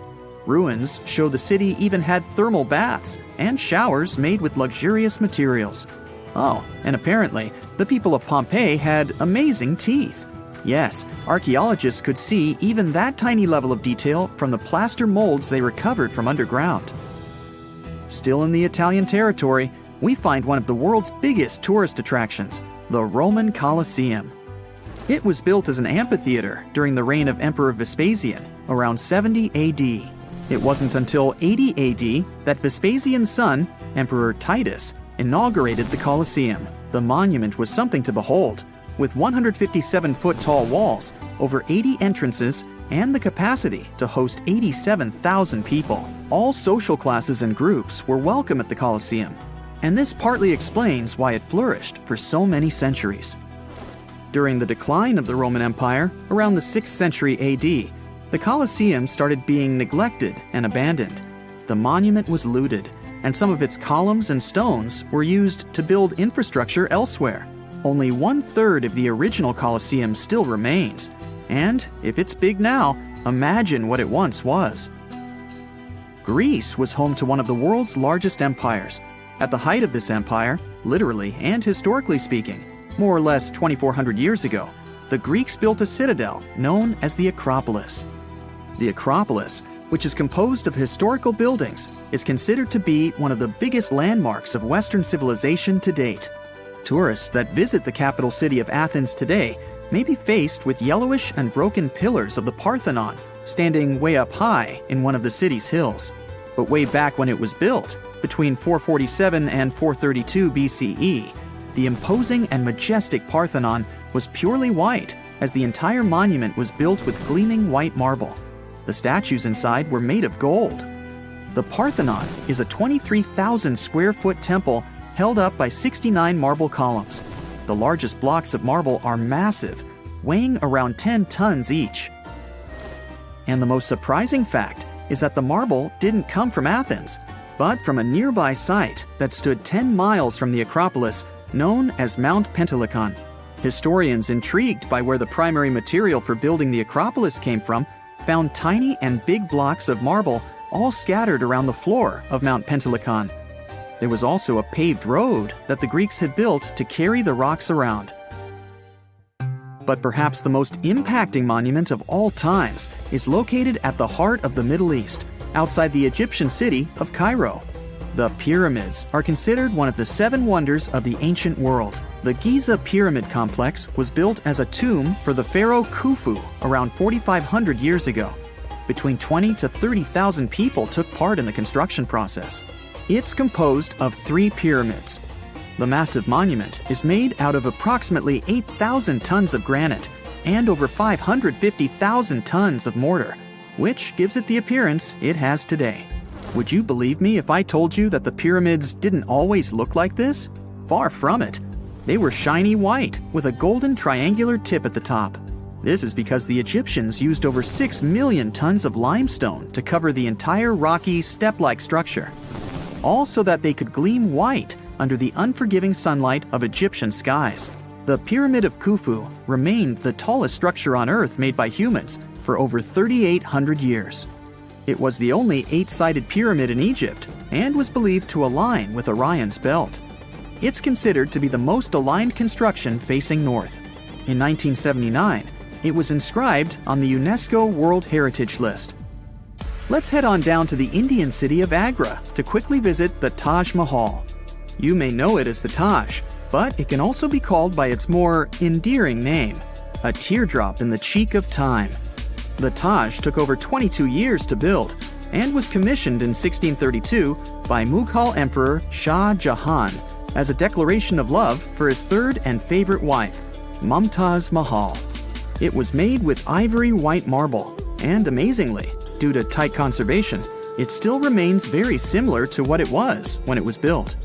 Ruins show the city even had thermal baths and showers made with luxurious materials. Oh, and apparently, the people of Pompeii had amazing teeth. Yes, archaeologists could see even that tiny level of detail from the plaster molds they recovered from underground. Still in the Italian territory, we find one of the world's biggest tourist attractions, the Roman Colosseum. It was built as an amphitheater during the reign of Emperor Vespasian, around 70 AD. It wasn't until 80 AD that Vespasian's son, Emperor Titus, inaugurated the Colosseum. The monument was something to behold, with 157-foot-tall walls, over 80 entrances, and the capacity to host 87,000 people. All social classes and groups were welcome at the Colosseum, and this partly explains why it flourished for so many centuries. During the decline of the Roman Empire, around the 6th century AD, the Colosseum started being neglected and abandoned. The monument was looted, and some of its columns and stones were used to build infrastructure elsewhere. Only 1/3 of the original Colosseum still remains, and if it's big now, imagine what it once was. Greece was home to one of the world's largest empires. At the height of this empire, literally and historically speaking, more or less 2,400 years ago, the Greeks built a citadel known as the Acropolis. The Acropolis, which is composed of historical buildings, is considered to be one of the biggest landmarks of Western civilization to date. Tourists that visit the capital city of Athens today may be faced with yellowish and broken pillars of the Parthenon standing way up high in one of the city's hills. But way back when it was built, between 447 and 432 BCE, the imposing and majestic Parthenon was purely white, as the entire monument was built with gleaming white marble. The statues inside were made of gold. The Parthenon is a 23,000 square foot temple held up by 69 marble columns. The largest blocks of marble are massive, weighing around 10 tons each. And the most surprising fact is that the marble didn't come from Athens, but from a nearby site that stood 10 miles from the Acropolis, known as Mount Pentelicon. Historians intrigued by where the primary material for building the Acropolis came from found tiny and big blocks of marble all scattered around the floor of Mount Pentelicon. There was also a paved road that the Greeks had built to carry the rocks around. But perhaps the most impacting monument of all times is located at the heart of the Middle East, outside the Egyptian city of Cairo. The pyramids are considered one of the 7 wonders of the ancient world. The Giza Pyramid Complex was built as a tomb for the pharaoh Khufu around 4,500 years ago. Between 20 to 30,000 people took part in the construction process. It's composed of 3 pyramids. The massive monument is made out of approximately 8,000 tons of granite and over 550,000 tons of mortar, which gives it the appearance it has today. Would you believe me if I told you that the pyramids didn't always look like this? Far from it. They were shiny white with a golden triangular tip at the top. This is because the Egyptians used over 6 million tons of limestone to cover the entire rocky, step-like structure, all so that they could gleam white under the unforgiving sunlight of Egyptian skies. The Pyramid of Khufu remained the tallest structure on Earth made by humans for over 3,800 years. It was the only 8-sided pyramid in Egypt and was believed to align with Orion's belt. It's considered to be the most aligned construction facing north. In 1979, it was inscribed on the UNESCO World Heritage List. Let's head on down to the Indian city of Agra to quickly visit the Taj Mahal. You may know it as the Taj, but it can also be called by its more endearing name, a teardrop in the cheek of time. The Taj took over 22 years to build and was commissioned in 1632 by Mughal Emperor Shah Jahan as a declaration of love for his third and favorite wife, Mumtaz Mahal. It was made with ivory white marble, and amazingly, due to tight conservation, it still remains very similar to what it was when it was built.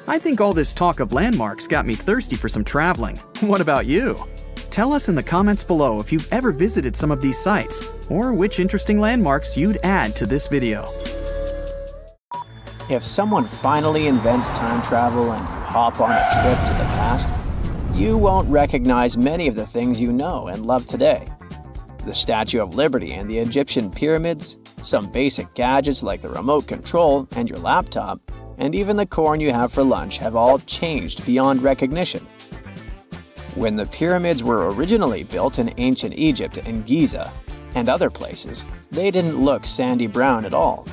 I think all this talk of landmarks got me thirsty for some traveling. What about you? Tell us in the comments below if you've ever visited some of these sites, or which interesting landmarks you'd add to this video. If someone finally invents time travel and you hop on a trip to the past, you won't recognize many of the things you know and love today. The Statue of Liberty and the Egyptian pyramids, some basic gadgets like the remote control and your laptop, and even the corn you have for lunch have all changed beyond recognition. When the pyramids were originally built in ancient Egypt and Giza and other places, they didn't look sandy brown at all.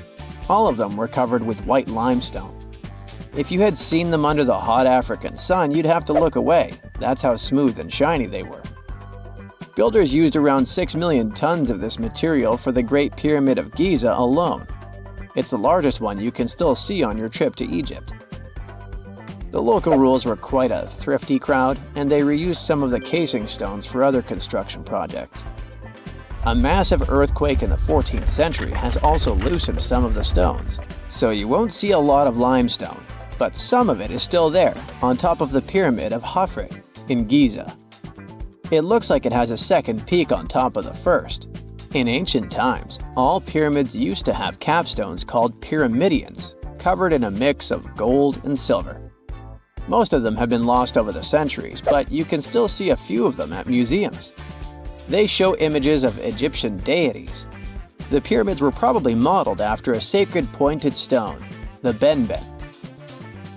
All of them were covered with white limestone. If you had seen them under the hot African sun, you'd have to look away. That's how smooth and shiny they were. Builders used around 6 million tons of this material for the Great Pyramid of Giza alone. It's the largest one you can still see on your trip to Egypt. The local rules were quite a thrifty crowd, and they reused some of the casing stones for other construction projects. A massive earthquake in the 14th century has also loosened some of the stones, so you won't see a lot of limestone, but some of it is still there, on top of the Pyramid of Khafre in Giza. It looks like it has a second peak on top of the first. In ancient times, all pyramids used to have capstones called pyramidions, covered in a mix of gold and silver. Most of them have been lost over the centuries, but you can still see a few of them at museums. They show images of Egyptian deities. The pyramids were probably modeled after a sacred pointed stone, the benben.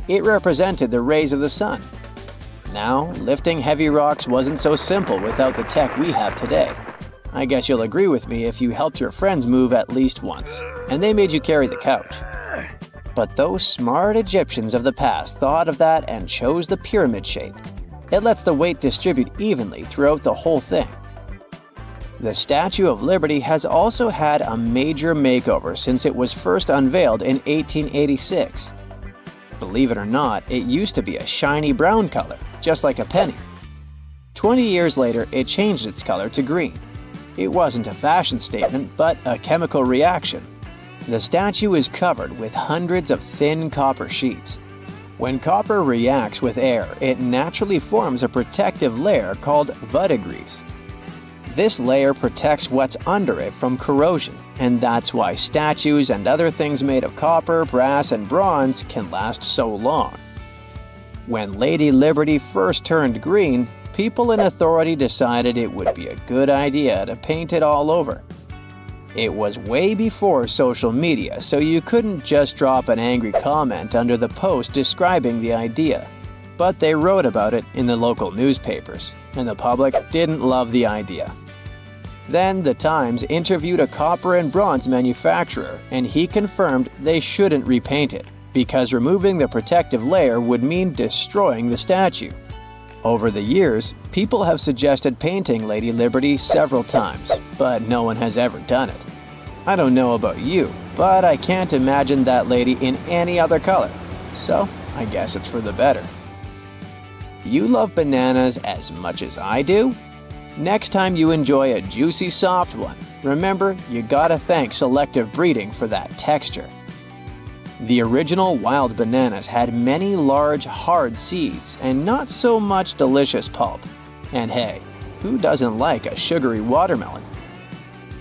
It represented the rays of the sun. Now, lifting heavy rocks wasn't so simple without the tech we have today. I guess you'll agree with me if you helped your friends move at least once, and they made you carry the couch. But those smart Egyptians of the past thought of that and chose the pyramid shape. It lets the weight distribute evenly throughout the whole thing. The Statue of Liberty has also had a major makeover since it was first unveiled in 1886. Believe it or not, it used to be a shiny brown color, just like a penny. 20 years later, it changed its color to green. It wasn't a fashion statement, but a chemical reaction. The statue is covered with hundreds of thin copper sheets. When copper reacts with air, it naturally forms a protective layer called verdigris. This layer protects what's under it from corrosion, and that's why statues and other things made of copper, brass, and bronze can last so long. When Lady Liberty first turned green, people in authority decided it would be a good idea to paint it all over. It was way before social media, so you couldn't just drop an angry comment under the post describing the idea. But they wrote about it in the local newspapers, and the public didn't love the idea. Then the Times interviewed a copper and bronze manufacturer, and he confirmed they shouldn't repaint it, because removing the protective layer would mean destroying the statue. Over the years, people have suggested painting Lady Liberty several times, but no one has ever done it. I don't know about you, but I can't imagine that lady in any other color, so I guess it's for the better. You love bananas as much as I do? Next time you enjoy a juicy soft one, remember you gotta thank selective breeding for that texture. The original wild bananas had many large, hard seeds and not so much delicious pulp. And hey, who doesn't like a sugary watermelon?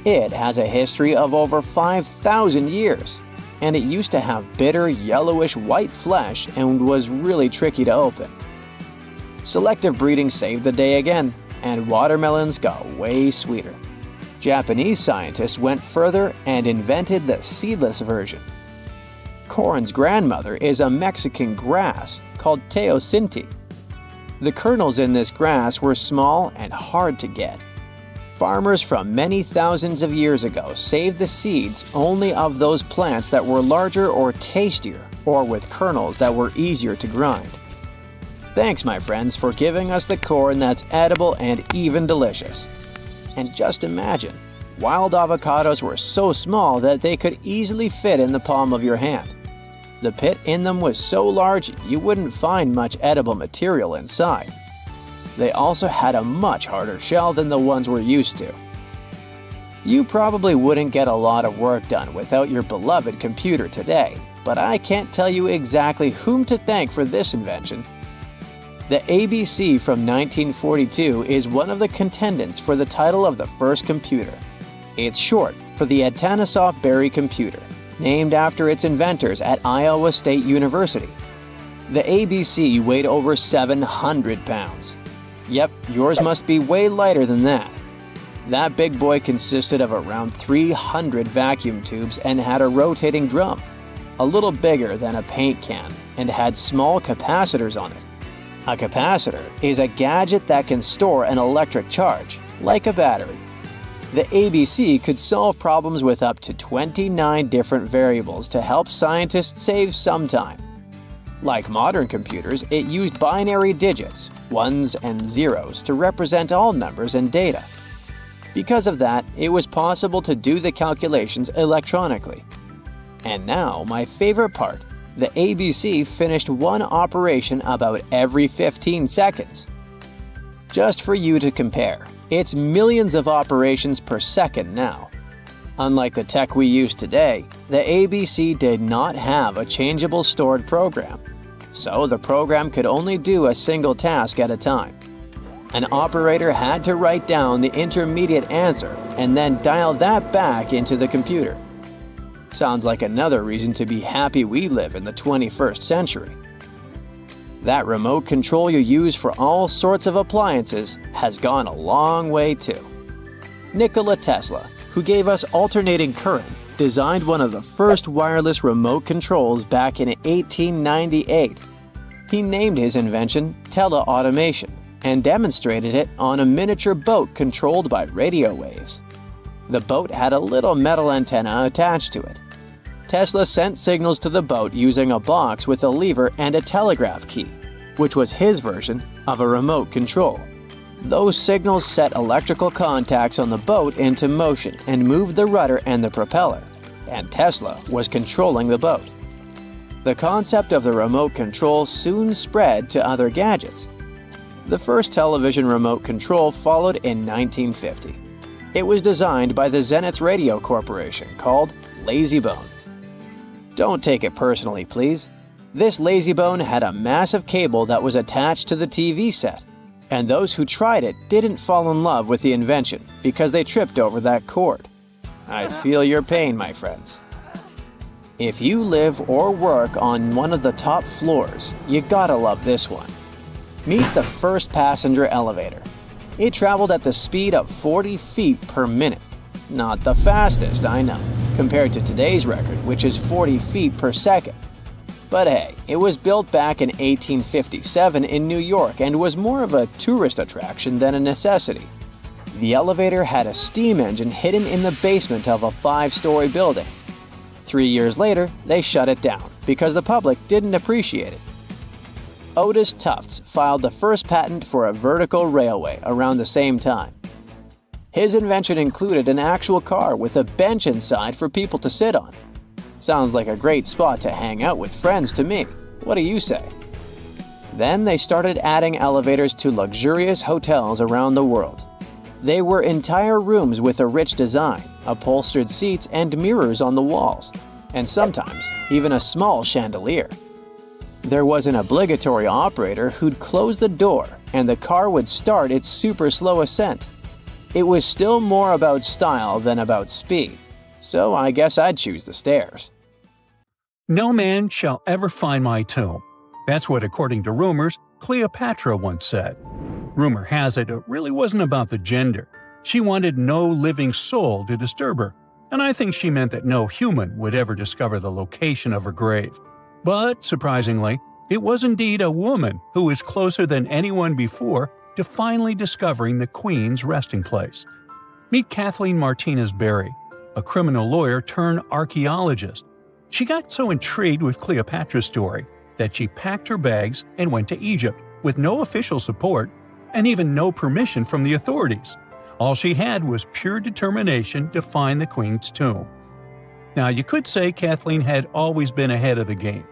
It has a history of over 5,000 years, and it used to have bitter yellowish white flesh and was really tricky to open. Selective breeding saved the day again, and watermelons got way sweeter. Japanese scientists went further and invented the seedless version. Corn's grandmother is a Mexican grass called teosinte. The kernels in this grass were small and hard to get. Farmers from many thousands of years ago saved the seeds only of those plants that were larger or tastier, or with kernels that were easier to grind. Thanks, my friends, for giving us the corn that's edible and even delicious. And just imagine, wild avocados were so small that they could easily fit in the palm of your hand. The pit in them was so large you wouldn't find much edible material inside. They also had a much harder shell than the ones we're used to. You probably wouldn't get a lot of work done without your beloved computer today, but I can't tell you exactly whom to thank for this invention. The ABC from 1942 is one of the contendants for the title of the first computer. It's short for the Atanasoff Berry computer, named after its inventors at Iowa State University. The ABC weighed over 700 pounds. Yep, yours must be way lighter than that. That big boy consisted of around 300 vacuum tubes and had a rotating drum, a little bigger than a paint can, and had small capacitors on it. A capacitor is a gadget that can store an electric charge, like a battery. The ABC could solve problems with up to 29 different variables to help scientists save some time. Like modern computers, it used binary digits, ones and zeros, to represent all numbers and data. Because of that, it was possible to do the calculations electronically. And now, my favorite part. The ABC finished one operation about every 15 seconds. Just for you to compare, it's millions of operations per second now. Unlike the tech we use today, the ABC did not have a changeable stored program, so the program could only do a single task at a time. An operator had to write down the intermediate answer and then dial that back into the computer. Sounds like another reason to be happy we live in the 21st century. That remote control you use for all sorts of appliances has gone a long way too. Nikola Tesla, who gave us alternating current, designed one of the first wireless remote controls back in 1898. He named his invention teleautomation and demonstrated it on a miniature boat controlled by radio waves. The boat had a little metal antenna attached to it. Tesla sent signals to the boat using a box with a lever and a telegraph key, which was his version of a remote control. Those signals set electrical contacts on the boat into motion and moved the rudder and the propeller, and Tesla was controlling the boat. The concept of the remote control soon spread to other gadgets. The first television remote control followed in 1950. It was designed by the Zenith Radio Corporation called LazyBone. Don't take it personally, please. This LazyBone had a massive cable that was attached to the TV set, and those who tried it didn't fall in love with the invention because they tripped over that cord. I feel your pain, my friends. If you live or work on one of the top floors, you gotta love this one. Meet the first passenger elevator. It traveled at the speed of 40 feet per minute. Not the fastest, I know, compared to today's record, which is 40 feet per second. But hey, it was built back in 1857 in New York and was more of a tourist attraction than a necessity. The elevator had a steam engine hidden in the basement of a 5-story building. 3 years later, they shut it down because the public didn't appreciate it. Otis Tufts filed the first patent for a vertical railway around the same time. His invention included an actual car with a bench inside for people to sit on. Sounds like a great spot to hang out with friends to me. What do you say? Then they started adding elevators to luxurious hotels around the world. They were entire rooms with a rich design, upholstered seats and mirrors on the walls, and sometimes even a small chandelier. There was an obligatory operator who'd close the door and the car would start its super slow ascent. It was still more about style than about speed, so I guess I'd choose the stairs. No man shall ever find my tomb. That's what, according to rumors, Cleopatra once said. Rumor has it really wasn't about the gender. She wanted no living soul to disturb her, and I think she meant that no human would ever discover the location of her grave. But, surprisingly, it was indeed a woman who was closer than anyone before to finally discovering the Queen's resting place. Meet Kathleen Martinez Berry, a criminal lawyer turned archaeologist. She got so intrigued with Cleopatra's story that she packed her bags and went to Egypt with no official support and even no permission from the authorities. All she had was pure determination to find the Queen's tomb. Now, you could say Kathleen had always been ahead of the game.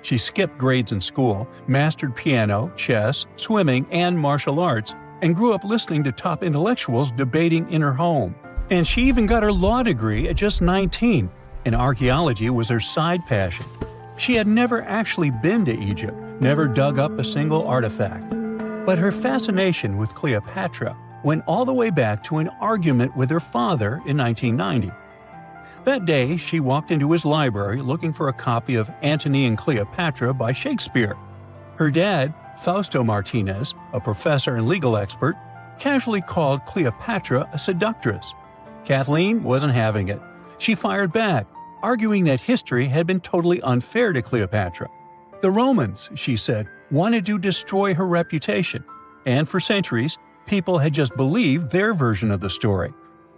She skipped grades in school, mastered piano, chess, swimming, and martial arts, and grew up listening to top intellectuals debating in her home. And she even got her law degree at just 19, and archaeology was her side passion. She had never actually been to Egypt, never dug up a single artifact. But her fascination with Cleopatra went all the way back to an argument with her father in 1990. That day, she walked into his library looking for a copy of Antony and Cleopatra by Shakespeare. Her dad, Fausto Martinez, a professor and legal expert, casually called Cleopatra a seductress. Kathleen wasn't having it. She fired back, arguing that history had been totally unfair to Cleopatra. The Romans, she said, wanted to destroy her reputation, and for centuries, people had just believed their version of the story.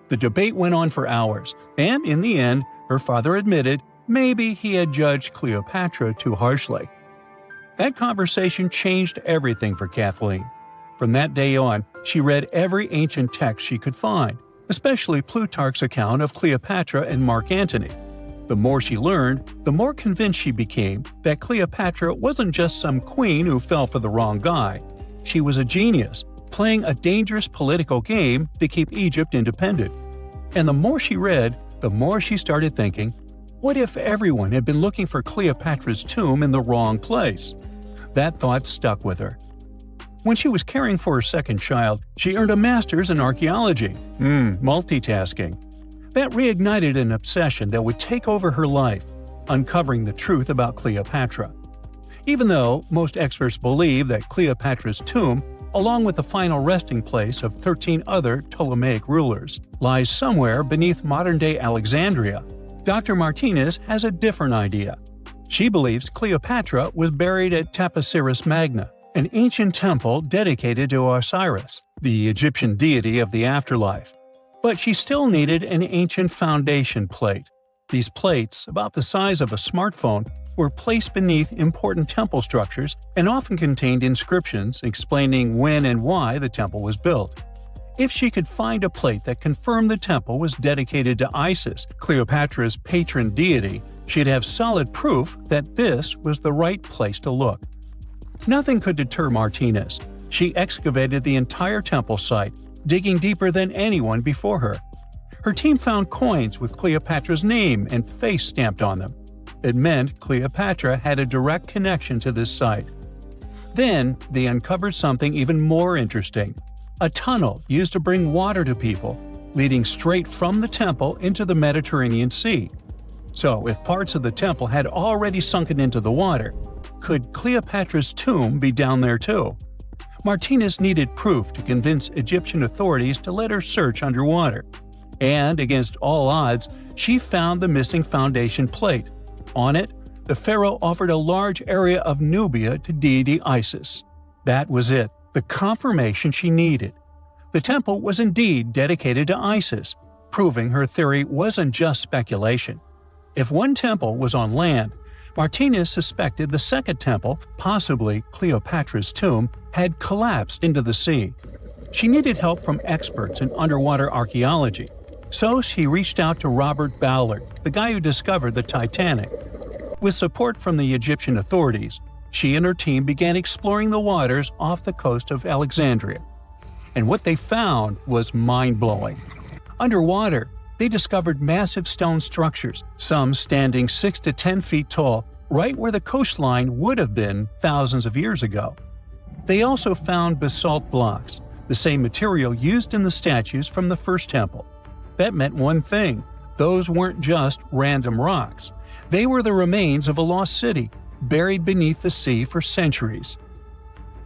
The debate went on for hours, and in the end, her father admitted maybe he had judged Cleopatra too harshly. That conversation changed everything for Kathleen. From that day on, she read every ancient text she could find, especially Plutarch's account of Cleopatra and Mark Antony. The more she learned, the more convinced she became that Cleopatra wasn't just some queen who fell for the wrong guy. She was a genius, playing a dangerous political game to keep Egypt independent. And the more she read, the more she started thinking, what if everyone had been looking for Cleopatra's tomb in the wrong place? That thought stuck with her. When she was caring for her second child, she earned a master's in archaeology. Multitasking. That reignited an obsession that would take over her life, uncovering the truth about Cleopatra. Even though most experts believe that Cleopatra's tomb, along with the final resting place of 13 other Ptolemaic rulers, lies somewhere beneath modern-day Alexandria, Dr. Martinez has a different idea. She believes Cleopatra was buried at Taposiris Magna, an ancient temple dedicated to Osiris, the Egyptian deity of the afterlife. But she still needed an ancient foundation plate. These plates, about the size of a smartphone, were placed beneath important temple structures and often contained inscriptions explaining when and why the temple was built. If she could find a plate that confirmed the temple was dedicated to Isis, Cleopatra's patron deity, she'd have solid proof that this was the right place to look. Nothing could deter Martinez. She excavated the entire temple site, digging deeper than anyone before her. Her team found coins with Cleopatra's name and face stamped on them. It meant Cleopatra had a direct connection to this site. Then, they uncovered something even more interesting: a tunnel used to bring water to people, leading straight from the temple into the Mediterranean Sea. So, if parts of the temple had already sunken into the water, could Cleopatra's tomb be down there too? Martinez needed proof to convince Egyptian authorities to let her search underwater. And, against all odds, she found the missing foundation plate. On it, the pharaoh offered a large area of Nubia to deity Isis. That was it, the confirmation she needed. The temple was indeed dedicated to Isis, proving her theory wasn't just speculation. If one temple was on land, Martinez suspected the second temple, possibly Cleopatra's tomb, had collapsed into the sea. She needed help from experts in underwater archaeology, so she reached out to Robert Ballard, the guy who discovered the Titanic. With support from the Egyptian authorities, she and her team began exploring the waters off the coast of Alexandria. And what they found was mind-blowing. Underwater, they discovered massive stone structures, some standing 6 to 10 feet tall, right where the coastline would have been thousands of years ago. They also found basalt blocks, the same material used in the statues from the first temple. That meant one thing: those weren't just random rocks. They were the remains of a lost city, buried beneath the sea for centuries.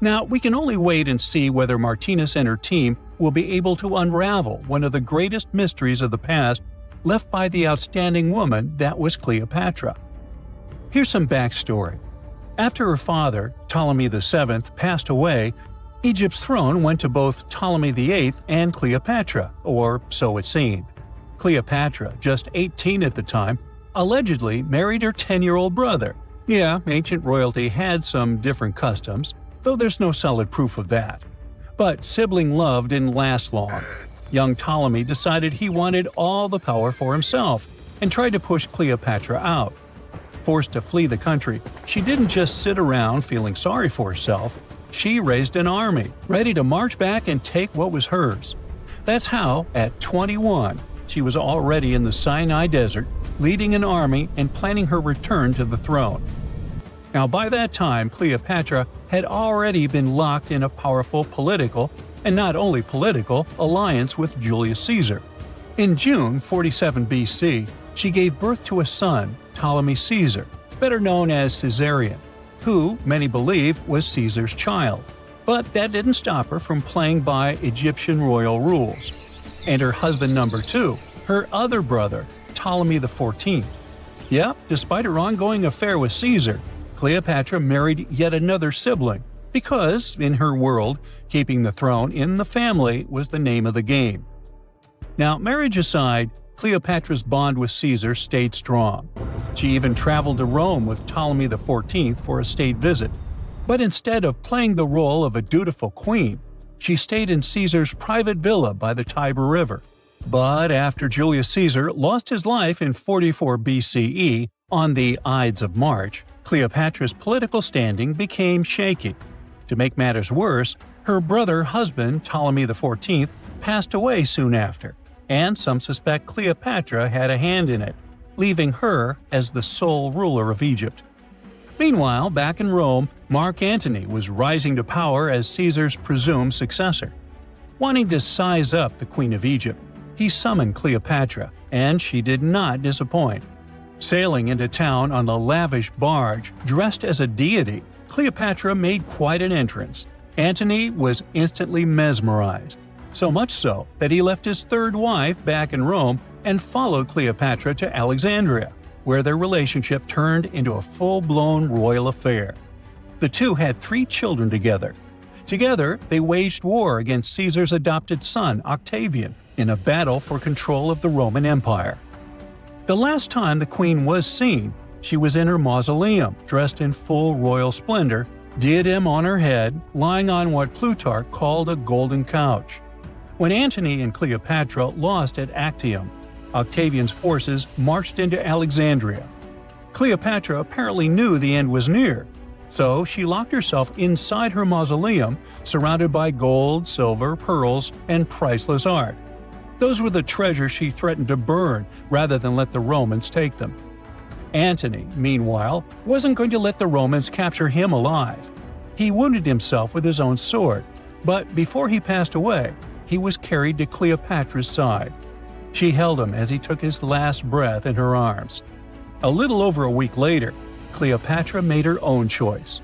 Now, we can only wait and see whether Martinez and her team will be able to unravel one of the greatest mysteries of the past left by the outstanding woman that was Cleopatra. Here's some backstory. After her father, Ptolemy VII, passed away, Egypt's throne went to both Ptolemy VIII and Cleopatra, or so it seemed. Cleopatra, just 18 at the time, allegedly married her 10-year-old brother. Yeah, ancient royalty had some different customs, though there's no solid proof of that. But sibling love didn't last long. Young Ptolemy decided he wanted all the power for himself and tried to push Cleopatra out. Forced to flee the country, she didn't just sit around feeling sorry for herself. She raised an army, ready to march back and take what was hers. That's how, at 21, she was already in the Sinai Desert, leading an army and planning her return to the throne. Now, by that time, Cleopatra had already been locked in a powerful political, and not only political, alliance with Julius Caesar. In June 47 BC, she gave birth to a son, Ptolemy Caesar, better known as Caesarion, who, many believe, was Caesar's child. But that didn't stop her from playing by Egyptian royal rules. And her husband number 2, her other brother, Ptolemy XIV. Yep, despite her ongoing affair with Caesar, Cleopatra married yet another sibling, because, in her world, keeping the throne in the family was the name of the game. Now, marriage aside, Cleopatra's bond with Caesar stayed strong. She even traveled to Rome with Ptolemy XIV for a state visit. But instead of playing the role of a dutiful queen, she stayed in Caesar's private villa by the Tiber River. But after Julius Caesar lost his life in 44 BCE on the Ides of March, Cleopatra's political standing became shaky. To make matters worse, her brother-husband Ptolemy XIV passed away soon after, and some suspect Cleopatra had a hand in it, leaving her as the sole ruler of Egypt. Meanwhile, back in Rome, Mark Antony was rising to power as Caesar's presumed successor. Wanting to size up the Queen of Egypt, he summoned Cleopatra, and she did not disappoint. Sailing into town on the lavish barge, dressed as a deity, Cleopatra made quite an entrance. Antony was instantly mesmerized, so much so that he left his third wife back in Rome and followed Cleopatra to Alexandria, where their relationship turned into a full-blown royal affair. The two had 3 children together. Together, they waged war against Caesar's adopted son, Octavian, in a battle for control of the Roman Empire. The last time the queen was seen, she was in her mausoleum, dressed in full royal splendor, diadem on her head, lying on what Plutarch called a golden couch. When Antony and Cleopatra lost at Actium, Octavian's forces marched into Alexandria. Cleopatra apparently knew the end was near, so she locked herself inside her mausoleum, surrounded by gold, silver, pearls, and priceless art. Those were the treasures she threatened to burn rather than let the Romans take them. Antony, meanwhile, wasn't going to let the Romans capture him alive. He wounded himself with his own sword, but before he passed away, he was carried to Cleopatra's side. She held him as he took his last breath in her arms. A little over a week later, Cleopatra made her own choice.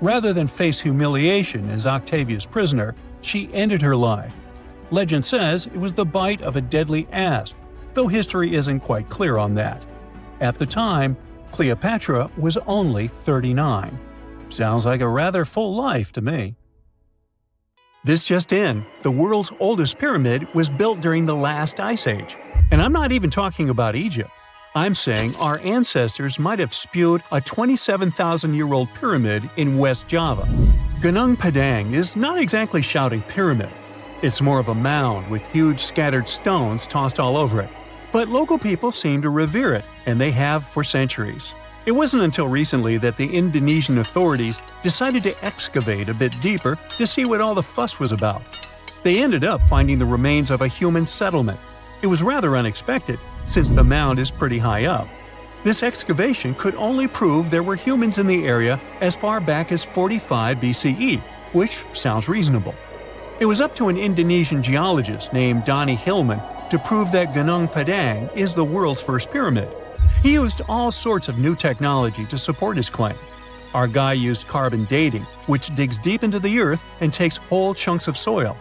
Rather than face humiliation as Octavia's prisoner, she ended her life. Legend says it was the bite of a deadly asp, though history isn't quite clear on that. At the time, Cleopatra was only 39. Sounds like a rather full life to me. This just in, the world's oldest pyramid was built during the last ice age. And I'm not even talking about Egypt. I'm saying our ancestors might have spewed a 27,000-year-old pyramid in West Java. Gunung Padang is not exactly shouting pyramid. It's more of a mound with huge scattered stones tossed all over it. But local people seem to revere it, and they have for centuries. It wasn't until recently that the Indonesian authorities decided to excavate a bit deeper to see what all the fuss was about. They ended up finding the remains of a human settlement. It was rather unexpected, since the mound is pretty high up. This excavation could only prove there were humans in the area as far back as 45 BCE, which sounds reasonable. It was up to an Indonesian geologist named Donnie Hillman to prove that Gunung Padang is the world's first pyramid. He used all sorts of new technology to support his claim. Our guy used carbon dating, which digs deep into the earth and takes whole chunks of soil.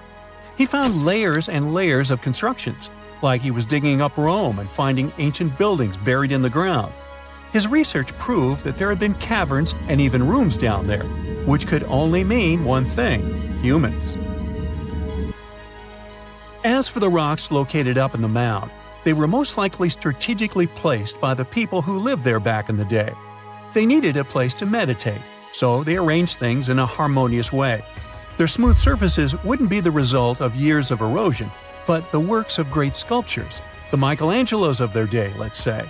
He found layers and layers of constructions, like he was digging up Rome and finding ancient buildings buried in the ground. His research proved that there had been caverns and even rooms down there, which could only mean one thing: humans. As for the rocks located up in the mound, they were most likely strategically placed by the people who lived there back in the day. They needed a place to meditate, so they arranged things in a harmonious way. Their smooth surfaces wouldn't be the result of years of erosion, but the works of great sculptures, the Michelangelos of their day, let's say.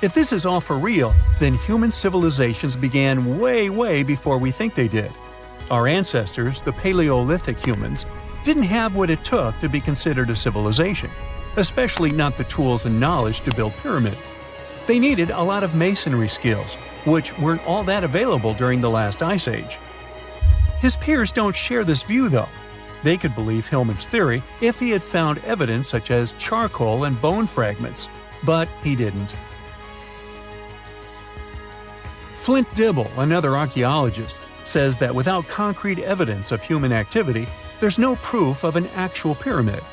If this is all for real, then human civilizations began way before we think they did. Our ancestors, the Paleolithic humans, didn't have what it took to be considered a civilization, especially not the tools and knowledge to build pyramids. They needed a lot of masonry skills, which weren't all that available during the last ice age. His peers don't share this view, though. They could believe Hillman's theory if he had found evidence such as charcoal and bone fragments, but he didn't. Flint Dibble, another archaeologist, says that without concrete evidence of human activity, there's no proof of an actual pyramid.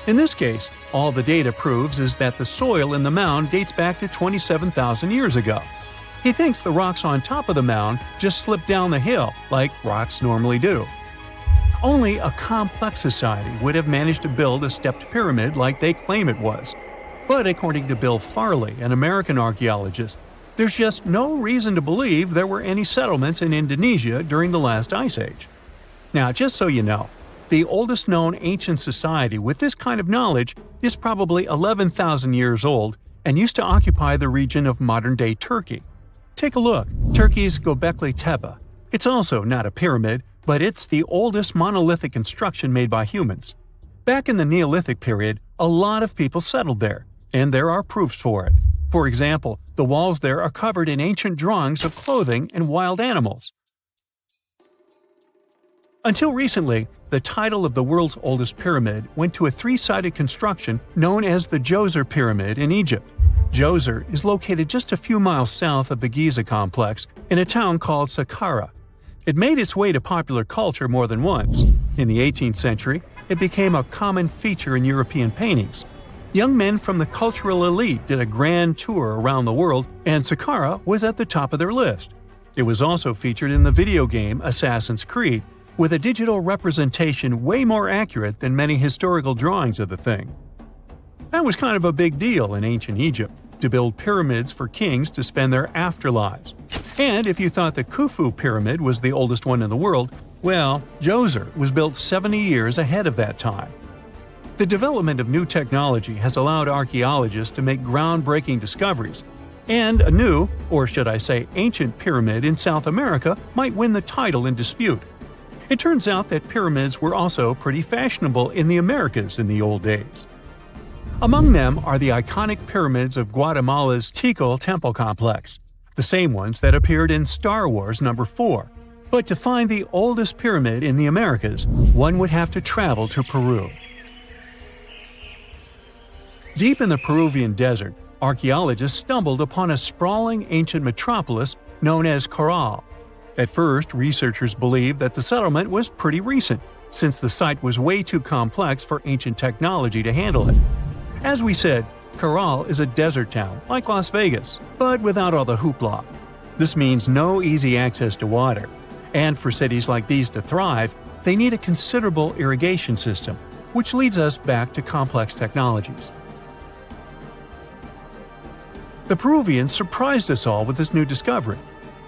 In this case, all the data proves is that the soil in the mound dates back to 27,000 years ago. He thinks the rocks on top of the mound just slipped down the hill, like rocks normally do. Only a complex society would have managed to build a stepped pyramid like they claim it was. But according to Bill Farley, an American archaeologist, there's just no reason to believe there were any settlements in Indonesia during the last ice age. Now, just so you know, the oldest known ancient society with this kind of knowledge is probably 11,000 years old and used to occupy the region of modern-day Turkey. Take a look, Turkey's Göbekli Tepe. It's also not a pyramid, but it's the oldest monolithic construction made by humans. Back in the Neolithic period, a lot of people settled there, and there are proofs for it. For example, the walls there are covered in ancient drawings of clothing and wild animals. Until recently, the title of the world's oldest pyramid went to a three-sided construction known as the Djoser Pyramid in Egypt. Djoser is located just a few miles south of the Giza complex in a town called Saqqara. It made its way to popular culture more than once. In the 18th century, it became a common feature in European paintings. Young men from the cultural elite did a grand tour around the world, and Saqqara was at the top of their list. It was also featured in the video game Assassin's Creed, with a digital representation way more accurate than many historical drawings of the thing. That was kind of a big deal in ancient Egypt, to build pyramids for kings to spend their afterlives. And if you thought the Khufu pyramid was the oldest one in the world, well, Djoser was built 70 years ahead of that time. The development of new technology has allowed archaeologists to make groundbreaking discoveries, and a new, or should I say ancient pyramid in South America might win the title in dispute. It turns out that pyramids were also pretty fashionable in the Americas in the old days. Among them are the iconic pyramids of Guatemala's Tikal temple complex, the same ones that appeared in Star Wars No. 4. But to find the oldest pyramid in the Americas, one would have to travel to Peru. Deep in the Peruvian desert, archaeologists stumbled upon a sprawling ancient metropolis known as Caral. At first, researchers believed that the settlement was pretty recent, since the site was way too complex for ancient technology to handle it. As we said, Caral is a desert town, like Las Vegas, but without all the hoopla. This means no easy access to water. And for cities like these to thrive, they need a considerable irrigation system, which leads us back to complex technologies. The Peruvians surprised us all with this new discovery.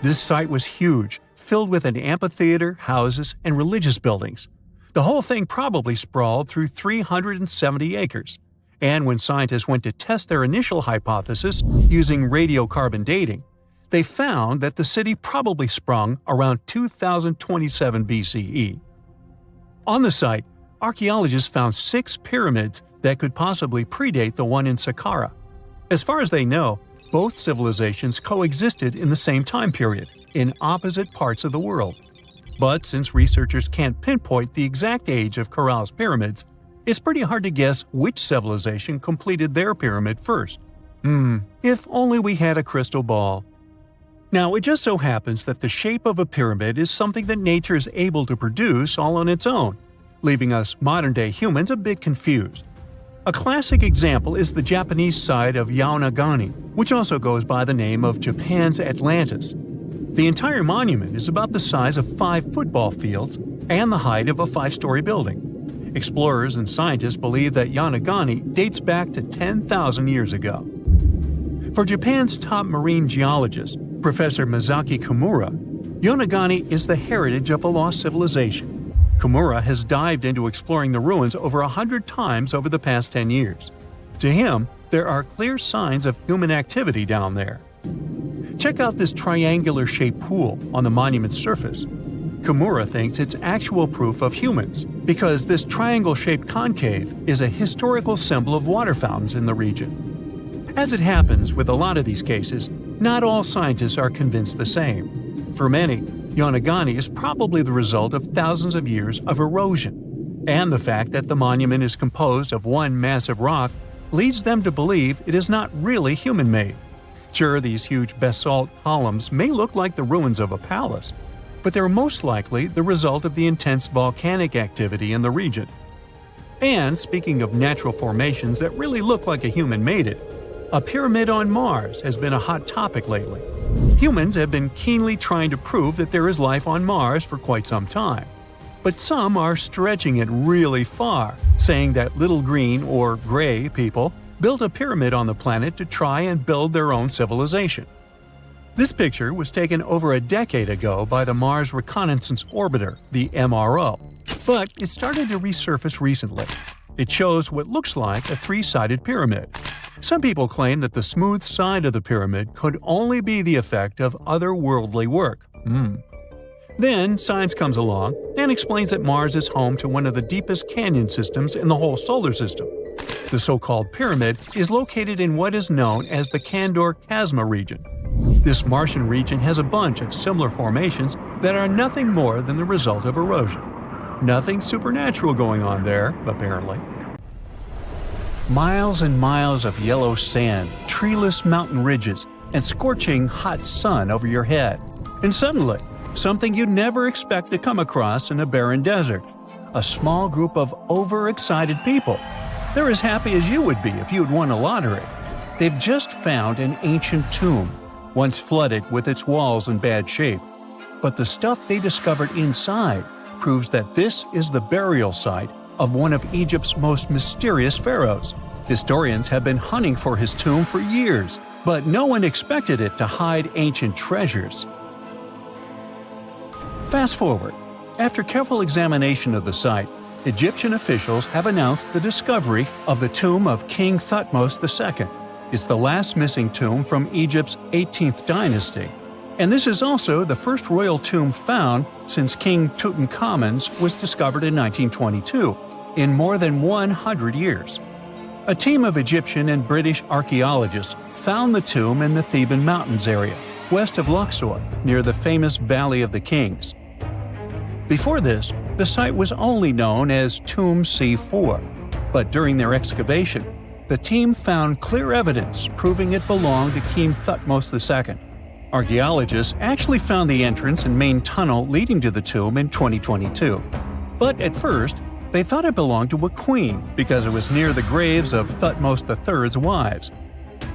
This site was huge, filled with an amphitheater, houses, and religious buildings. The whole thing probably sprawled through 370 acres. And when scientists went to test their initial hypothesis using radiocarbon dating, they found that the city probably sprung around 2027 BCE. On the site, archaeologists found 6 pyramids that could possibly predate the one in Saqqara. As far as they know, both civilizations coexisted in the same time period, in opposite parts of the world. But since researchers can't pinpoint the exact age of Caral's pyramids, it's pretty hard to guess which civilization completed their pyramid first. If only we had a crystal ball. Now, it just so happens that the shape of a pyramid is something that nature is able to produce all on its own, leaving us modern-day humans a bit confused. A classic example is the Japanese side of Yaonagani, which also goes by the name of Japan's Atlantis. The entire monument is about the size of 5 football fields and the height of a 5-story building. Explorers and scientists believe that Yaonagani dates back to 10,000 years ago. For Japan's top marine geologist, Professor Masaki Kimura, Yaonagani is the heritage of a lost civilization. Kimura has dived into exploring the ruins over 100 times over the past 10 years. To him, there are clear signs of human activity down there. Check out this triangular-shaped pool on the monument's surface. Kimura thinks it's actual proof of humans, because this triangle-shaped concave is a historical symbol of water fountains in the region. As it happens with a lot of these cases, not all scientists are convinced the same. For many, Yaonagani is probably the result of thousands of years of erosion, and the fact that the monument is composed of one massive rock leads them to believe it is not really human-made. Sure, these huge basalt columns may look like the ruins of a palace, but they're most likely the result of the intense volcanic activity in the region. And speaking of natural formations that really look like a human made it, a pyramid on Mars has been a hot topic lately. Humans have been keenly trying to prove that there is life on Mars for quite some time. But some are stretching it really far, saying that little green or gray people built a pyramid on the planet to try and build their own civilization. This picture was taken over a decade ago by the Mars Reconnaissance Orbiter, the MRO, but it started to resurface recently. It shows what looks like a 3-sided pyramid. Some people claim that the smooth side of the pyramid could only be the effect of otherworldly work. Then science comes along and explains that Mars is home to one of the deepest canyon systems in the whole solar system. The so-called pyramid is located in what is known as the Kandor-Chasma region. This Martian region has a bunch of similar formations that are nothing more than the result of erosion. Nothing supernatural going on there, apparently. Miles and miles of yellow sand, treeless mountain ridges, and scorching hot sun over your head. And suddenly, something you'd never expect to come across in a barren desert. A small group of overexcited people. They're as happy as you would be if you'd won a lottery. They've just found an ancient tomb, once flooded with its walls in bad shape. But the stuff they discovered inside proves that this is the burial site of one of Egypt's most mysterious pharaohs. Historians have been hunting for his tomb for years, but no one expected it to hide ancient treasures. Fast forward. After careful examination of the site, Egyptian officials have announced the discovery of the tomb of King Thutmose II. It's the last missing tomb from Egypt's 18th dynasty. And this is also the first royal tomb found since King Tutankhamun's was discovered in 1922, in more than 100 years. A team of Egyptian and British archaeologists found the tomb in the Theban Mountains area, west of Luxor, near the famous Valley of the Kings. Before this, the site was only known as Tomb C4, but during their excavation, the team found clear evidence proving it belonged to King Thutmose II. Archaeologists actually found the entrance and main tunnel leading to the tomb in 2022. But at first, they thought it belonged to a queen because it was near the graves of Thutmose III's wives.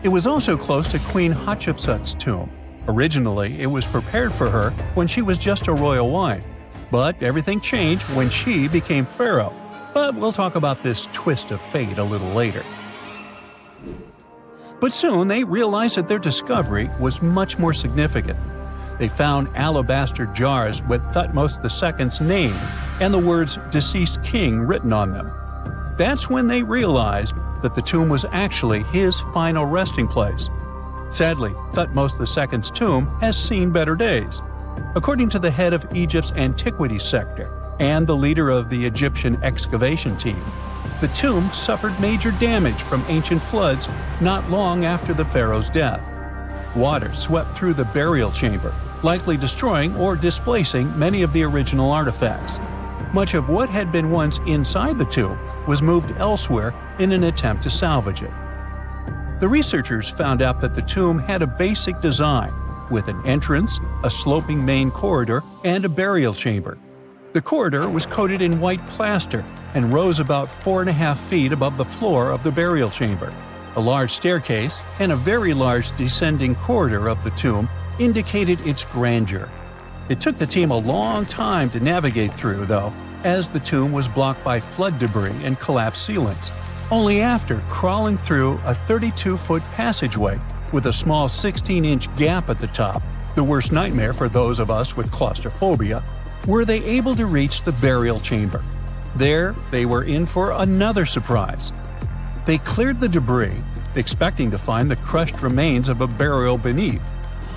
It was also close to Queen Hatshepsut's tomb. Originally, it was prepared for her when she was just a royal wife. But everything changed when she became pharaoh. But we'll talk about this twist of fate a little later. But soon they realized that their discovery was much more significant. They found alabaster jars with Thutmose II's name and the words "deceased king" written on them. That's when they realized that the tomb was actually his final resting place. Sadly, Thutmose II's tomb has seen better days. According to the head of Egypt's antiquities sector and the leader of the Egyptian excavation team, the tomb suffered major damage from ancient floods not long after the pharaoh's death. Water swept through the burial chamber, likely destroying or displacing many of the original artifacts. Much of what had been once inside the tomb was moved elsewhere in an attempt to salvage it. The researchers found out that the tomb had a basic design, with an entrance, a sloping main corridor, and a burial chamber. The corridor was coated in white plaster and rose about 4.5 feet above the floor of the burial chamber. A large staircase and a very large descending corridor of the tomb indicated its grandeur. It took the team a long time to navigate through, though, as the tomb was blocked by flood debris and collapsed ceilings. Only after crawling through a 32-foot passageway with a small 16-inch gap at the top, the worst nightmare for those of us with claustrophobia, were they able to reach the burial chamber. There, they were in for another surprise. They cleared the debris, expecting to find the crushed remains of a burial beneath.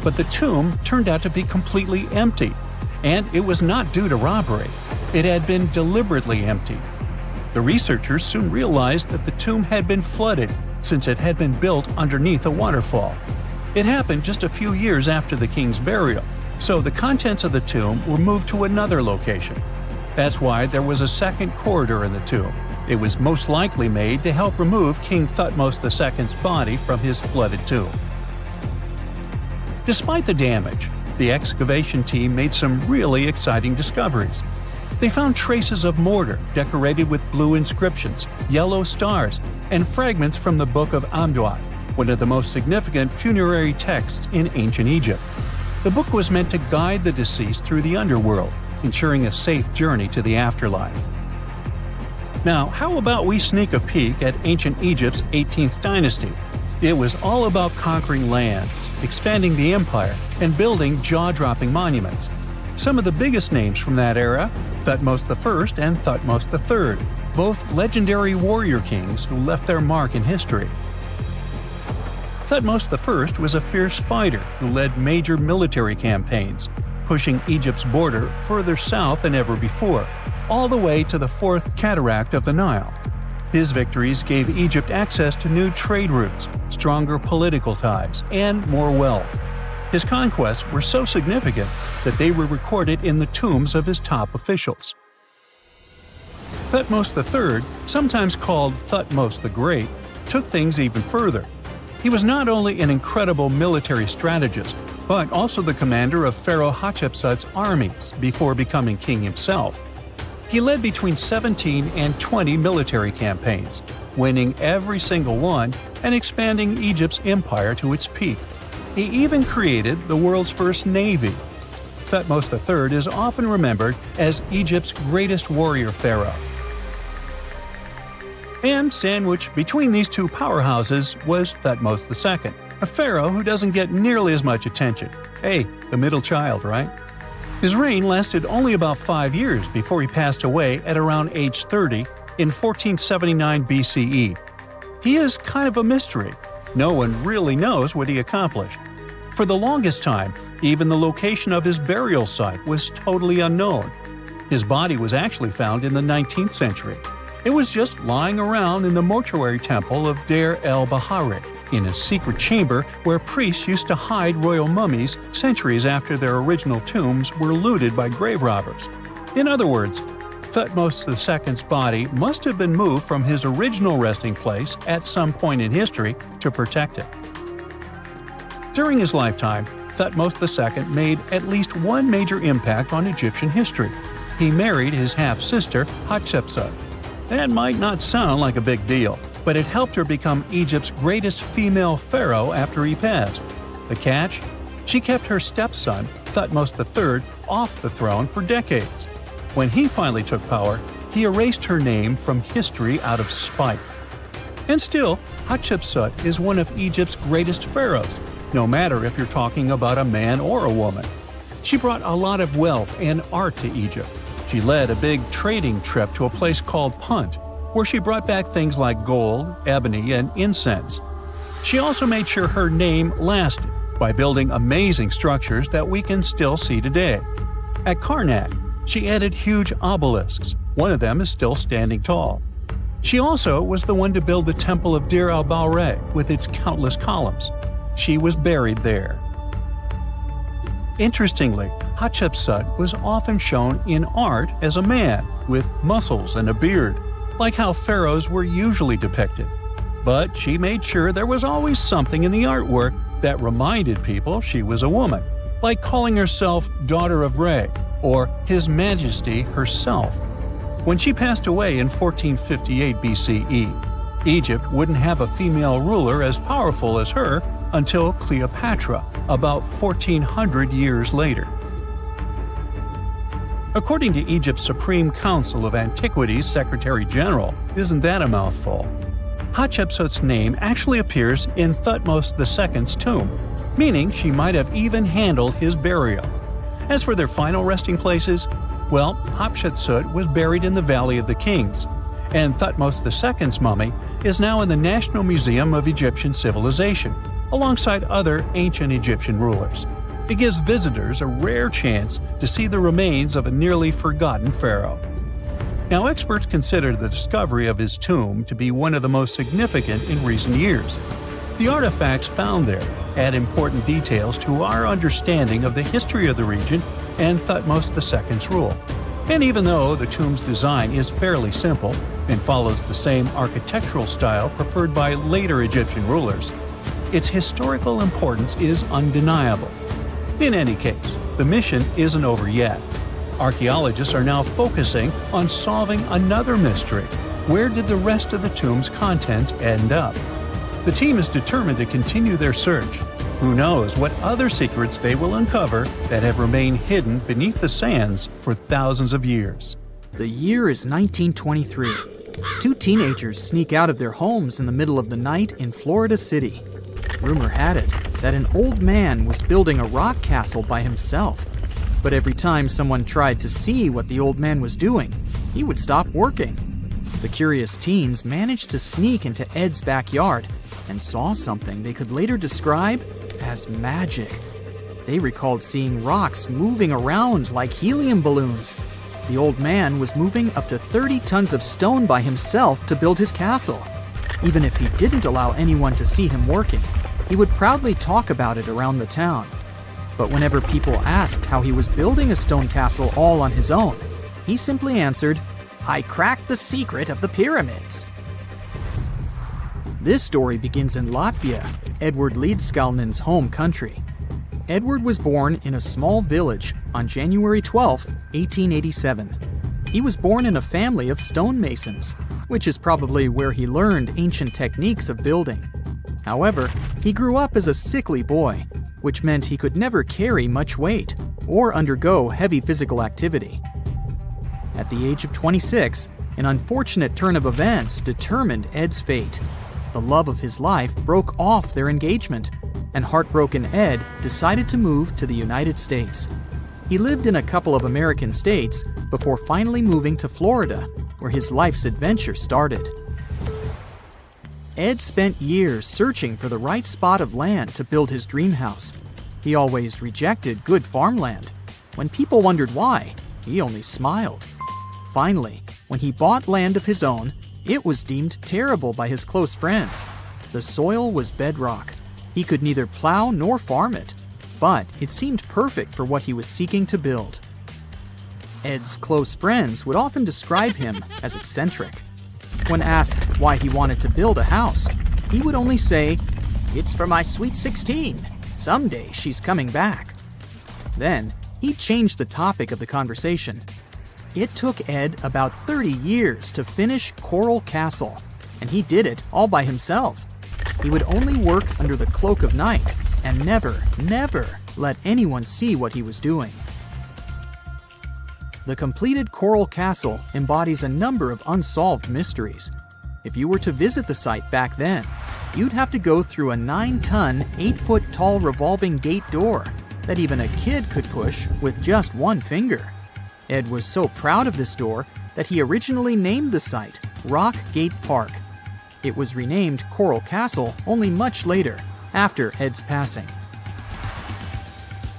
But the tomb turned out to be completely empty, and it was not due to robbery. It had been deliberately emptied. The researchers soon realized that the tomb had been flooded since it had been built underneath a waterfall. It happened just a few years after the king's burial, so the contents of the tomb were moved to another location. That's why there was a second corridor in the tomb. It was most likely made to help remove King Thutmose II's body from his flooded tomb. Despite the damage, the excavation team made some really exciting discoveries. They found traces of mortar decorated with blue inscriptions, yellow stars, and fragments from the Book of Amduat, one of the most significant funerary texts in ancient Egypt. The book was meant to guide the deceased through the underworld, ensuring a safe journey to the afterlife. Now, how about we sneak a peek at ancient Egypt's 18th dynasty? It was all about conquering lands, expanding the empire, and building jaw-dropping monuments. Some of the biggest names from that era, Thutmose I and Thutmose III, both legendary warrior kings who left their mark in history. Thutmose I was a fierce fighter who led major military campaigns, pushing Egypt's border further south than ever before, all the way to the fourth cataract of the Nile. His victories gave Egypt access to new trade routes, stronger political ties, and more wealth. His conquests were so significant that they were recorded in the tombs of his top officials. Thutmose III, sometimes called Thutmose the Great, took things even further. He was not only an incredible military strategist, but also the commander of Pharaoh Hatshepsut's armies before becoming king himself. He led between 17 and 20 military campaigns, winning every single one and expanding Egypt's empire to its peak. He even created the world's first navy. Thutmose III is often remembered as Egypt's greatest warrior pharaoh. And sandwiched between these two powerhouses was Thutmose II, a pharaoh who doesn't get nearly as much attention. Hey, the middle child, right? His reign lasted only about 5 years before he passed away at around age 30 in 1479 BCE. He is kind of a mystery. No one really knows what he accomplished. For the longest time, even the location of his burial site was totally unknown. His body was actually found in the 19th century. It was just lying around in the mortuary temple of Deir el-Bahari, in a secret chamber where priests used to hide royal mummies centuries after their original tombs were looted by grave robbers. In other words, Thutmose II's body must have been moved from his original resting place at some point in history to protect it. During his lifetime, Thutmose II made at least one major impact on Egyptian history. He married his half-sister, Hatshepsut. That might not sound like a big deal, but it helped her become Egypt's greatest female pharaoh after he passed. The catch? She kept her stepson, Thutmose III, off the throne for decades. When he finally took power, he erased her name from history out of spite. And still, Hatshepsut is one of Egypt's greatest pharaohs, no matter if you're talking about a man or a woman. She brought a lot of wealth and art to Egypt. She led a big trading trip to a place called Punt, where she brought back things like gold, ebony, and incense. She also made sure her name lasted by building amazing structures that we can still see today. At Karnak, she added huge obelisks. One of them is still standing tall. She also was the one to build the Temple of Deir el-Bahari with its countless columns. She was buried there. Interestingly, Hatshepsut was often shown in art as a man with muscles and a beard, like how pharaohs were usually depicted. But she made sure there was always something in the artwork that reminded people she was a woman, like calling herself Daughter of Re or His Majesty herself. When she passed away in 1458 BCE, Egypt wouldn't have a female ruler as powerful as her until Cleopatra, about 1400 years later. According to Egypt's Supreme Council of Antiquities Secretary General, isn't that a mouthful? Hatshepsut's name actually appears in Thutmose II's tomb, meaning she might have even handled his burial. As for their final resting places, well, Hatshepsut was buried in the Valley of the Kings, and Thutmose II's mummy is now in the National Museum of Egyptian Civilization, alongside other ancient Egyptian rulers. It gives visitors a rare chance to see the remains of a nearly forgotten pharaoh. Now, experts consider the discovery of his tomb to be one of the most significant in recent years. The artifacts found there add important details to our understanding of the history of the region and Thutmose II's rule. And even though the tomb's design is fairly simple and follows the same architectural style preferred by later Egyptian rulers, its historical importance is undeniable. In any case, the mission isn't over yet. Archaeologists are now focusing on solving another mystery. Where did the rest of the tomb's contents end up? The team is determined to continue their search. Who knows what other secrets they will uncover that have remained hidden beneath the sands for thousands of years. The year is 1923. Two teenagers sneak out of their homes in the middle of the night in Florida City. Rumor had it that an old man was building a rock castle by himself. But every time someone tried to see what the old man was doing, he would stop working. The curious teens managed to sneak into Ed's backyard and saw something they could later describe as magic. They recalled seeing rocks moving around like helium balloons. The old man was moving up to 30 tons of stone by himself to build his castle. Even if he didn't allow anyone to see him working, he would proudly talk about it around the town. But whenever people asked how he was building a stone castle all on his own, he simply answered, I cracked the secret of the pyramids. This story begins in Latvia, Edward Leedskalnin's home country. Edward was born in a small village on January 12, 1887. He was born in a family of stonemasons, which is probably where he learned ancient techniques of building. However, he grew up as a sickly boy, which meant he could never carry much weight or undergo heavy physical activity. At the age of 26, an unfortunate turn of events determined Ed's fate. The love of his life broke off their engagement, and heartbroken Ed decided to move to the United States. He lived in a couple of American states before finally moving to Florida, where his life's adventure started. Ed spent years searching for the right spot of land to build his dream house. He always rejected good farmland. When people wondered why, he only smiled. Finally, when he bought land of his own, it was deemed terrible by his close friends. The soil was bedrock. He could neither plow nor farm it, but it seemed perfect for what he was seeking to build. Ed's close friends would often describe him as eccentric. When asked why he wanted to build a house, he would only say, "It's for my sweet 16. Someday she's coming back." Then, he changed the topic of the conversation. It took Ed about 30 years to finish Coral Castle, and he did it all by himself. He would only work under the cloak of night and never let anyone see what he was doing. The completed Coral Castle embodies a number of unsolved mysteries. If you were to visit the site back then, you'd have to go through a 9-ton, 8-foot-tall revolving gate door that even a kid could push with just one finger. Ed was so proud of this door that he originally named the site Rock Gate Park. It was renamed Coral Castle only much later, after Ed's passing.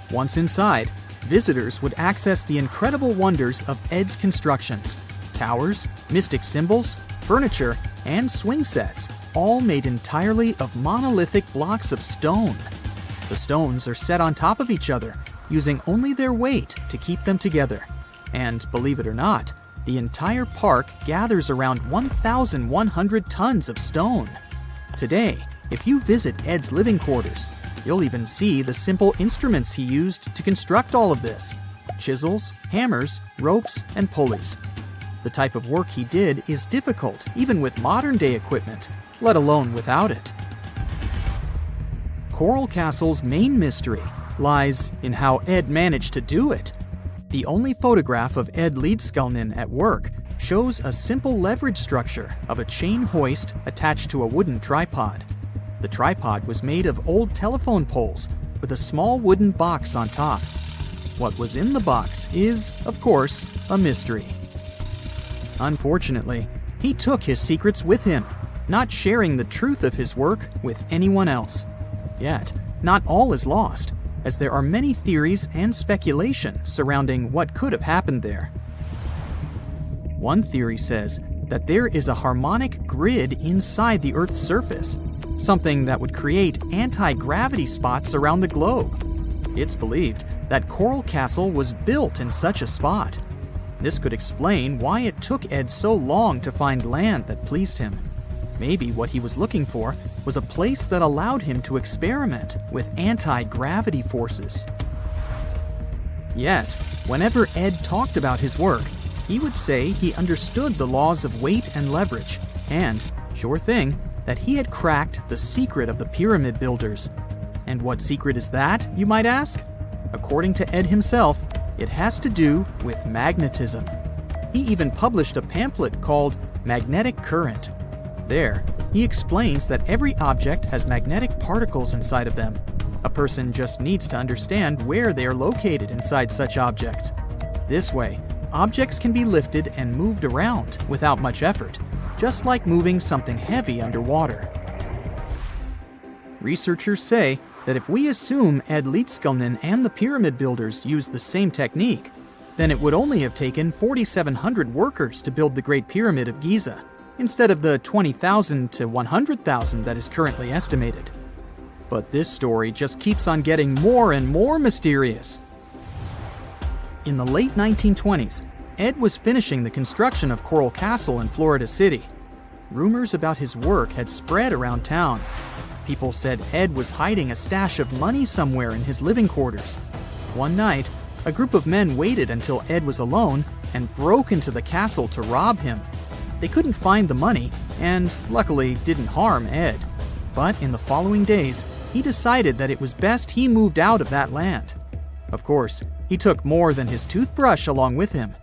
Once inside, visitors would access the incredible wonders of Ed's constructions: towers, mystic symbols, furniture, and swing sets, all made entirely of monolithic blocks of stone. The stones are set on top of each other, using only their weight to keep them together. And believe it or not, the entire park gathers around 1,100 tons of stone. Today, if you visit Ed's living quarters, you'll even see the simple instruments he used to construct all of this: chisels, hammers, ropes, and pulleys. The type of work he did is difficult even with modern-day equipment, let alone without it. Coral Castle's main mystery lies in how Ed managed to do it. The only photograph of Ed Leedskalnin at work shows a simple leverage structure of a chain hoist attached to a wooden tripod. The tripod was made of old telephone poles with a small wooden box on top. What was in the box is, of course, a mystery. Unfortunately, he took his secrets with him, not sharing the truth of his work with anyone else. Yet, not all is lost, as there are many theories and speculation surrounding what could have happened there. One theory says that there is a harmonic grid inside the Earth's surface, something that would create anti-gravity spots around the globe. It's believed that Coral Castle was built in such a spot. This could explain why it took Ed so long to find land that pleased him. Maybe what he was looking for was a place that allowed him to experiment with anti-gravity forces. Yet, whenever Ed talked about his work, he would say he understood the laws of weight and leverage, and, sure thing, that he had cracked the secret of the pyramid builders. And what secret is that, you might ask? According to Ed himself, it has to do with magnetism. He even published a pamphlet called Magnetic Current. There, he explains that every object has magnetic particles inside of them. A person just needs to understand where they are located inside such objects. This way, objects can be lifted and moved around without much effort, just like moving something heavy underwater. Researchers say that if we assume Ed Leedskalnin and the pyramid builders used the same technique, then it would only have taken 4,700 workers to build the Great Pyramid of Giza, instead of the 20,000 to 100,000 that is currently estimated. But this story just keeps on getting more and more mysterious. In the late 1920s, Ed was finishing the construction of Coral Castle in Florida City. Rumors about his work had spread around town. People said Ed was hiding a stash of money somewhere in his living quarters. One night, a group of men waited until Ed was alone and broke into the castle to rob him. They couldn't find the money and, luckily, didn't harm Ed. But in the following days, he decided that it was best he moved out of that land. Of course, he took more than his toothbrush along with him.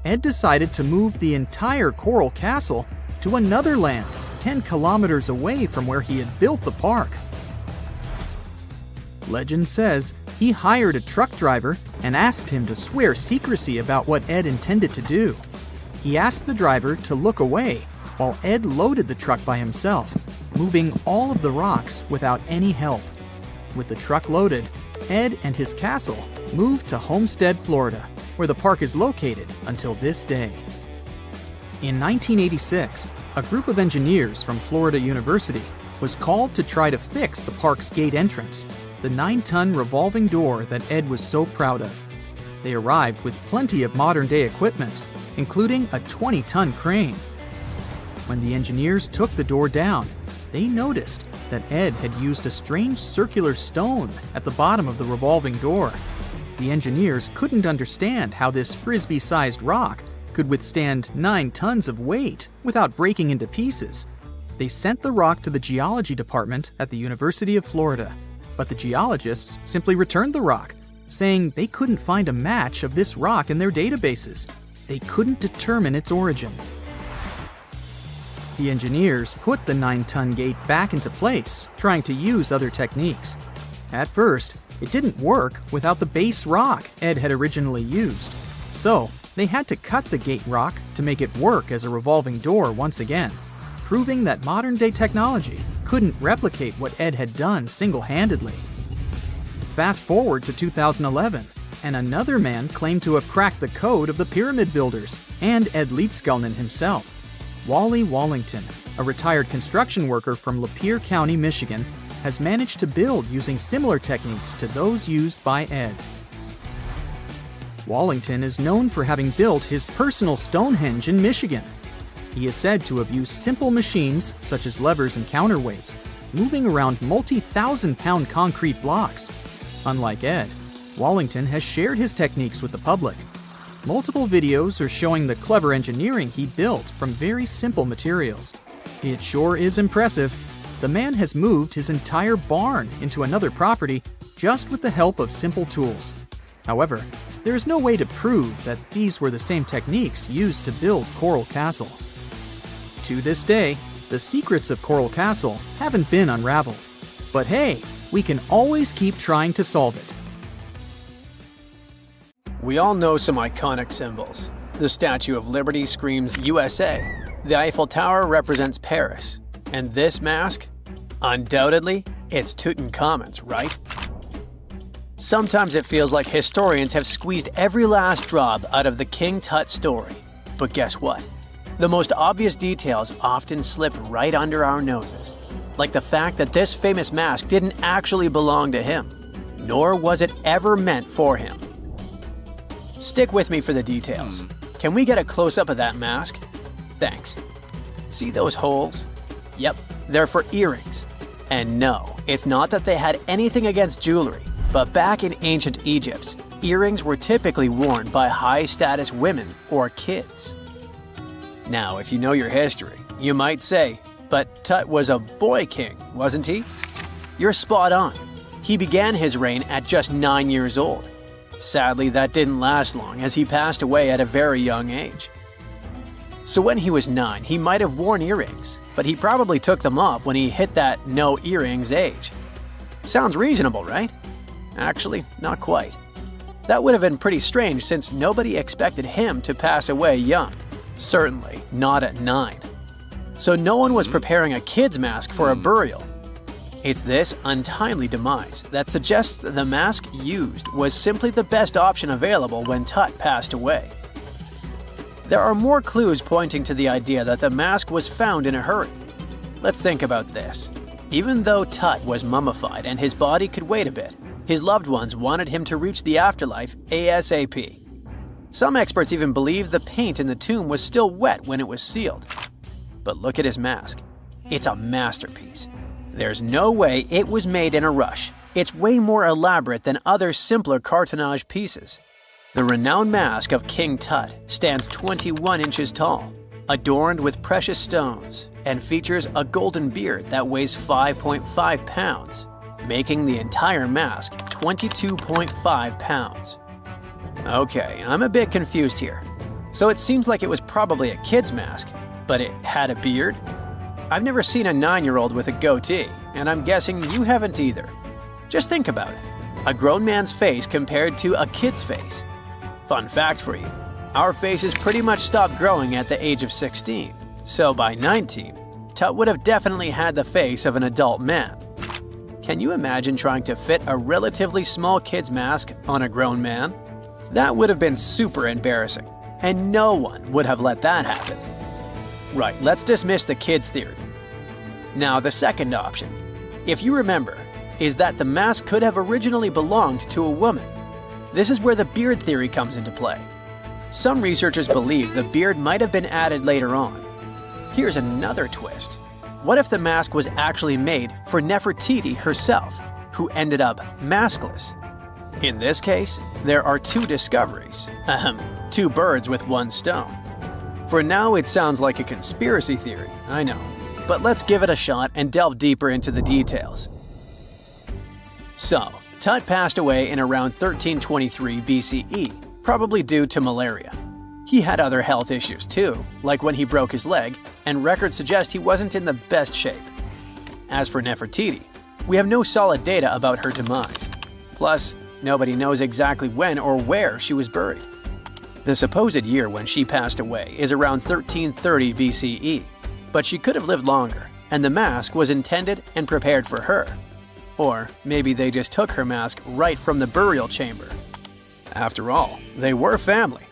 Ed decided to move the entire Coral Castle to another land 10 kilometers away from where he had built the park. Legend says he hired a truck driver and asked him to swear secrecy about what Ed intended to do. He asked the driver to look away while Ed loaded the truck by himself, moving all of the rocks without any help. With the truck loaded, Ed and his castle moved to Homestead, Florida, where the park is located until this day. In 1986, a group of engineers from Florida University was called to try to fix the park's gate entrance, the 9-ton revolving door that Ed was so proud of. They arrived with plenty of modern-day equipment, including a 20-ton crane. When the engineers took the door down, they noticed that Ed had used a strange circular stone at the bottom of the revolving door. The engineers couldn't understand how this frisbee-sized rock could withstand 9 tons of weight without breaking into pieces. They sent the rock to the geology department at the University of Florida, but the geologists simply returned the rock, saying they couldn't find a match of this rock in their databases. They couldn't determine its origin. The engineers put the 9-ton gate back into place, trying to use other techniques. At first, it didn't work without the base rock Ed had originally used. So, they had to cut the gate rock to make it work as a revolving door once again, proving that modern-day technology couldn't replicate what Ed had done single-handedly. Fast forward to 2011, and another man claimed to have cracked the code of the pyramid builders and Ed Leedskalnin himself. Wally Wallington, a retired construction worker from Lapeer County, Michigan, has managed to build using similar techniques to those used by Ed. Wallington is known for having built his personal Stonehenge in Michigan. He is said to have used simple machines, such as levers and counterweights, moving around multi-thousand-pound concrete blocks. Unlike Ed, Wallington has shared his techniques with the public. Multiple videos are showing the clever engineering he built from very simple materials. It sure is impressive. The man has moved his entire barn into another property just with the help of simple tools. However, there is no way to prove that these were the same techniques used to build Coral Castle. To this day, the secrets of Coral Castle haven't been unraveled. But hey, we can always keep trying to solve it. We all know some iconic symbols. The Statue of Liberty screams USA. The Eiffel Tower represents Paris. And this mask? Undoubtedly, it's Tutankhamun's, right? Sometimes it feels like historians have squeezed every last drop out of the King Tut story. But guess what? The most obvious details often slip right under our noses. Like the fact that this famous mask didn't actually belong to him, nor was it ever meant for him. Stick with me for the details. Can we get a close-up of that mask? Thanks. See those holes? Yep, they're for earrings. And no, it's not that they had anything against jewelry, but back in ancient Egypt, earrings were typically worn by high-status women or kids. Now, if you know your history, you might say, but Tut was a boy king, wasn't he? You're spot on. He began his reign at just 9 years old. Sadly, that didn't last long as he passed away at a very young age. So when he was 9, he might have worn earrings, but he probably took them off when he hit that no earrings age. Sounds reasonable, right? Actually, not quite. That would have been pretty strange since nobody expected him to pass away young. Certainly not at 9. So no one was preparing a kid's mask for a burial. It's this untimely demise that suggests that the mask used was simply the best option available when Tut passed away. There are more clues pointing to the idea that the mask was found in a hurry. Let's think about this. Even though Tut was mummified and his body could wait a bit, his loved ones wanted him to reach the afterlife ASAP. Some experts even believe the paint in the tomb was still wet when it was sealed. But look at his mask. It's a masterpiece. There's no way it was made in a rush. It's way more elaborate than other simpler cartonnage pieces. The renowned mask of King Tut stands 21 inches tall, adorned with precious stones, and features a golden beard that weighs 5.5 pounds, making the entire mask 22.5 pounds. Okay, I'm a bit confused here. So it seems like it was probably a kid's mask, but it had a beard? I've never seen a 9-year-old with a goatee, and I'm guessing you haven't either. Just think about it. A grown man's face compared to a kid's face. Fun fact for you, our faces pretty much stopped growing at the age of 16, so by 19, Tut would have definitely had the face of an adult man. Can you imagine trying to fit a relatively small kid's mask on a grown man? That would have been super embarrassing, and no one would have let that happen. Right, let's dismiss the kid's theory. Now the second option, if you remember, is that the mask could have originally belonged to a woman. This is where the beard theory comes into play. Some researchers believe the beard might have been added later on. Here's another twist. What if the mask was actually made for Nefertiti herself, who ended up maskless? In this case, there are two discoveries. Two birds with one stone. For now, it sounds like a conspiracy theory, I know. But let's give it a shot and delve deeper into the details. So, Tut passed away in around 1323 BCE, probably due to malaria. He had other health issues too, like when he broke his leg, and records suggest he wasn't in the best shape. As for Nefertiti, we have no solid data about her demise. Plus, nobody knows exactly when or where she was buried. The supposed year when she passed away is around 1330 BCE, but she could have lived longer, and the mask was intended and prepared for her. Or maybe they just took her mask right from the burial chamber. After all, they were family.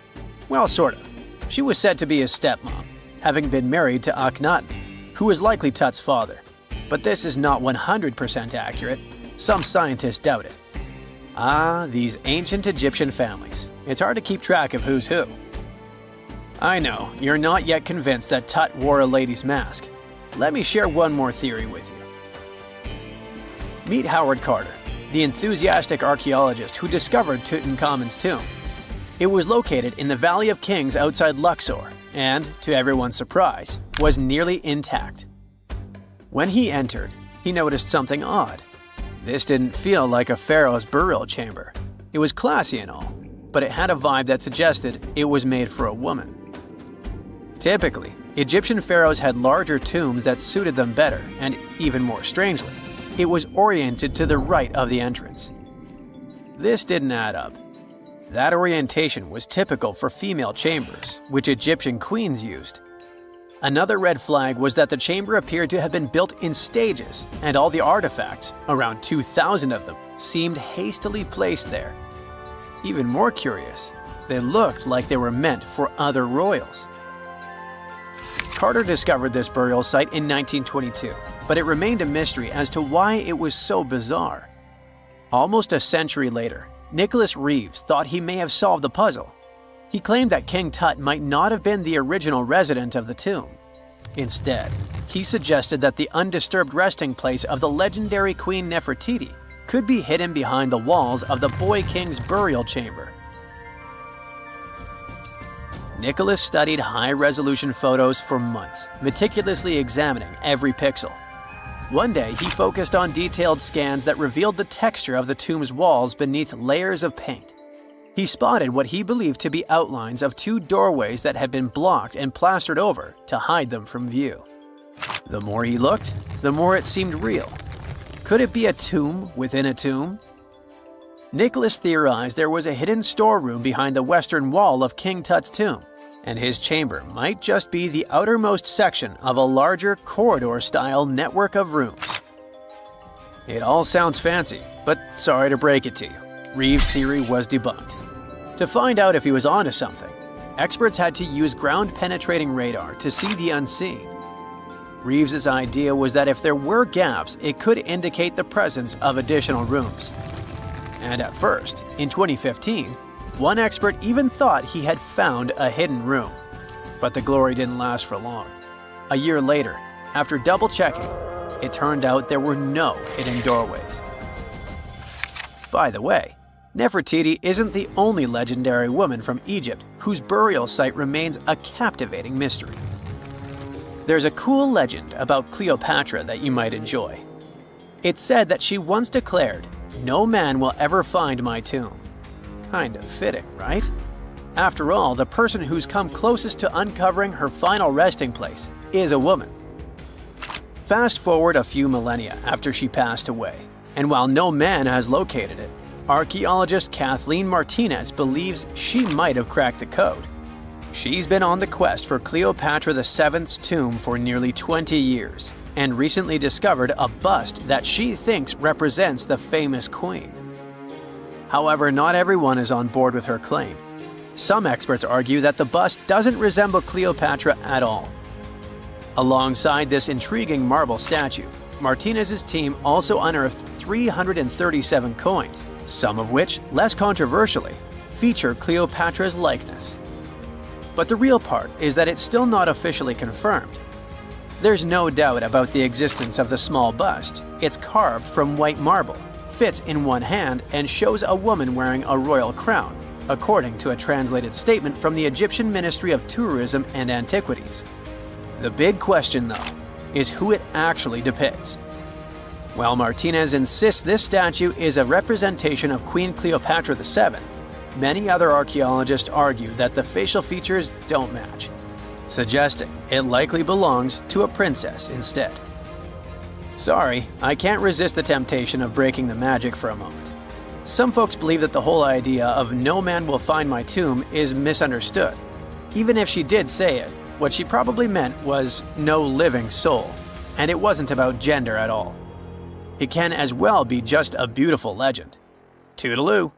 Well, sort of. She was said to be his stepmom, having been married to Akhenaten, who was likely Tut's father. But this is not 100% accurate. Some scientists doubt it. Ah, these ancient Egyptian families. It's hard to keep track of who's who. I know, you're not yet convinced that Tut wore a lady's mask. Let me share one more theory with you. Meet Howard Carter, the enthusiastic archaeologist who discovered Tutankhamun's tomb. It was located in the Valley of Kings outside Luxor, and, to everyone's surprise, was nearly intact. When he entered, he noticed something odd. This didn't feel like a pharaoh's burial chamber. It was classy and all, but it had a vibe that suggested it was made for a woman. Typically, Egyptian pharaohs had larger tombs that suited them better, and even more strangely, it was oriented to the right of the entrance. This didn't add up. That orientation was typical for female chambers, which Egyptian queens used. Another red flag was that the chamber appeared to have been built in stages, and all the artifacts, around 2,000 of them, seemed hastily placed there. Even more curious, they looked like they were meant for other royals. Carter discovered this burial site in 1922, but it remained a mystery as to why it was so bizarre. Almost a century later, Nicholas Reeves thought he may have solved the puzzle. He claimed that King Tut might not have been the original resident of the tomb. Instead, he suggested that the undisturbed resting place of the legendary Queen Nefertiti could be hidden behind the walls of the boy king's burial chamber. Nicholas studied high-resolution photos for months, meticulously examining every pixel. One day, he focused on detailed scans that revealed the texture of the tomb's walls beneath layers of paint. He spotted what he believed to be outlines of two doorways that had been blocked and plastered over to hide them from view. The more he looked, the more it seemed real. Could it be a tomb within a tomb? Nicholas theorized there was a hidden storeroom behind the western wall of King Tut's tomb, and his chamber might just be the outermost section of a larger corridor-style network of rooms. It all sounds fancy, but sorry to break it to you, Reeves' theory was debunked. To find out if he was onto something, experts had to use ground-penetrating radar to see the unseen. Reeves' idea was that if there were gaps, it could indicate the presence of additional rooms. And at first, in 2015, One expert even thought he had found a hidden room. But the glory didn't last for long. A year later, after double-checking, it turned out there were no hidden doorways. By the way, Nefertiti isn't the only legendary woman from Egypt whose burial site remains a captivating mystery. There's a cool legend about Cleopatra that you might enjoy. It's said that she once declared, "No man will ever find my tomb." Kind of fitting, right? After all, the person who's come closest to uncovering her final resting place is a woman. Fast forward a few millennia after she passed away, and while no man has located it, archaeologist Kathleen Martinez believes she might have cracked the code. She's been on the quest for Cleopatra VII's tomb for nearly 20 years, and recently discovered a bust that she thinks represents the famous queen. However, not everyone is on board with her claim. Some experts argue that the bust doesn't resemble Cleopatra at all. Alongside this intriguing marble statue, Martinez's team also unearthed 337 coins, some of which, less controversially, feature Cleopatra's likeness. But the real part is that it's still not officially confirmed. There's no doubt about the existence of the small bust. It's carved from white marble, fits in one hand, and shows a woman wearing a royal crown, according to a translated statement from the Egyptian Ministry of Tourism and Antiquities. The big question, though, is who it actually depicts. While Martinez insists this statue is a representation of Queen Cleopatra VII, many other archaeologists argue that the facial features don't match, suggesting it likely belongs to a princess instead. Sorry, I can't resist the temptation of breaking the magic for a moment. Some folks believe that the whole idea of "no man will find my tomb" is misunderstood. Even if she did say it, what she probably meant was "no living soul," and it wasn't about gender at all. It can as well be just a beautiful legend. Toodaloo!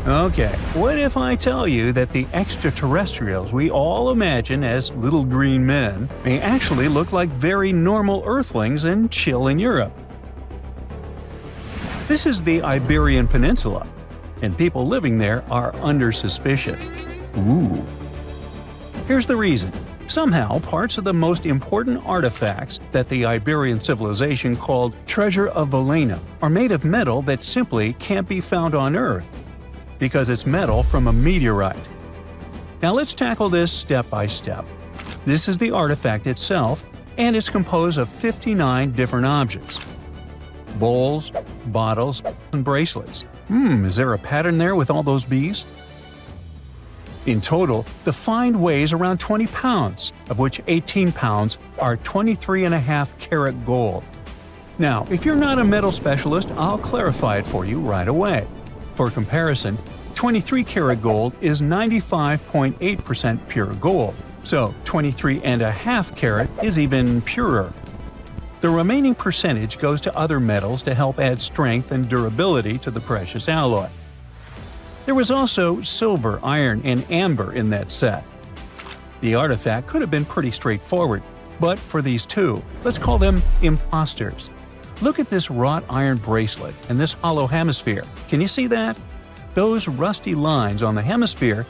Okay, what if I tell you that the extraterrestrials we all imagine as little green men may actually look like very normal Earthlings and chill in Europe? This is the Iberian Peninsula, and people living there are under suspicion. Ooh. Here's the reason. Somehow, parts of the most important artifacts that the Iberian civilization called Treasure of Valena are made of metal that simply can't be found on Earth, because it's metal from a meteorite. Now let's tackle this step by step. This is the artifact itself, and it's composed of 59 different objects. Bowls, bottles, and bracelets. Is there a pattern there with all those bees? In total, the find weighs around 20 pounds, of which 18 pounds are 23.5 karat gold. Now, if you're not a metal specialist, I'll clarify it for you right away. For comparison, 23 karat gold is 95.8% pure gold, so 23.5 karat is even purer. The remaining percentage goes to other metals to help add strength and durability to the precious alloy. There was also silver, iron, and amber in that set. The artifact could have been pretty straightforward, but for these two, let's call them imposters. Look at this wrought iron bracelet and this hollow hemisphere. Can you see that? Those rusty lines on the hemisphere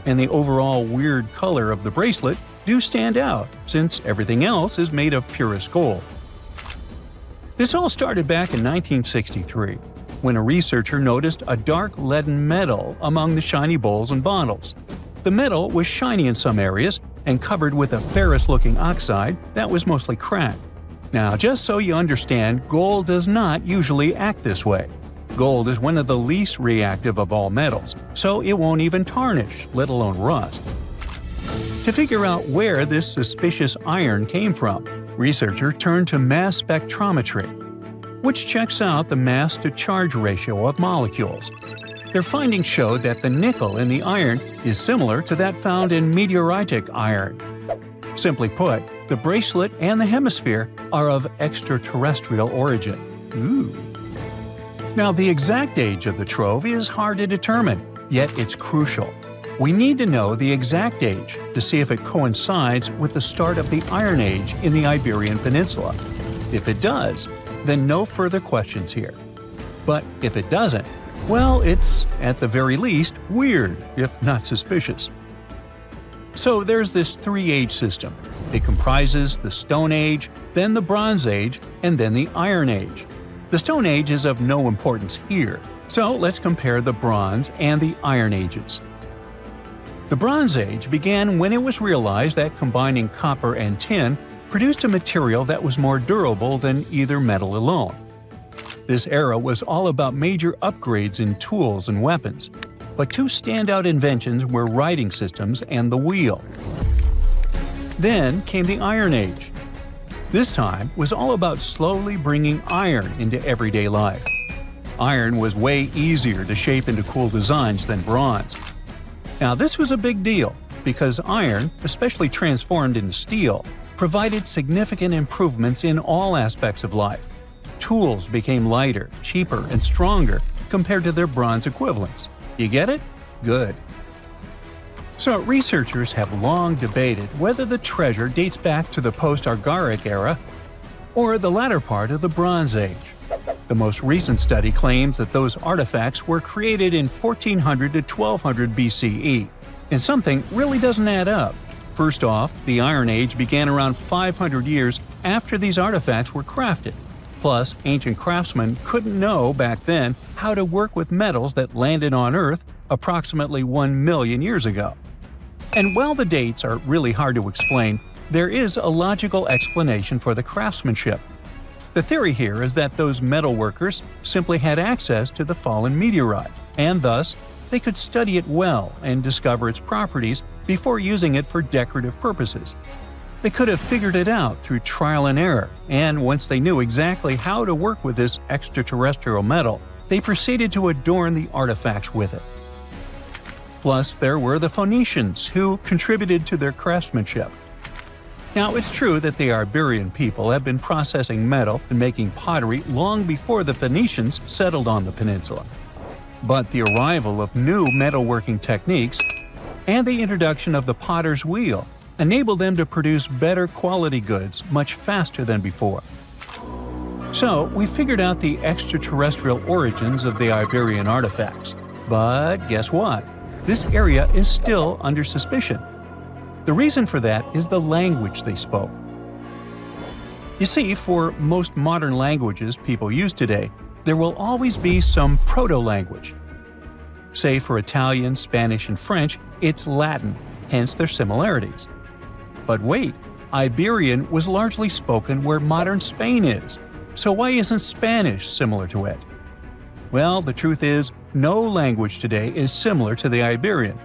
and the overall weird color of the bracelet do stand out, since everything else is made of purest gold. This all started back in 1963, when a researcher noticed a dark leaden metal among the shiny bowls and bottles. The metal was shiny in some areas and covered with a ferrous-looking oxide that was mostly cracked. Now, just so you understand, gold does not usually act this way. Gold is one of the least reactive of all metals, so it won't even tarnish, let alone rust. To figure out where this suspicious iron came from, researchers turned to mass spectrometry, which checks out the mass-to-charge ratio of molecules. Their findings showed that the nickel in the iron is similar to that found in meteoritic iron. Simply put, the bracelet and the hemisphere are of extraterrestrial origin. Ooh. Now, the exact age of the trove is hard to determine, yet it's crucial. We need to know the exact age to see if it coincides with the start of the Iron Age in the Iberian Peninsula. If it does, then no further questions here. But if it doesn't, Well, it's, at the very least, weird, if not suspicious. So there's this three-age system. It comprises the Stone Age, then the Bronze Age, and then the Iron Age. The Stone Age is of no importance here, so let's compare the Bronze and the Iron Ages. The Bronze Age began when it was realized that combining copper and tin produced a material that was more durable than either metal alone. This era was all about major upgrades in tools and weapons, but two standout inventions were writing systems and the wheel. Then came the Iron Age. This time was all about slowly bringing iron into everyday life. Iron was way easier to shape into cool designs than bronze. Now this was a big deal, because iron, especially transformed into steel, provided significant improvements in all aspects of life. Tools became lighter, cheaper, and stronger compared to their bronze equivalents. You get it? Good. So researchers have long debated whether the treasure dates back to the post-Argaric era or the latter part of the Bronze Age. The most recent study claims that those artifacts were created in 1400 to 1200 BCE, and something really doesn't add up. First off, the Iron Age began around 500 years after these artifacts were crafted. Plus, ancient craftsmen couldn't know back then how to work with metals that landed on Earth approximately 1 million years ago. And while the dates are really hard to explain, there is a logical explanation for the craftsmanship. The theory here is that those metal workers simply had access to the fallen meteorite, and thus, they could study it well and discover its properties before using it for decorative purposes. They could have figured it out through trial and error, and once they knew exactly how to work with this extraterrestrial metal, they proceeded to adorn the artifacts with it. Plus, there were the Phoenicians, who contributed to their craftsmanship. Now, it's true that the Iberian people have been processing metal and making pottery long before the Phoenicians settled on the peninsula. But the arrival of new metalworking techniques and the introduction of the potter's wheel enabled them to produce better quality goods much faster than before. So, we figured out the extraterrestrial origins of the Iberian artifacts. But guess what? This area is still under suspicion. The reason for that is the language they spoke. You see, for most modern languages people use today, there will always be some proto-language. Say for Italian, Spanish, and French, it's Latin, hence their similarities. But wait, Iberian was largely spoken where modern Spain is, so why isn't Spanish similar to it? Well, the truth is, no language today is similar to the Iberian.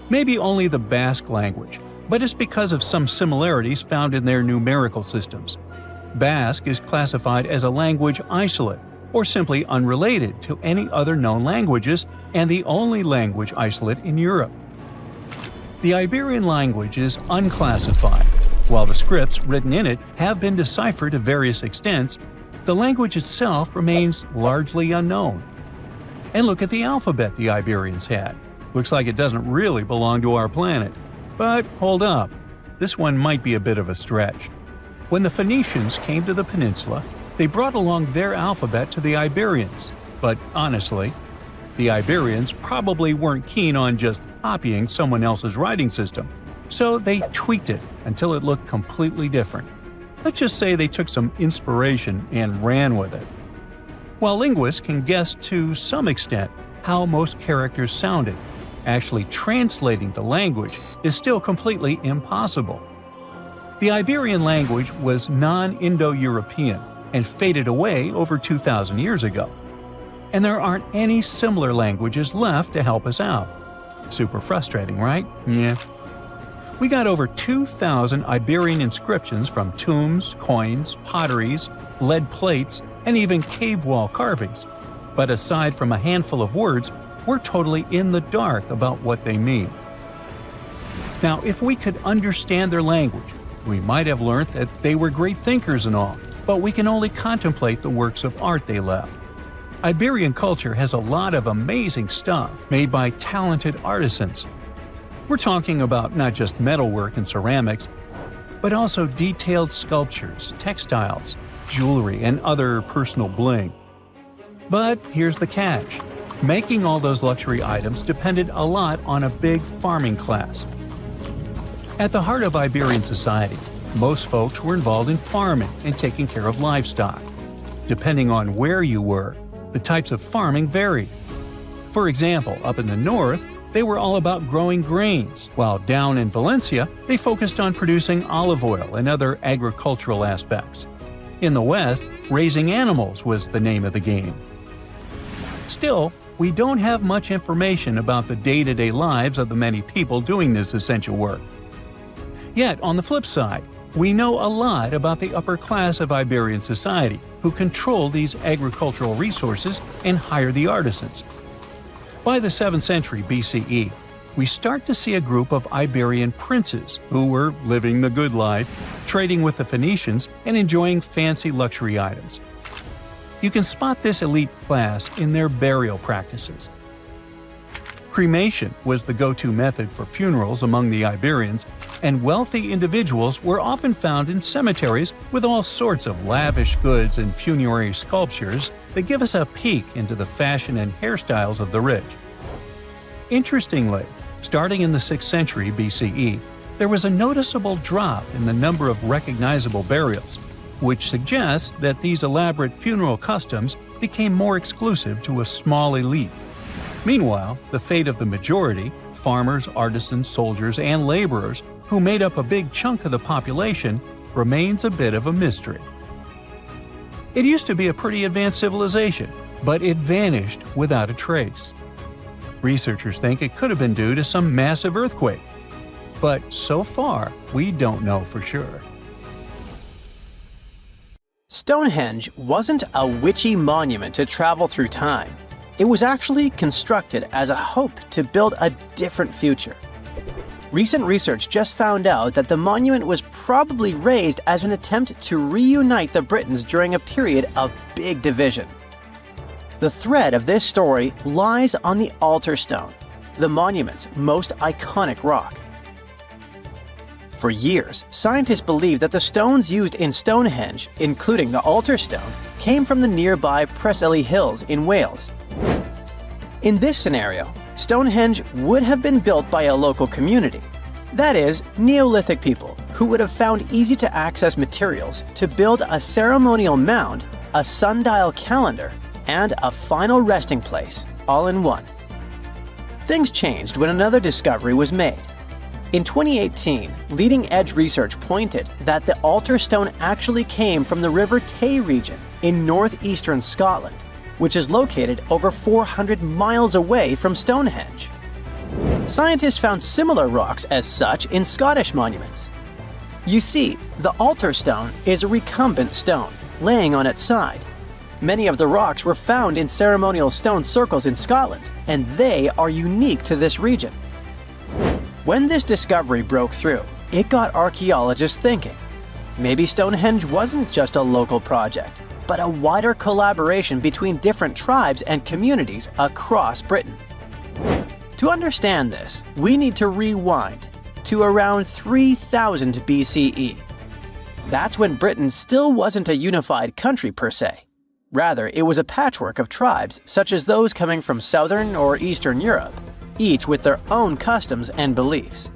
Maybe only the Basque language, but it's because of some similarities found in their numerical systems. Basque is classified as a language isolate, or simply unrelated to any other known languages, and the only language isolate in Europe. The Iberian language is unclassified. While the scripts written in it have been deciphered to various extents, the language itself remains largely unknown. And look at the alphabet the Iberians had. Looks like it doesn't really belong to our planet. But hold up, this one might be a bit of a stretch. When the Phoenicians came to the peninsula, they brought along their alphabet to the Iberians. But honestly, the Iberians probably weren't keen on just copying someone else's writing system, so they tweaked it until it looked completely different. Let's just say they took some inspiration and ran with it. While linguists can guess to some extent how most characters sounded, actually translating the language is still completely impossible. The Iberian language was non-Indo-European and faded away over 2,000 years ago. And there aren't any similar languages left to help us out. Super frustrating, right? Yeah. We got over 2,000 Iberian inscriptions from tombs, coins, potteries, lead plates, and even cave wall carvings. But aside from a handful of words, we're totally in the dark about what they mean. Now, if we could understand their language, we might have learned that they were great thinkers and all, but we can only contemplate the works of art they left. Iberian culture has a lot of amazing stuff made by talented artisans. We're talking about not just metalwork and ceramics, but also detailed sculptures, textiles, jewelry, and other personal bling. But here's the catch. Making all those luxury items depended a lot on a big farming class. At the heart of Iberian society, most folks were involved in farming and taking care of livestock. Depending on where you were, the types of farming varied. For example, up in the north, they were all about growing grains, while down in Valencia, they focused on producing olive oil and other agricultural aspects. In the west, raising animals was the name of the game. Still, we don't have much information about the day-to-day lives of the many people doing this essential work. Yet, on the flip side, we know a lot about the upper class of Iberian society, who control these agricultural resources and hire the artisans. By the 7th century BCE, we start to see a group of Iberian princes who were living the good life, trading with the Phoenicians and enjoying fancy luxury items. You can spot this elite class in their burial practices. Cremation was the go-to method for funerals among the Iberians, and wealthy individuals were often found in cemeteries with all sorts of lavish goods and funerary sculptures that give us a peek into the fashion and hairstyles of the rich. Interestingly, starting in the 6th century BCE, there was a noticeable drop in the number of recognizable burials, which suggests that these elaborate funeral customs became more exclusive to a small elite. Meanwhile, the fate of the majority, farmers, artisans, soldiers, and laborers, who made up a big chunk of the population, remains a bit of a mystery. It used to be a pretty advanced civilization, but it vanished without a trace. Researchers think it could have been due to some massive earthquake, but so far, we don't know for sure. Stonehenge wasn't a witchy monument to travel through time. It was actually constructed as a hope to build a different future. Recent research just found out that the monument was probably raised as an attempt to reunite the Britons during a period of big division. The thread of this story lies on the altar stone, the monument's most iconic rock. For years, scientists believed that the stones used in Stonehenge, including the altar stone, came from the nearby Preseli Hills in Wales. In this scenario, Stonehenge would have been built by a local community, that is, Neolithic people who would have found easy-to-access materials to build a ceremonial mound, a sundial calendar, and a final resting place, all in one. Things changed when another discovery was made. In 2018, leading-edge research pointed that the altar stone actually came from the River Tay region in northeastern Scotland, which is located over 400 miles away from Stonehenge. Scientists found similar rocks as such in Scottish monuments. You see, the altar stone is a recumbent stone, laying on its side. Many of the rocks were found in ceremonial stone circles in Scotland, and they are unique to this region. When this discovery broke through, it got archaeologists thinking. Maybe Stonehenge wasn't just a local project, but a wider collaboration between different tribes and communities across Britain. To understand this, we need to rewind to around 3000 BCE. That's when Britain still wasn't a unified country per se. Rather, it was a patchwork of tribes such as those coming from southern or eastern Europe, each with their own customs and beliefs.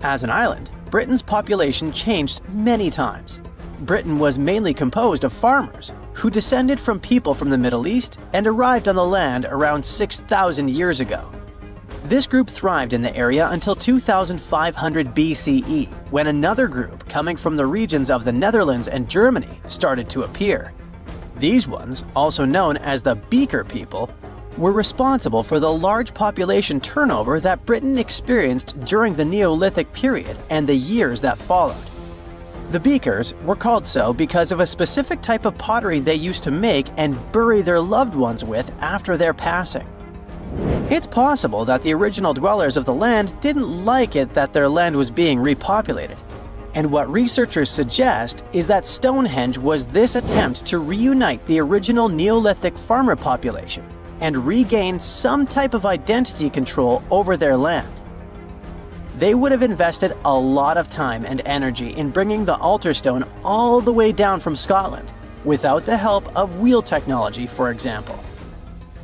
As an island, Britain's population changed many times. Britain was mainly composed of farmers who descended from people from the Middle East and arrived on the land around 6,000 years ago. This group thrived in the area until 2500 BCE, when another group coming from the regions of the Netherlands and Germany started to appear. These ones, also known as the Beaker people, were responsible for the large population turnover that Britain experienced during the Neolithic period and the years that followed. The Beakers were called so because of a specific type of pottery they used to make and bury their loved ones with after their passing. It's possible that the original dwellers of the land didn't like it that their land was being repopulated. And what researchers suggest is that Stonehenge was this attempt to reunite the original Neolithic farmer population and regain some type of identity control over their land. They would have invested a lot of time and energy in bringing the altar stone all the way down from Scotland, without the help of wheel technology, for example.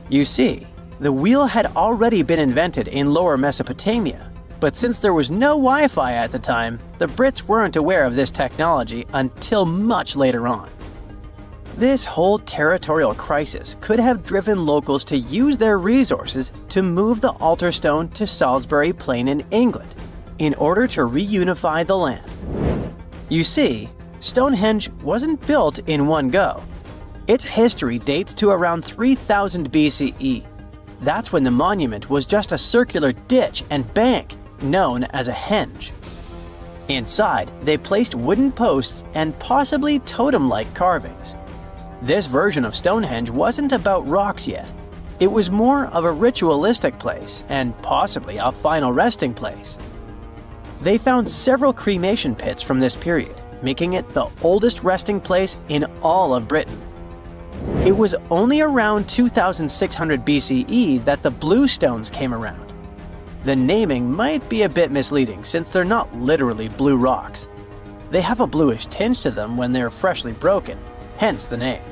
You see, the wheel had already been invented in Lower Mesopotamia, but since there was no Wi-Fi at the time, the Brits weren't aware of this technology until much later on. This whole territorial crisis could have driven locals to use their resources to move the altar stone to Salisbury Plain in England, in order to reunify the land. You see, Stonehenge wasn't built in one go. Its history dates to around 3000 BCE. That's when the monument was just a circular ditch and bank known as a henge. Inside, they placed wooden posts and possibly totem-like carvings. This version of Stonehenge wasn't about rocks yet. It was more of a ritualistic place and possibly a final resting place. They found several cremation pits from this period, making it the oldest resting place in all of Britain. It was only around 2600 BCE that the blue stones came around. The naming might be a bit misleading since they're not literally blue rocks. They have a bluish tinge to them when they're freshly broken, hence the name.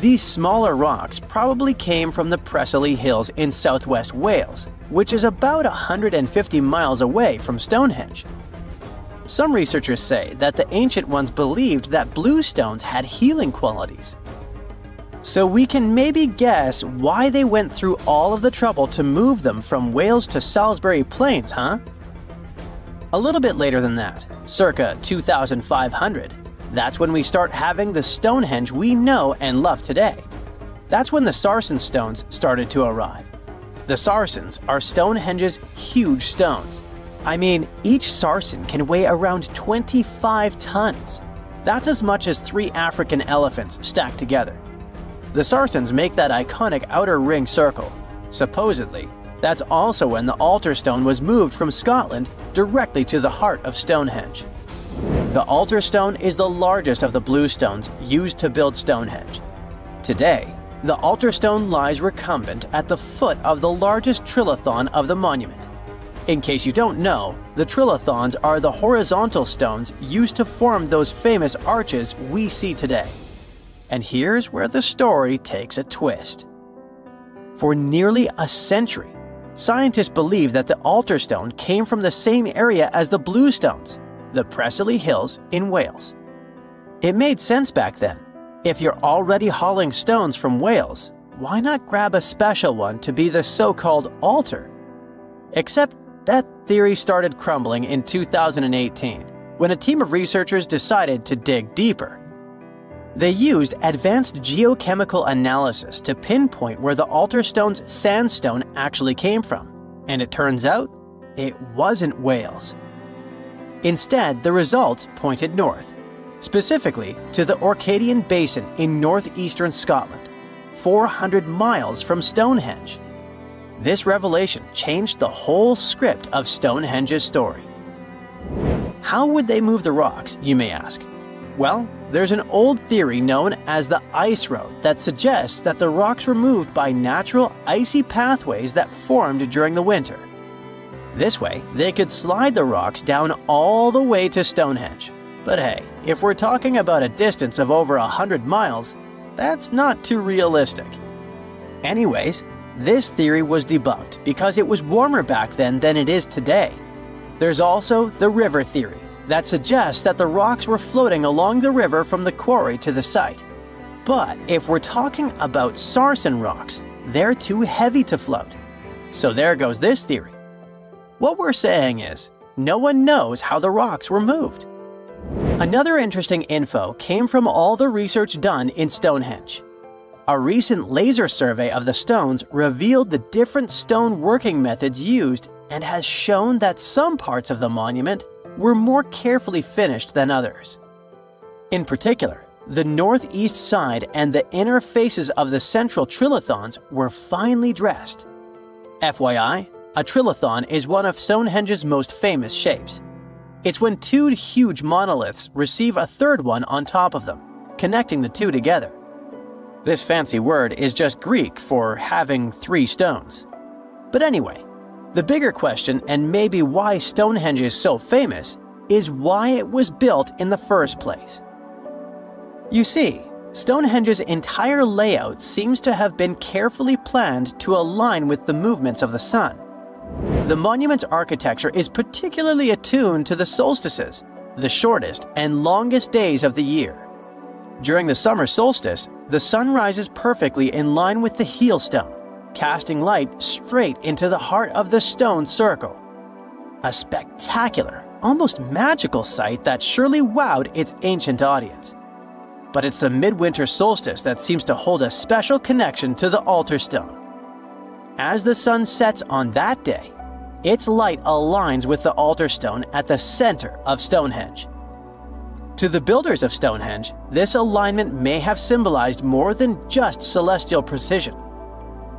These smaller rocks probably came from the Preseli Hills in southwest Wales, which is about 150 miles away from Stonehenge. Some researchers say that the ancient ones believed that blue stones had healing qualities. So we can maybe guess why they went through all of the trouble to move them from Wales to Salisbury Plains, huh? A little bit later than that, circa 2500, that's when we start having the Stonehenge we know and love today. That's when the Sarsen stones started to arrive. The Sarsens are Stonehenge's huge stones. I mean, each Sarsen can weigh around 25 tons. That's as much as 3 African elephants stacked together. The Sarsens make that iconic outer ring circle. Supposedly, that's also when the altar stone was moved from Scotland directly to the heart of Stonehenge. The altar stone is the largest of the blue stones used to build Stonehenge. Today, the altar stone lies recumbent at the foot of the largest trilithon of the monument. In case you don't know, the trilithons are the horizontal stones used to form those famous arches we see today. And here's where the story takes a twist. For nearly a century, scientists believed that the altar stone came from the same area as the blue stones, the Preseli Hills in Wales. It made sense back then. If you're already hauling stones from Wales, why not grab a special one to be the so-called altar? Except that theory started crumbling in 2018, when a team of researchers decided to dig deeper. They used advanced geochemical analysis to pinpoint where the altar stone's sandstone actually came from, and it turns out it wasn't Wales. Instead, the results pointed north, specifically to the Orcadian Basin in northeastern Scotland, 400 miles from Stonehenge. This revelation changed the whole script of Stonehenge's story. How would they move the rocks, you may ask? Well, there's an old theory known as the ice road that suggests that the rocks were moved by natural icy pathways that formed during the winter. This way, they could slide the rocks down all the way to Stonehenge. But hey, if we're talking about a distance of over 100 miles, that's not too realistic. Anyways, this theory was debunked because it was warmer back then than it is today. There's also the river theory that suggests that the rocks were floating along the river from the quarry to the site. But if we're talking about Sarsen rocks, they're too heavy to float. So there goes this theory. What we're saying is, no one knows how the rocks were moved. Another interesting info came from all the research done in Stonehenge. A recent laser survey of the stones revealed the different stone working methods used and has shown that some parts of the monument were more carefully finished than others. In particular, the northeast side and the inner faces of the central trilithons were finely dressed. FYI, a trilithon is one of Stonehenge's most famous shapes. It's when 2 huge monoliths receive a third one on top of them, connecting the 2 together. This fancy word is just Greek for having 3 stones. But anyway, the bigger question, and maybe why Stonehenge is so famous, is why it was built in the first place. You see, Stonehenge's entire layout seems to have been carefully planned to align with the movements of the sun. The monument's architecture is particularly attuned to the solstices, the shortest and longest days of the year. During the summer solstice, the sun rises perfectly in line with the heel stone, casting light straight into the heart of the stone circle. A spectacular, almost magical sight that surely wowed its ancient audience. But it's the midwinter solstice that seems to hold a special connection to the altar stone. As the sun sets on that day, its light aligns with the altar stone at the center of Stonehenge. To the builders of Stonehenge, this alignment may have symbolized more than just celestial precision.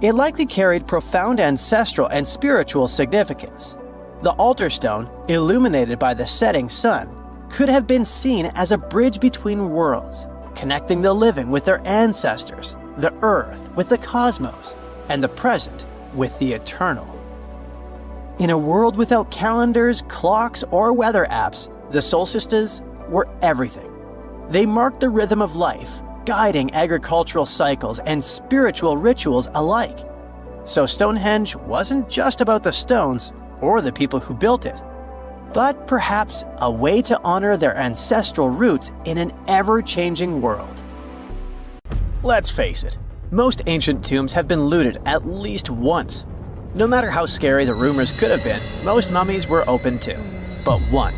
It likely carried profound ancestral and spiritual significance. The altar stone, illuminated by the setting sun, could have been seen as a bridge between worlds, connecting the living with their ancestors, the earth with the cosmos, and the present with the eternal. In a world without calendars, clocks, or weather apps, the solstices were everything. They marked the rhythm of life, guiding agricultural cycles and spiritual rituals alike. So Stonehenge wasn't just about the stones or the people who built it, but perhaps a way to honor their ancestral roots in an ever-changing world. Let's face it, most ancient tombs have been looted at least once. No matter how scary the rumors could have been, most mummies were open to. But one.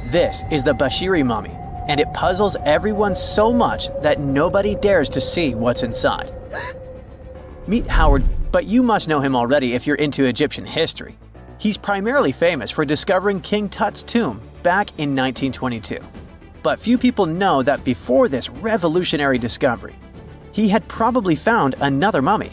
This is the Bashiri mummy, and it puzzles everyone so much that nobody dares to see what's inside. Meet Howard, but you must know him already if you're into Egyptian history. He's primarily famous for discovering King Tut's tomb back in 1922. But few people know that before this revolutionary discovery, he had probably found another mummy.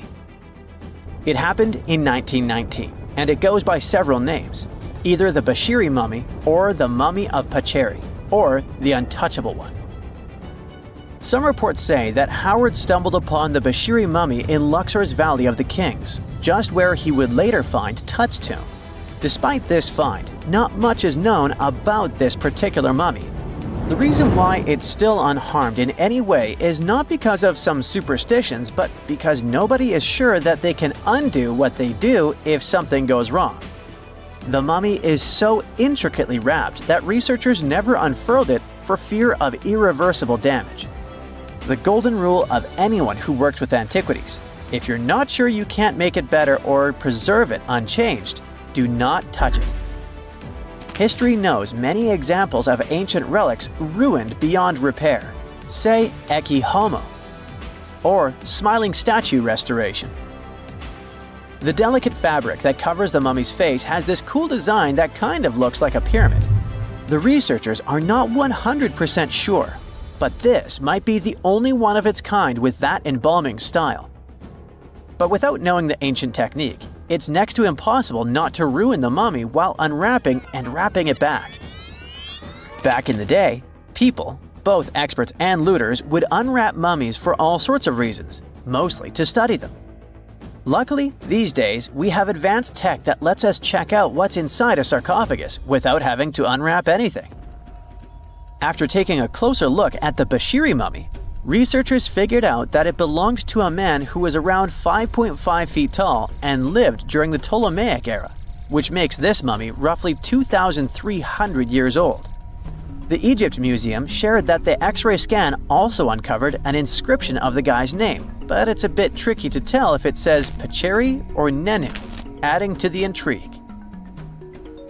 It happened in 1919, and it goes by several names, either the Bashiri mummy or the Mummy of Pacheri, or the Untouchable One. Some reports say that Howard stumbled upon the Bashiri mummy in Luxor's Valley of the Kings, just where he would later find Tut's tomb. Despite this find, not much is known about this particular mummy. The reason why it's still unharmed in any way is not because of some superstitions, but because nobody is sure that they can undo what they do if something goes wrong. The mummy is so intricately wrapped that researchers never unfurled it for fear of irreversible damage. The golden rule of anyone who works with antiquities: if you're not sure you can't make it better or preserve it unchanged, do not touch it. History knows many examples of ancient relics ruined beyond repair, say Ecce Homo, or smiling statue restoration. The delicate fabric that covers the mummy's face has this cool design that kind of looks like a pyramid. The researchers are not 100% sure, but this might be the only one of its kind with that embalming style. But without knowing the ancient technique, it's next to impossible not to ruin the mummy while unwrapping and wrapping it back. Back in the day, people, both experts and looters, would unwrap mummies for all sorts of reasons, mostly to study them. Luckily, these days, we have advanced tech that lets us check out what's inside a sarcophagus without having to unwrap anything. After taking a closer look at the Bashiri mummy, researchers figured out that it belonged to a man who was around 5.5 feet tall and lived during the Ptolemaic era, which makes this mummy roughly 2,300 years old. The Egypt Museum shared that the X-ray scan also uncovered an inscription of the guy's name, but it's a bit tricky to tell if it says Pacheri or Nenu, adding to the intrigue.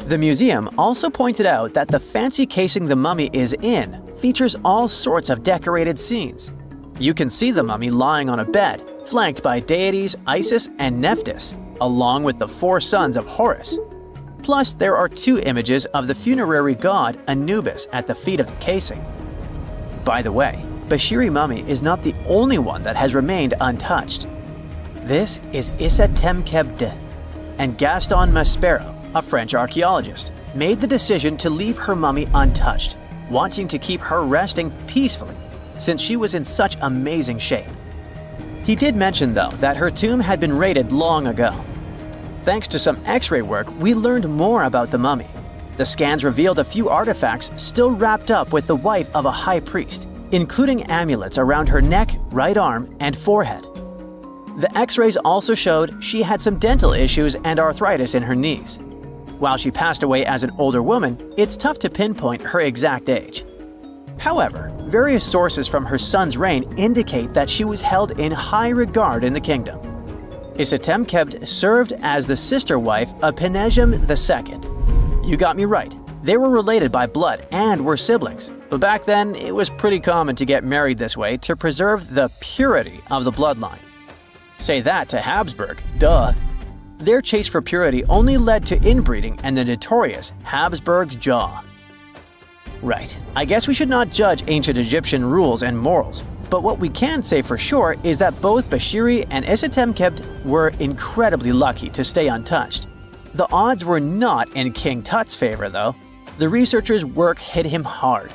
The museum also pointed out that the fancy casing the mummy is in features all sorts of decorated scenes. You can see the mummy lying on a bed, flanked by deities Isis and Nephthys, along with the 4 sons of Horus. Plus, there are 2 images of the funerary god Anubis at the feet of the casing. By the way, Bashiri mummy is not the only one that has remained untouched. This is Issa Temkebde, and Gaston Maspero, a French archaeologist, made the decision to leave her mummy untouched, wanting to keep her resting peacefully since she was in such amazing shape. He did mention, though, that her tomb had been raided long ago. Thanks to some X-ray work, we learned more about the mummy. The scans revealed a few artifacts still wrapped up with the wife of a high priest, including amulets around her neck, right arm, and forehead. The X-rays also showed she had some dental issues and arthritis in her knees. While she passed away as an older woman, it's tough to pinpoint her exact age. However, various sources from her son's reign indicate that she was held in high regard in the kingdom. Isitemkebd served as the sister wife of Penejam II. You got me right, they were related by blood and were siblings, but back then it was pretty common to get married this way to preserve the purity of the bloodline. Say that to Habsburg, duh. Their chase for purity only led to inbreeding and the notorious Habsburg's jaw. Right, I guess we should not judge ancient Egyptian rules and morals, but what we can say for sure is that both Bashiri and Isitemkebd were incredibly lucky to stay untouched. The odds were not in King Tut's favor, though. The researchers' work hit him hard.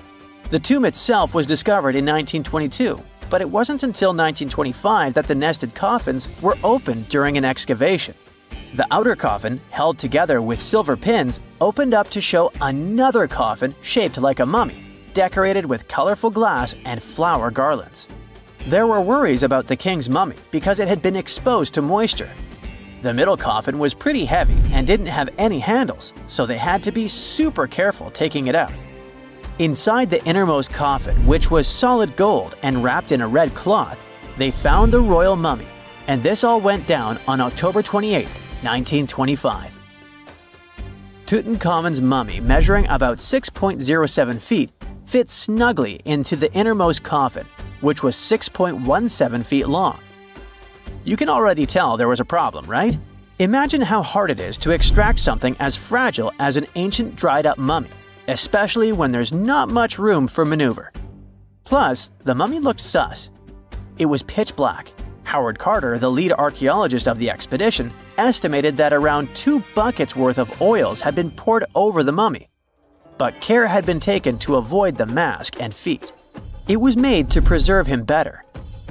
The tomb itself was discovered in 1922, but it wasn't until 1925 that the nested coffins were opened during an excavation. The outer coffin, held together with silver pins, opened up to show another coffin shaped like a mummy, decorated with colorful glass and flower garlands. There were worries about the king's mummy because it had been exposed to moisture. The middle coffin was pretty heavy and didn't have any handles, so they had to be super careful taking it out. Inside the innermost coffin, which was solid gold and wrapped in a red cloth, they found the royal mummy, and this all went down on October 28, 1925. Tutankhamun's mummy, measuring about 6.07 feet, fit snugly into the innermost coffin, which was 6.17 feet long. You can already tell there was a problem, right? Imagine how hard it is to extract something as fragile as an ancient dried-up mummy, especially when there's not much room for maneuver. Plus, the mummy looked sus. It was pitch black. Howard Carter, the lead archaeologist of the expedition, estimated that around 2 buckets worth of oils had been poured over the mummy. But care had been taken to avoid the mask and feet. It was made to preserve him better.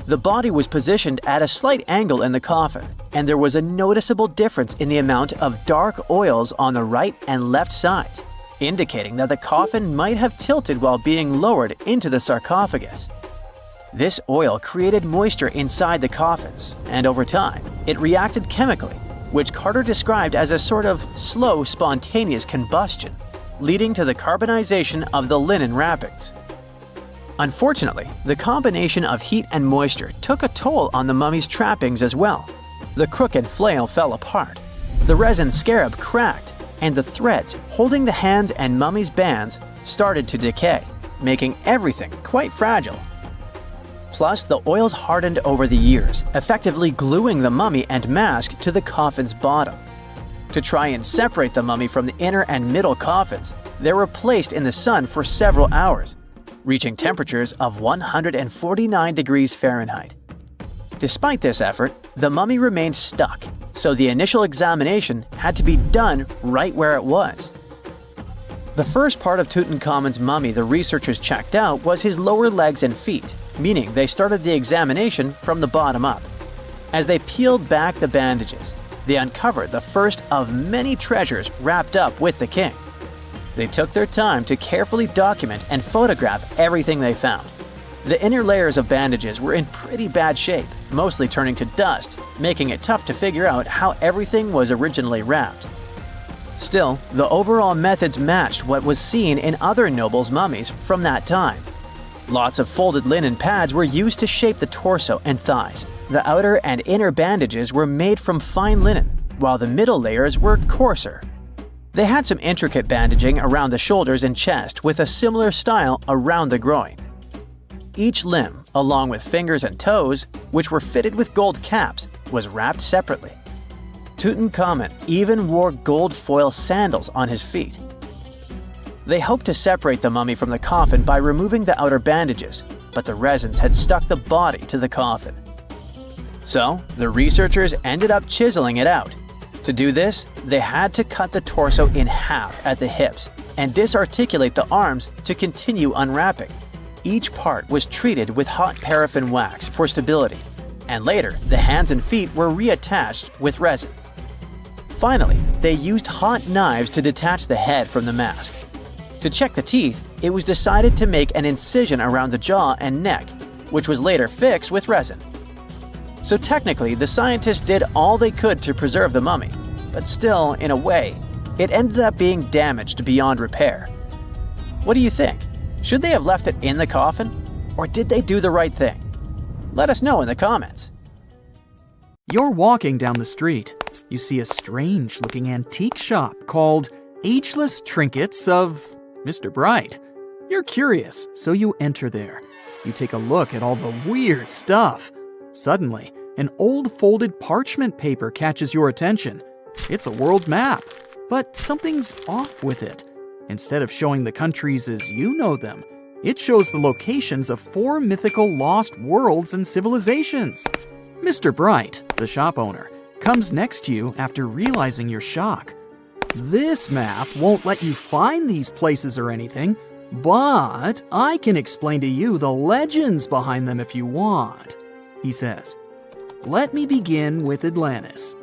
The body was positioned at a slight angle in the coffin, and there was a noticeable difference in the amount of dark oils on the right and left sides, indicating that the coffin might have tilted while being lowered into the sarcophagus. This oil created moisture inside the coffins, and over time, it reacted chemically, which Carter described as a sort of slow, spontaneous combustion, leading to the carbonization of the linen wrappings. Unfortunately, the combination of heat and moisture took a toll on the mummy's trappings as well. The crook and flail fell apart, the resin scarab cracked, and the threads holding the hands and mummy's bands started to decay, making everything quite fragile. Plus, the oils hardened over the years, effectively gluing the mummy and mask to the coffin's bottom. To try and separate the mummy from the inner and middle coffins, they were placed in the sun for several hours, reaching temperatures of 149 degrees Fahrenheit. Despite this effort, the mummy remained stuck, so the initial examination had to be done right where it was. The first part of Tutankhamun's mummy the researchers checked out was his lower legs and feet, meaning they started the examination from the bottom up. As they peeled back the bandages, they uncovered the first of many treasures wrapped up with the king. They took their time to carefully document and photograph everything they found. The inner layers of bandages were in pretty bad shape, mostly turning to dust, making it tough to figure out how everything was originally wrapped. Still, the overall methods matched what was seen in other nobles' mummies from that time. Lots of folded linen pads were used to shape the torso and thighs. The outer and inner bandages were made from fine linen, while the middle layers were coarser. They had some intricate bandaging around the shoulders and chest with a similar style around the groin. Each limb, along with fingers and toes, which were fitted with gold caps, was wrapped separately. Tutankhamun even wore gold foil sandals on his feet. They hoped to separate the mummy from the coffin by removing the outer bandages, but the resins had stuck the body to the coffin. So, the researchers ended up chiseling it out. To do this, they had to cut the torso in half at the hips and disarticulate the arms to continue unwrapping. Each part was treated with hot paraffin wax for stability, and later the hands and feet were reattached with resin. Finally, they used hot knives to detach the head from the mask. To To check the teeth, it was decided to make an incision around the jaw and neck, which was later fixed with resin. So technically, the scientists did all they could to preserve the mummy, but still, in a way, it ended up being damaged beyond repair. What do you think? Should they have left it in the coffin? Or did they do the right thing? Let us know in the comments. You're walking down the street. You see a strange-looking antique shop called Ageless Trinkets of Mr. Bright. You're curious, so you enter there. You take a look at all the weird stuff. Suddenly, an old folded parchment paper catches your attention. It's a world map, but something's off with it. Instead of showing the countries as you know them, it shows the locations of 4 mythical lost worlds and civilizations. Mr. Bright, the shop owner, comes next to you after realizing your shock. This map won't let you find these places or anything, but I can explain to you the legends behind them if you want, he says. Let me begin with Atlantis.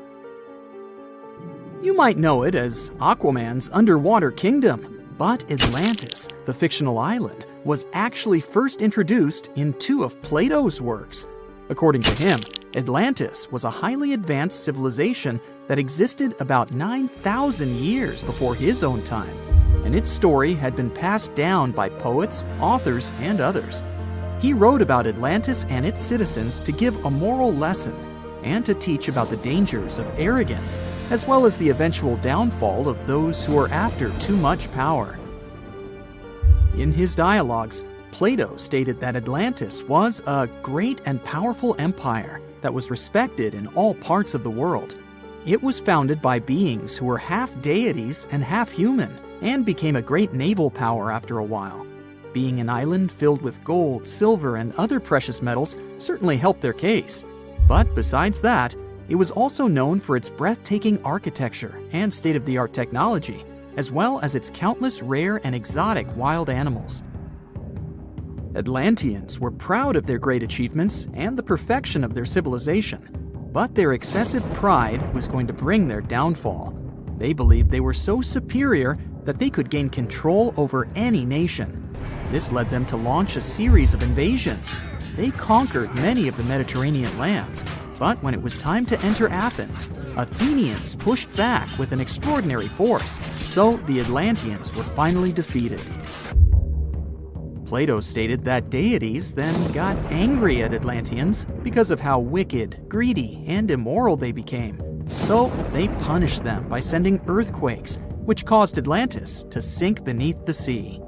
You might know it as Aquaman's underwater kingdom, but Atlantis, the fictional island, was actually first introduced in 2 of Plato's works. According to him, Atlantis was a highly advanced civilization that existed about 9,000 years before his own time, and its story had been passed down by poets, authors, and others. He wrote about Atlantis and its citizens to give a moral lesson and to teach about the dangers of arrogance, as well as the eventual downfall of those who are after too much power. In his dialogues, Plato stated that Atlantis was a great and powerful empire that was respected in all parts of the world. It was founded by beings who were half deities and half human, and became a great naval power after a while. Being an island filled with gold, silver, and other precious metals certainly helped their case. But besides that, it was also known for its breathtaking architecture and state-of-the-art technology, as well as its countless rare and exotic wild animals. Atlanteans were proud of their great achievements and the perfection of their civilization, but their excessive pride was going to bring their downfall. They believed they were so superior that they could gain control over any nation. This led them to launch a series of invasions. They conquered many of the Mediterranean lands, but when it was time to enter Athens, Athenians pushed back with an extraordinary force, so the Atlanteans were finally defeated. Plato stated that deities then got angry at Atlanteans because of how wicked, greedy, and immoral they became. So they punished them by sending earthquakes, which caused Atlantis to sink beneath the sea.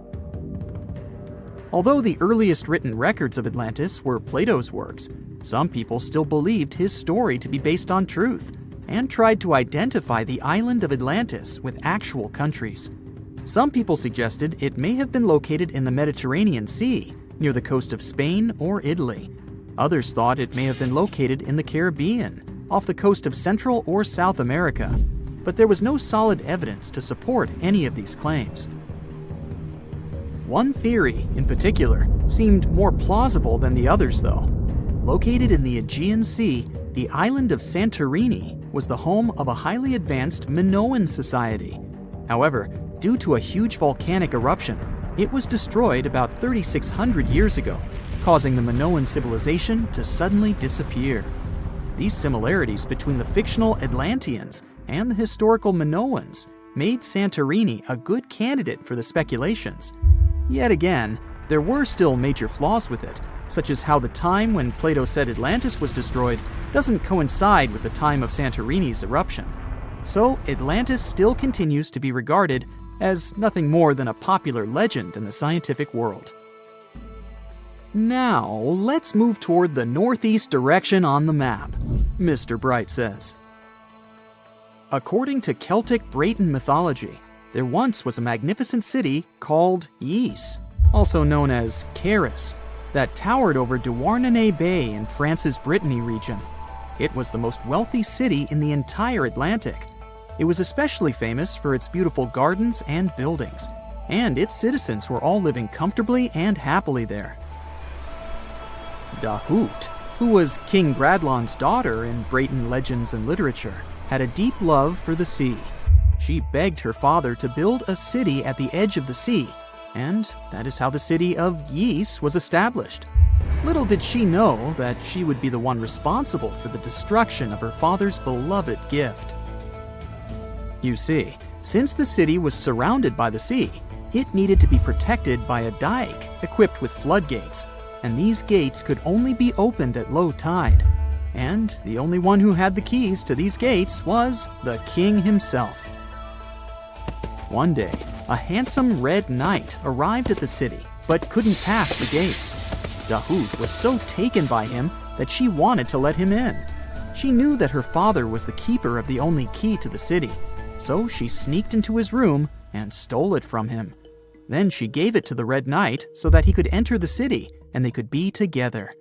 Although the earliest written records of Atlantis were Plato's works, some people still believed his story to be based on truth and tried to identify the island of Atlantis with actual countries. Some people suggested it may have been located in the Mediterranean Sea, near the coast of Spain or Italy. Others thought it may have been located in the Caribbean, off the coast of Central or South America, but there was no solid evidence to support any of these claims. One theory, in particular, seemed more plausible than the others, though. Located in the Aegean Sea, the island of Santorini was the home of a highly advanced Minoan society. However, due to a huge volcanic eruption, it was destroyed about 3,600 years ago, causing the Minoan civilization to suddenly disappear. These similarities between the fictional Atlanteans and the historical Minoans made Santorini a good candidate for the speculations. Yet again, there were still major flaws with it, such as how the time when Plato said Atlantis was destroyed doesn't coincide with the time of Santorini's eruption. So Atlantis still continues to be regarded as nothing more than a popular legend in the scientific world. Now, let's move toward the northeast direction on the map, Mr. Bright says. According to Celtic Breton mythology, there once was a magnificent city called Ys, also known as Caris, that towered over Douarnenez Bay in France's Brittany region. It was the most wealthy city in the entire Atlantic. It was especially famous for its beautiful gardens and buildings, and its citizens were all living comfortably and happily there. Dahut, who was King Bradlon's daughter in Breton legends and literature, had a deep love for the sea. She begged her father to build a city at the edge of the sea and that is how the city of Ys was established. Little did she know that she would be the one responsible for the destruction of her father's beloved gift. You see, since the city was surrounded by the sea, it needed to be protected by a dike equipped with floodgates, and these gates could only be opened at low tide. And the only one who had the keys to these gates was the king himself. One day, a handsome red knight arrived at the city, but couldn't pass the gates. Dahoud was so taken by him that she wanted to let him in. She knew that her father was the keeper of the only key to the city, so she sneaked into his room and stole it from him. Then she gave it to the Red Knight so that he could enter the city and they could be together.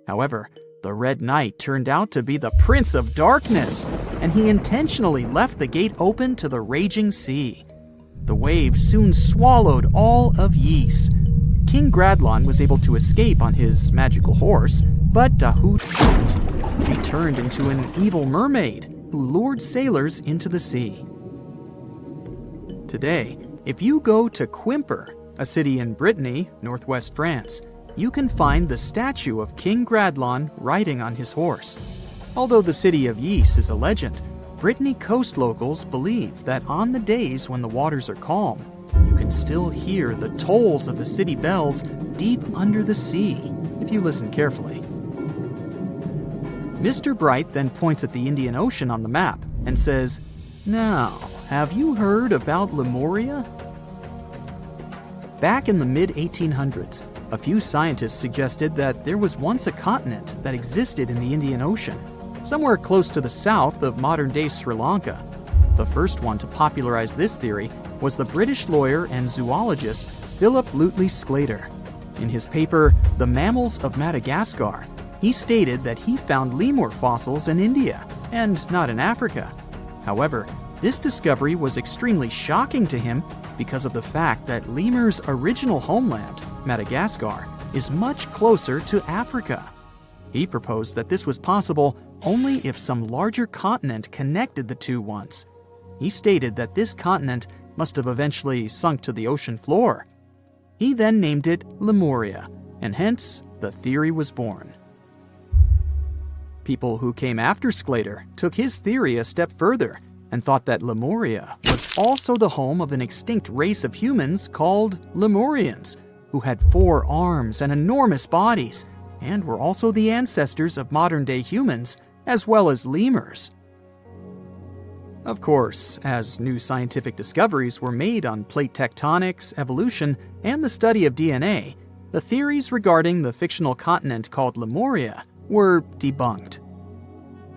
However, the Red Knight turned out to be the Prince of Darkness, and he intentionally left the gate open to the raging sea. The waves soon swallowed all of Ys. King Gradlon was able to escape on his magical horse, but Dahoud couldn't. She turned into an evil mermaid who lured sailors into the sea. Today, if you go to Quimper, a city in Brittany, northwest France, you can find the statue of King Gradlon riding on his horse. Although the city of Ys is a legend, Brittany coast locals believe that on the days when the waters are calm, you can still hear the tolls of the city bells deep under the sea, if you listen carefully. Mr. Bright then points at the Indian Ocean on the map and says, "Now, have you heard about Lemuria?" Back in the mid-1800s, a few scientists suggested that there was once a continent that existed in the Indian Ocean, somewhere close to the south of modern-day Sri Lanka. The first one to popularize this theory was the British lawyer and zoologist Philip Lutley Sclater. In his paper, The Mammals of Madagascar, he stated that he found lemur fossils in India, and not in Africa. However, this discovery was extremely shocking to him because of the fact that lemurs' original homeland, Madagascar, is much closer to Africa. He proposed that this was possible only if some larger continent connected the two once. He stated that this continent must have eventually sunk to the ocean floor. He then named it Lemuria, and hence the theory was born. People who came after Sclater took his theory a step further and thought that Lemuria was also the home of an extinct race of humans called Lemurians, who had 4 arms and enormous bodies, and were also the ancestors of modern-day humans, as well as lemurs. Of course, as new scientific discoveries were made on plate tectonics, evolution, and the study of DNA, the theories regarding the fictional continent called Lemuria were debunked.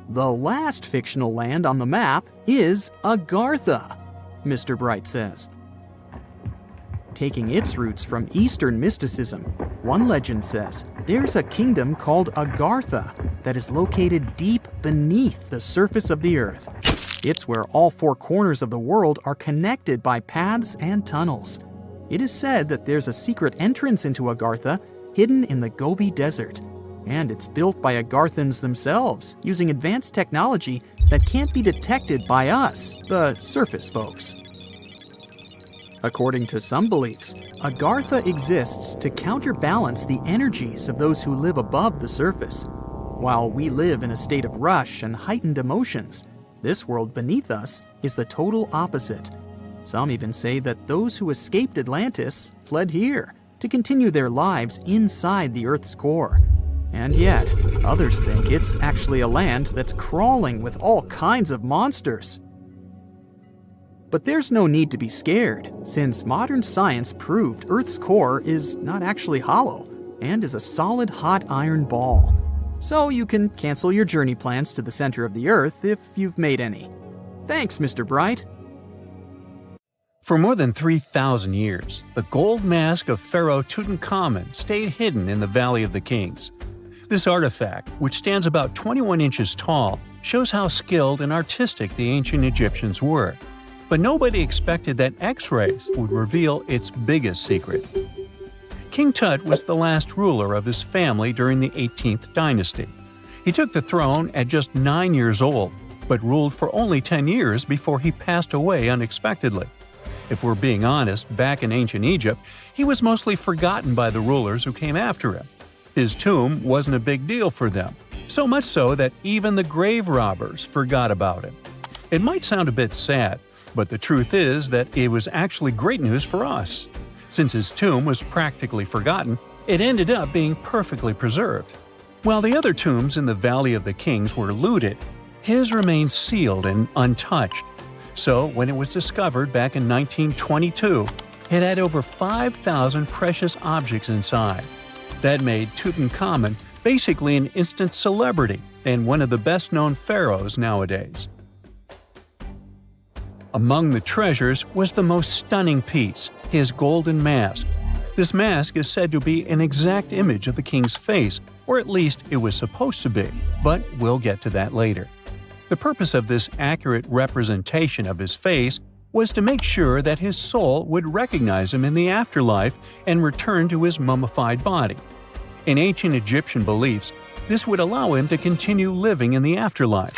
The last fictional land on the map is Agartha, Mr. Bright says. Taking its roots from Eastern mysticism, one legend says there's a kingdom called Agartha that is located deep beneath the surface of the earth. It's where all 4 corners of the world are connected by paths and tunnels. It is said that there's a secret entrance into Agartha hidden in the Gobi Desert, and it's built by Agarthans themselves using advanced technology that can't be detected by us, the surface folks. According to some beliefs, Agartha exists to counterbalance the energies of those who live above the surface. While we live in a state of rush and heightened emotions, this world beneath us is the total opposite. Some even say that those who escaped Atlantis fled here to continue their lives inside the Earth's core. And yet, others think it's actually a land that's crawling with all kinds of monsters. But there's no need to be scared, since modern science proved Earth's core is not actually hollow and is a solid hot iron ball. So you can cancel your journey plans to the center of the Earth if you've made any. Thanks, Mr. Bright. For more than 3,000 years, the gold mask of Pharaoh Tutankhamun stayed hidden in the Valley of the Kings. This artifact, which stands about 21 inches tall, shows how skilled and artistic the ancient Egyptians were. But nobody expected that X-rays would reveal its biggest secret. King Tut was the last ruler of his family during the 18th dynasty. He took the throne at just 9 years old, but ruled for only 10 years before he passed away unexpectedly. If we're being honest, back in ancient Egypt, he was mostly forgotten by the rulers who came after him. His tomb wasn't a big deal for them, so much so that even the grave robbers forgot about him. It might sound a bit sad, but the truth is that it was actually great news for us. Since his tomb was practically forgotten, it ended up being perfectly preserved. While the other tombs in the Valley of the Kings were looted, his remained sealed and untouched. So, when it was discovered back in 1922, it had over 5,000 precious objects inside. That made Tutankhamun basically an instant celebrity and one of the best-known pharaohs nowadays. Among the treasures was the most stunning piece, his golden mask. This mask is said to be an exact image of the king's face, or at least it was supposed to be, but we'll get to that later. The purpose of this accurate representation of his face was to make sure that his soul would recognize him in the afterlife and return to his mummified body. In ancient Egyptian beliefs, this would allow him to continue living in the afterlife.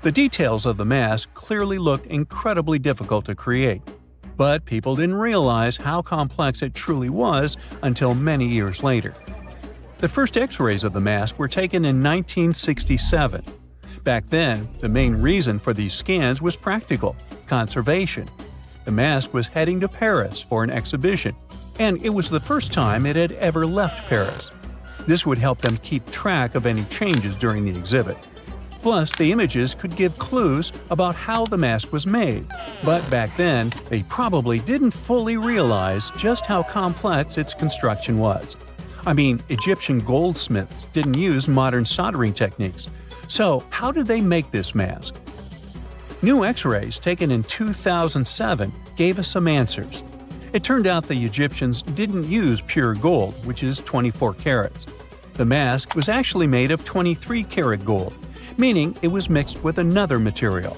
The details of the mask clearly looked incredibly difficult to create, but people didn't realize how complex it truly was until many years later. The first X-rays of the mask were taken in 1967. Back then, the main reason for these scans was practical – conservation. The mask was heading to Paris for an exhibition, and it was the first time it had ever left Paris. This would help them keep track of any changes during the exhibit. Plus, the images could give clues about how the mask was made, but back then, they probably didn't fully realize just how complex its construction was. I mean, Egyptian goldsmiths didn't use modern soldering techniques, so how did they make this mask? New X-rays taken in 2007 gave us some answers. It turned out the Egyptians didn't use pure gold, which is 24 carats. The mask was actually made of 23-karat gold, meaning it was mixed with another material.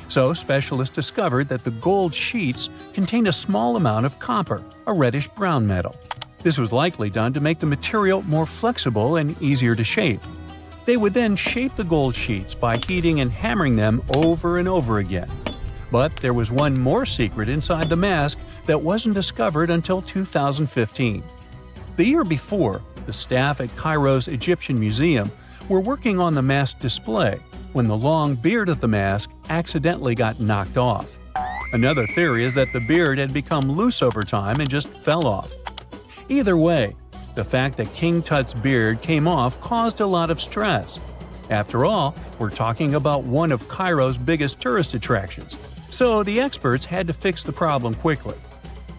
So specialists discovered that the gold sheets contained a small amount of copper, a reddish-brown metal. This was likely done to make the material more flexible and easier to shape. They would then shape the gold sheets by heating and hammering them over and over again. But there was one more secret inside the mask that wasn't discovered until 2015. The year before, the staff at Cairo's Egyptian Museum were working on the mask display when the long beard of the mask accidentally got knocked off. Another theory is that the beard had become loose over time and just fell off. Either way, the fact that King Tut's beard came off caused a lot of stress. After all, we're talking about one of Cairo's biggest tourist attractions, so the experts had to fix the problem quickly.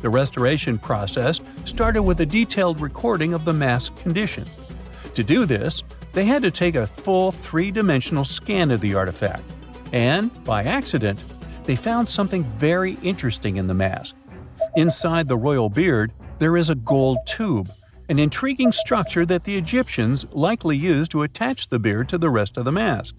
The restoration process started with a detailed recording of the mask's condition. To do this, they had to take a full three-dimensional scan of the artifact, and, by accident, they found something very interesting in the mask. Inside the royal beard, there is a gold tube, an intriguing structure that the Egyptians likely used to attach the beard to the rest of the mask.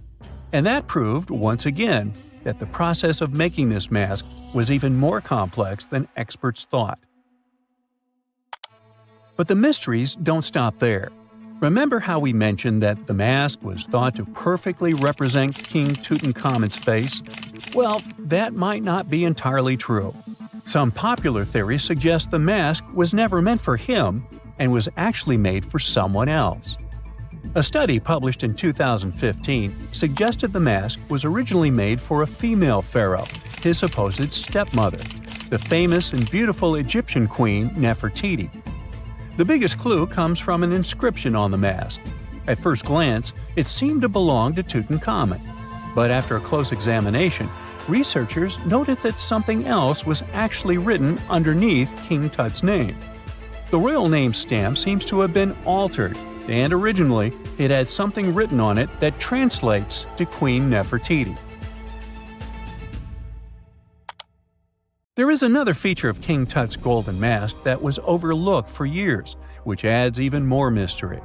And that proved, once again, that the process of making this mask was even more complex than experts thought. But the mysteries don't stop there. Remember how we mentioned that the mask was thought to perfectly represent King Tutankhamun's face? Well, that might not be entirely true. Some popular theories suggest the mask was never meant for him and was actually made for someone else. A study published in 2015 suggested the mask was originally made for a female pharaoh, his supposed stepmother, the famous and beautiful Egyptian queen Nefertiti. The biggest clue comes from an inscription on the mask. At first glance, it seemed to belong to Tutankhamun, but after a close examination, researchers noted that something else was actually written underneath King Tut's name. The royal name stamp seems to have been altered, and originally it had something written on it that translates to Queen Nefertiti. There is another feature of King Tut's golden mask that was overlooked for years, which adds even more mystery.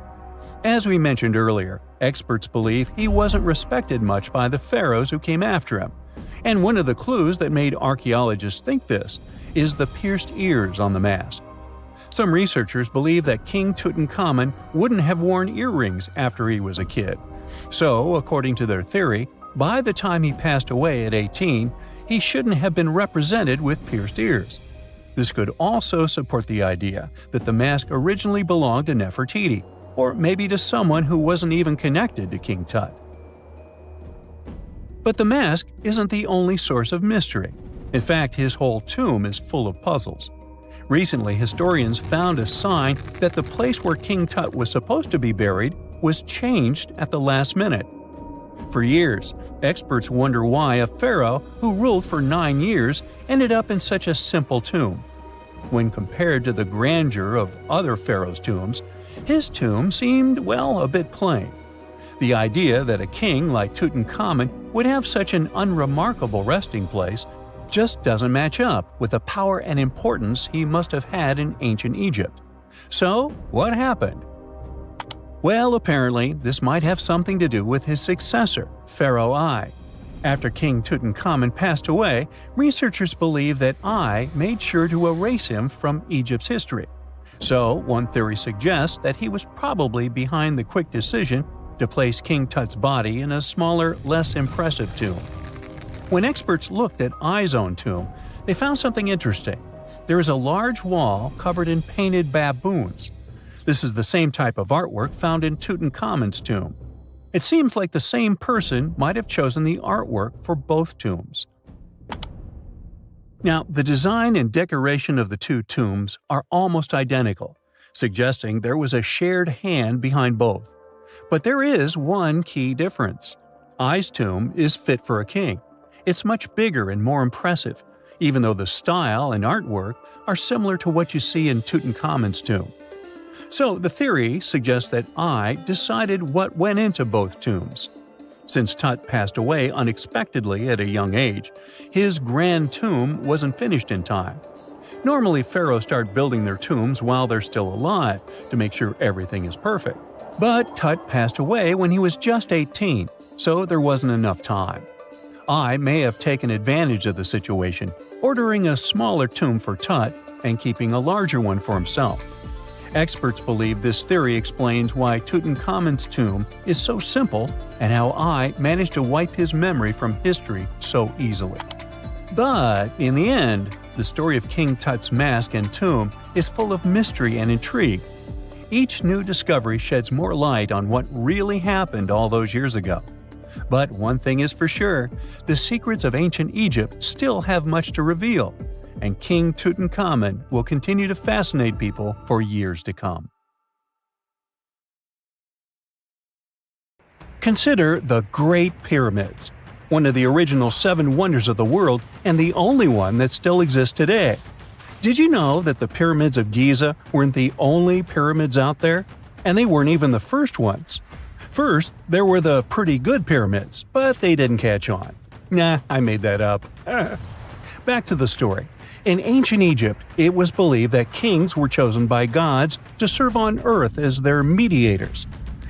As we mentioned earlier, experts believe he wasn't respected much by the pharaohs who came after him. And one of the clues that made archaeologists think this is the pierced ears on the mask. Some researchers believe that King Tutankhamun wouldn't have worn earrings after he was a kid. So, according to their theory, by the time he passed away at 18, he shouldn't have been represented with pierced ears. This could also support the idea that the mask originally belonged to Nefertiti, or maybe to someone who wasn't even connected to King Tut. But the mask isn't the only source of mystery. In fact, his whole tomb is full of puzzles. Recently, historians found a sign that the place where King Tut was supposed to be buried was changed at the last minute. For years, experts wonder why a pharaoh who ruled for 9 years ended up in such a simple tomb. When compared to the grandeur of other pharaohs' tombs, his tomb seemed, well, a bit plain. The idea that a king like Tutankhamun would have such an unremarkable resting place just doesn't match up with the power and importance he must have had in ancient Egypt. So, what happened? Well, apparently, this might have something to do with his successor, Pharaoh I. After King Tutankhamun passed away, researchers believe that I made sure to erase him from Egypt's history. So, one theory suggests that he was probably behind the quick decision to place King Tut's body in a smaller, less impressive tomb. When experts looked at I's own tomb, they found something interesting. There is a large wall covered in painted baboons. This is the same type of artwork found in Tutankhamun's tomb. It seems like the same person might have chosen the artwork for both tombs. Now, the design and decoration of the two tombs are almost identical, suggesting there was a shared hand behind both. But there is one key difference. I's tomb is fit for a king. It's much bigger and more impressive, even though the style and artwork are similar to what you see in Tutankhamun's tomb. So the theory suggests that I decided what went into both tombs. Since Tut passed away unexpectedly at a young age, his grand tomb wasn't finished in time. Normally, pharaohs start building their tombs while they're still alive to make sure everything is perfect. But Tut passed away when he was just 18, so there wasn't enough time. I may have taken advantage of the situation, ordering a smaller tomb for Tut and keeping a larger one for himself. Experts believe this theory explains why Tutankhamun's tomb is so simple and how I managed to wipe his memory from history so easily. But in the end, the story of King Tut's mask and tomb is full of mystery and intrigue. Each new discovery sheds more light on what really happened all those years ago. But one thing is for sure, the secrets of ancient Egypt still have much to reveal, and King Tutankhamun will continue to fascinate people for years to come. Consider the Great Pyramids, one of the original 7 wonders of the world and the only one that still exists today. Did you know that the pyramids of Giza weren't the only pyramids out there? And they weren't even the first ones. First, there were the pretty good pyramids, but they didn't catch on. Nah, I made that up. Back to the story. In ancient Egypt, it was believed that kings were chosen by gods to serve on earth as their mediators.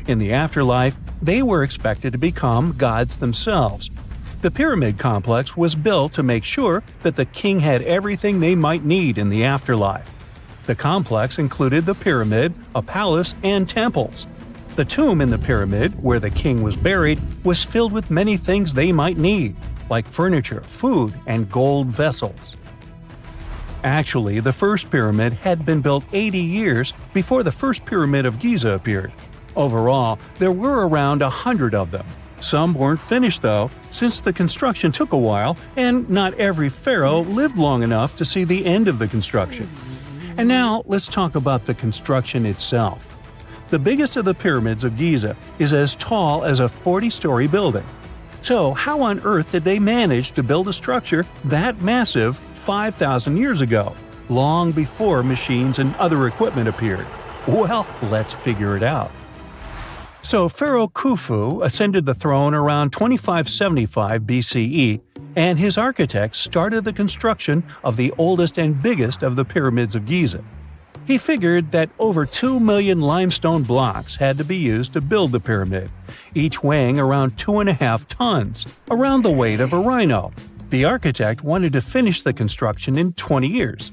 In the afterlife, they were expected to become gods themselves. The pyramid complex was built to make sure that the king had everything they might need in the afterlife. The complex included the pyramid, a palace, and temples. The tomb in the pyramid, where the king was buried, was filled with many things they might need, like furniture, food, and gold vessels. Actually, the first pyramid had been built 80 years before the first pyramid of Giza appeared. Overall, there were around 100 of them. Some weren't finished though, since the construction took a while and not every pharaoh lived long enough to see the end of the construction. And now let's talk about the construction itself. The biggest of the pyramids of Giza is as tall as a 40-story building. So how on earth did they manage to build a structure that massive 5,000 years ago, long before machines and other equipment appeared? Well, let's figure it out. So Pharaoh Khufu ascended the throne around 2575 BCE, and his architects started the construction of the oldest and biggest of the pyramids of Giza. He figured that over 2 million limestone blocks had to be used to build the pyramid, each weighing around 2.5 tons, around the weight of a rhino. The architect wanted to finish the construction in 20 years.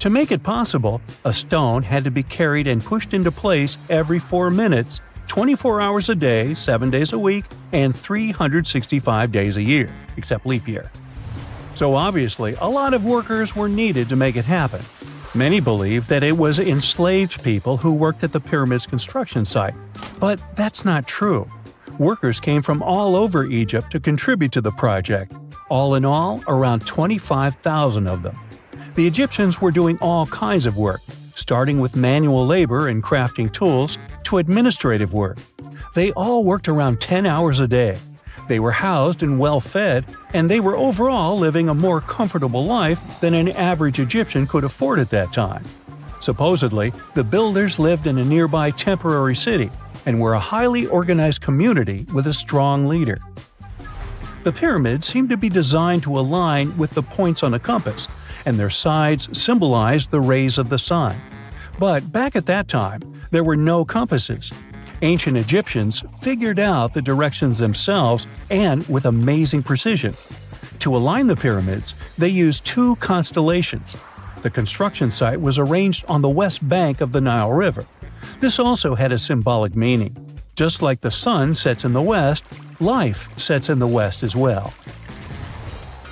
To make it possible, a stone had to be carried and pushed into place every 4 minutes, 24 hours a day, 7 days a week, and 365 days a year, except leap year. So obviously, a lot of workers were needed to make it happen. Many believe that it was enslaved people who worked at the pyramid's construction site, but that's not true. Workers came from all over Egypt to contribute to the project. All in all, around 25,000 of them. The Egyptians were doing all kinds of work, starting with manual labor and crafting tools to administrative work. They all worked around 10 hours a day. They were housed and well fed, and they were overall living a more comfortable life than an average Egyptian could afford at that time. Supposedly, the builders lived in a nearby temporary city and were a highly organized community with a strong leader. The pyramids seemed to be designed to align with the points on a compass, and their sides symbolized the rays of the sun. But back at that time, there were no compasses. Ancient Egyptians figured out the directions themselves and with amazing precision. To align the pyramids, they used two constellations. The construction site was arranged on the west bank of the Nile River. This also had a symbolic meaning. Just like the sun sets in the west, life sets in the west as well.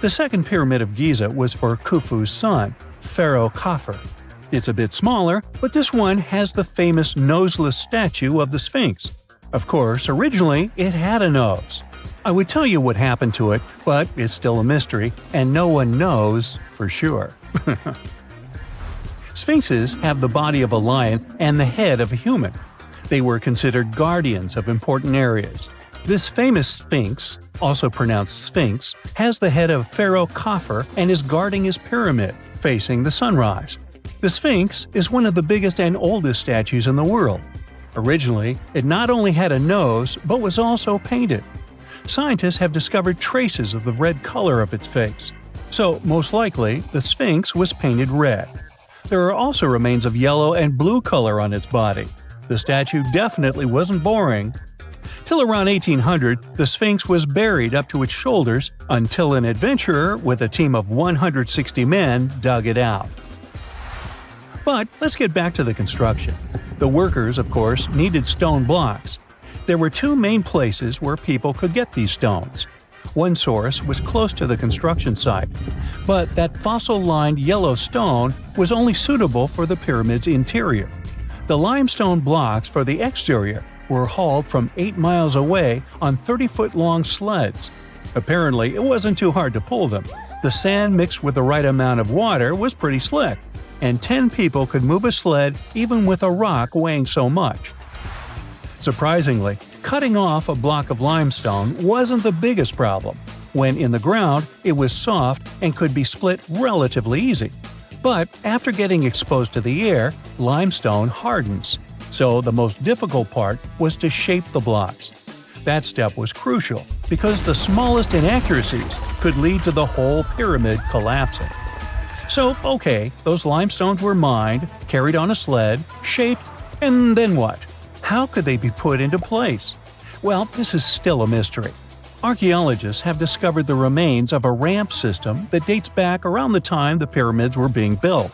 The second pyramid of Giza was for Khufu's son, Pharaoh Khafre. It's a bit smaller, but this one has the famous noseless statue of the Sphinx. Of course, originally it had a nose. I would tell you what happened to it, but it's still a mystery, and no one knows for sure. Sphinxes have the body of a lion and the head of a human. They were considered guardians of important areas. This famous Sphinx, also pronounced Sphinx, has the head of Pharaoh Khafre and is guarding his pyramid, facing the sunrise. The Sphinx is one of the biggest and oldest statues in the world. Originally, it not only had a nose, but was also painted. Scientists have discovered traces of the red color of its face. So, most likely, the Sphinx was painted red. There are also remains of yellow and blue color on its body. The statue definitely wasn't boring. Till around 1800, the Sphinx was buried up to its shoulders until an adventurer with a team of 160 men dug it out. But let's get back to the construction. The workers, of course, needed stone blocks. There were two main places where people could get these stones. One source was close to the construction site, but that fossil-lined yellow stone was only suitable for the pyramid's interior. The limestone blocks for the exterior were hauled from 8 miles away on 30-foot-long sleds. Apparently, it wasn't too hard to pull them. The sand mixed with the right amount of water was pretty slick, and 10 people could move a sled even with a rock weighing so much. Surprisingly, cutting off a block of limestone wasn't the biggest problem. When in the ground, it was soft and could be split relatively easy. But after getting exposed to the air, limestone hardens. So the most difficult part was to shape the blocks. That step was crucial because the smallest inaccuracies could lead to the whole pyramid collapsing. So, okay, those limestones were mined, carried on a sled, shaped, and then what? How could they be put into place? Well, this is still a mystery. Archaeologists have discovered the remains of a ramp system that dates back around the time the pyramids were being built.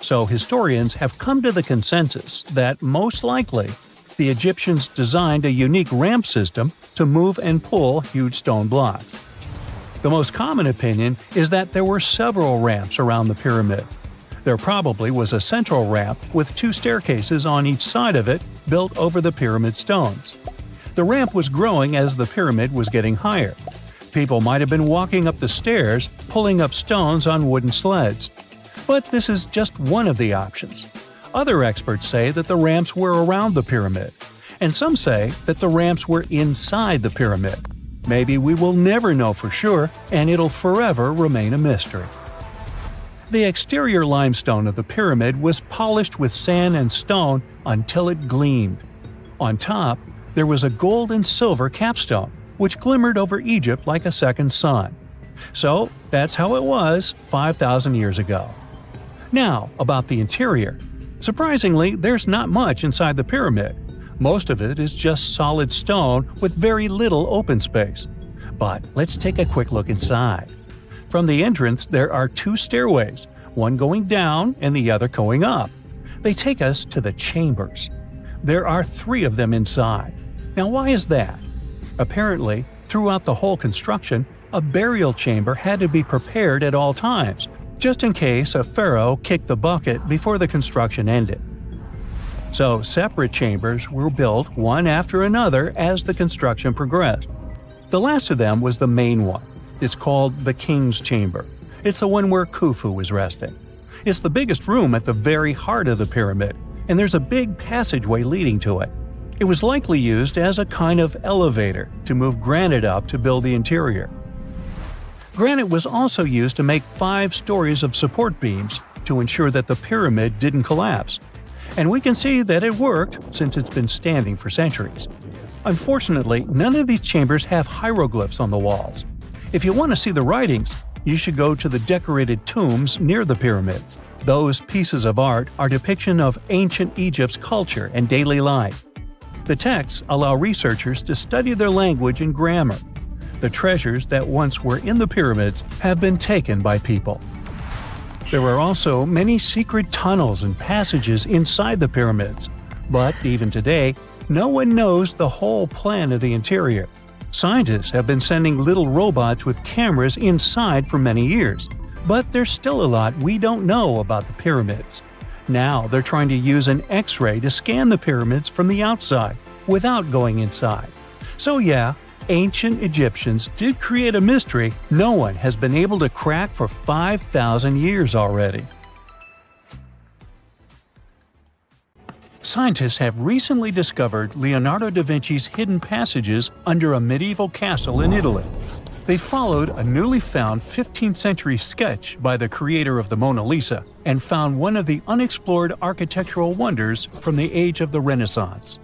So historians have come to the consensus that, most likely, the Egyptians designed a unique ramp system to move and pull huge stone blocks. The most common opinion is that there were several ramps around the pyramid. There probably was a central ramp with 2 staircases on each side of it built over the pyramid stones. The ramp was growing as the pyramid was getting higher. People might have been walking up the stairs, pulling up stones on wooden sleds. But this is just one of the options. Other experts say that the ramps were around the pyramid, and some say that the ramps were inside the pyramid. Maybe we will never know for sure, and it'll forever remain a mystery. The exterior limestone of the pyramid was polished with sand and stone until it gleamed. On top, there was a gold and silver capstone, which glimmered over Egypt like a second sun. So, that's how it was 5,000 years ago. Now, about the interior. Surprisingly, there's not much inside the pyramid. Most of it is just solid stone with very little open space. But let's take a quick look inside. From the entrance, there are 2 stairways, one going down and the other going up. They take us to the chambers. There are 3 of them inside. Now, why is that? Apparently, throughout the whole construction, a burial chamber had to be prepared at all times, just in case a pharaoh kicked the bucket before the construction ended. So separate chambers were built one after another as the construction progressed. The last of them was the main one. It's called the King's Chamber. It's the one where Khufu was resting. It's the biggest room at the very heart of the pyramid, and there's a big passageway leading to it. It was likely used as a kind of elevator to move granite up to build the interior. Granite was also used to make 5 stories of support beams to ensure that the pyramid didn't collapse. And we can see that it worked since it's been standing for centuries. Unfortunately, none of these chambers have hieroglyphs on the walls. If you want to see the writings, you should go to the decorated tombs near the pyramids. Those pieces of art are depiction of ancient Egypt's culture and daily life. The texts allow researchers to study their language and grammar. The treasures that once were in the pyramids have been taken by people. There are also many secret tunnels and passages inside the pyramids, but even today, no one knows the whole plan of the interior. Scientists have been sending little robots with cameras inside for many years, but there's still a lot we don't know about the pyramids. Now they're trying to use an X-ray to scan the pyramids from the outside, without going inside. So yeah, ancient Egyptians did create a mystery no one has been able to crack for 5,000 years already. Scientists have recently discovered Leonardo da Vinci's hidden passages under a medieval castle in Italy. They followed a newly found 15th century sketch by the creator of the Mona Lisa and found one of the unexplored architectural wonders from the age of the Renaissance.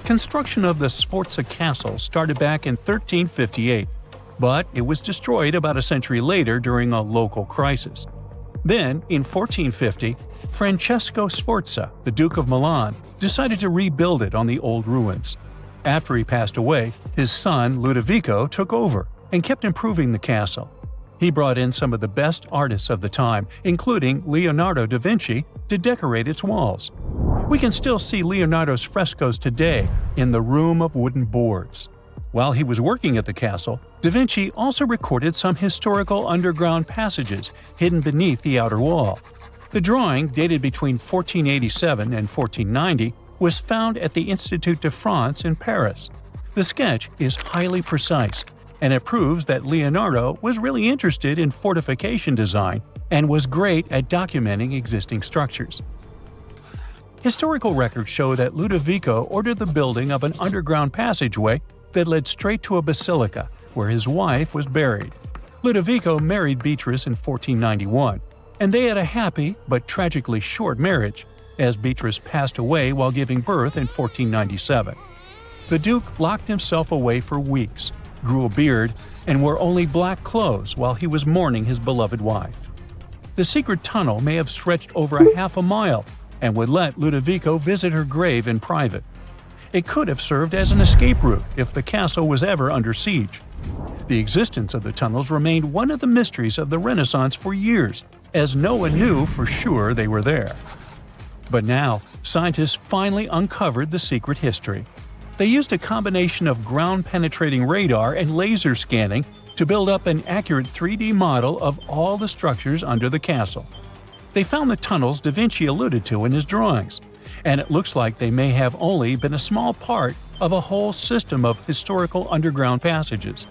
Construction of the Sforza Castle started back in 1358, but it was destroyed about a century later during a local crisis. Then, in 1450, Francesco Sforza, the Duke of Milan, decided to rebuild it on the old ruins. After he passed away, his son Ludovico took over and kept improving the castle. He brought in some of the best artists of the time, including Leonardo da Vinci, to decorate its walls. We can still see Leonardo's frescoes today in the Room of Wooden Boards. While he was working at the castle, da Vinci also recorded some historical underground passages hidden beneath the outer wall. The drawing, dated between 1487 and 1490, was found at the Institut de France in Paris. The sketch is highly precise, and it proves that Leonardo was really interested in fortification design and was great at documenting existing structures. Historical records show that Ludovico ordered the building of an underground passageway that led straight to a basilica, where his wife was buried. Ludovico married Beatrice in 1491, and they had a happy but tragically short marriage, as Beatrice passed away while giving birth in 1497. The Duke locked himself away for weeks, grew a beard, and wore only black clothes while he was mourning his beloved wife. The secret tunnel may have stretched over a half a mile and would let Ludovico visit her grave in private. It could have served as an escape route if the castle was ever under siege. The existence of the tunnels remained one of the mysteries of the Renaissance for years, as no one knew for sure they were there. But now, scientists finally uncovered the secret history. They used a combination of ground-penetrating radar and laser scanning to build up an accurate 3D model of all the structures under the castle. They found the tunnels da Vinci alluded to in his drawings, and it looks like they may have only been a small part of a whole system of historical underground passages.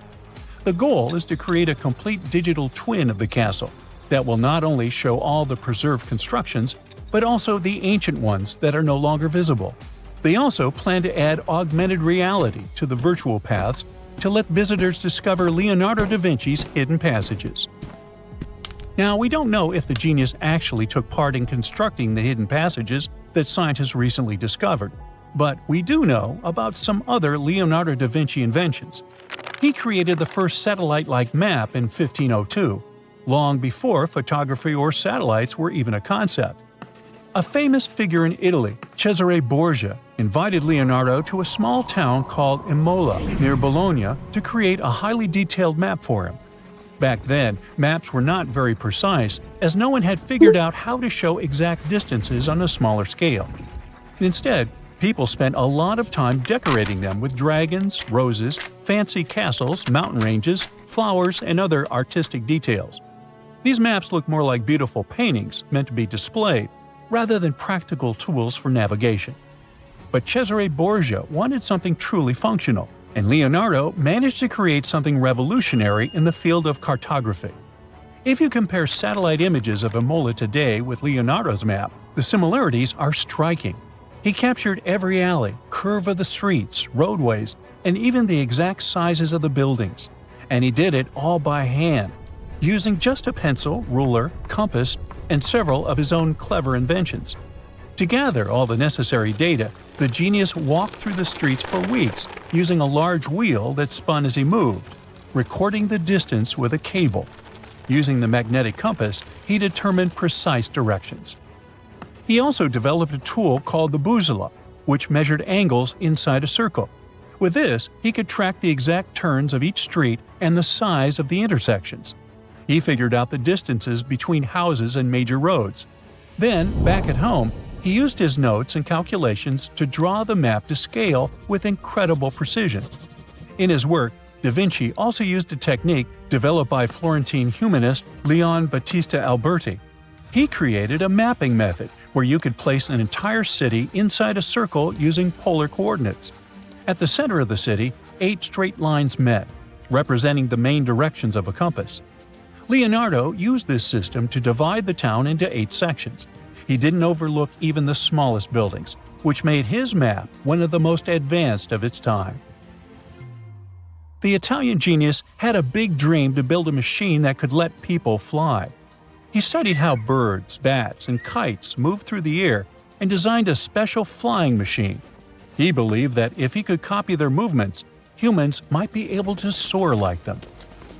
The goal is to create a complete digital twin of the castle that will not only show all the preserved constructions, but also the ancient ones that are no longer visible. They also plan to add augmented reality to the virtual paths to let visitors discover Leonardo da Vinci's hidden passages. Now, we don't know if the genius actually took part in constructing the hidden passages that scientists recently discovered, but we do know about some other Leonardo da Vinci inventions. He created the first satellite-like map in 1502, long before photography or satellites were even a concept. A famous figure in Italy, Cesare Borgia, invited Leonardo to a small town called Imola, near Bologna, to create a highly detailed map for him. Back then, maps were not very precise, as no one had figured out how to show exact distances on a smaller scale. Instead, People spent a lot of time decorating them with dragons, roses, fancy castles, mountain ranges, flowers, and other artistic details. These maps look more like beautiful paintings meant to be displayed, rather than practical tools for navigation. But Cesare Borgia wanted something truly functional, and Leonardo managed to create something revolutionary in the field of cartography. If you compare satellite images of Imola today with Leonardo's map, the similarities are striking. He captured every alley, curve of the streets, roadways, and even the exact sizes of the buildings. And he did it all by hand, using just a pencil, ruler, compass, and several of his own clever inventions. To gather all the necessary data, the genius walked through the streets for weeks using a large wheel that spun as he moved, recording the distance with a cable. Using the magnetic compass, he determined precise directions. He also developed a tool called the bussola, which measured angles inside a circle. With this, he could track the exact turns of each street and the size of the intersections. He figured out the distances between houses and major roads. Then, back at home, he used his notes and calculations to draw the map to scale with incredible precision. In his work, Da Vinci also used a technique developed by Florentine humanist Leon Battista Alberti. He created a mapping method where you could place an entire city inside a circle using polar coordinates. At the center of the city, 8 straight lines met, representing the main directions of a compass. Leonardo used this system to divide the town into 8 sections. He didn't overlook even the smallest buildings, which made his map one of the most advanced of its time. The Italian genius had a big dream to build a machine that could let people fly. He studied how birds, bats, and kites move through the air and designed a special flying machine. He believed that if he could copy their movements, humans might be able to soar like them.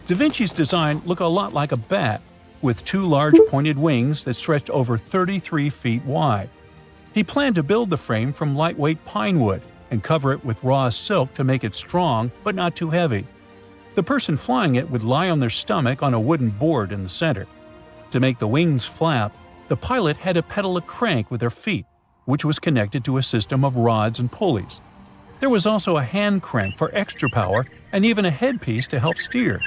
Da Vinci's design looked a lot like a bat, with 2 large pointed wings that stretched over 33 feet wide. He planned to build the frame from lightweight pine wood and cover it with raw silk to make it strong but not too heavy. The person flying it would lie on their stomach on a wooden board in the center. To make the wings flap, the pilot had to pedal a crank with their feet, which was connected to a system of rods and pulleys. There was also a hand crank for extra power and even a headpiece to help steer.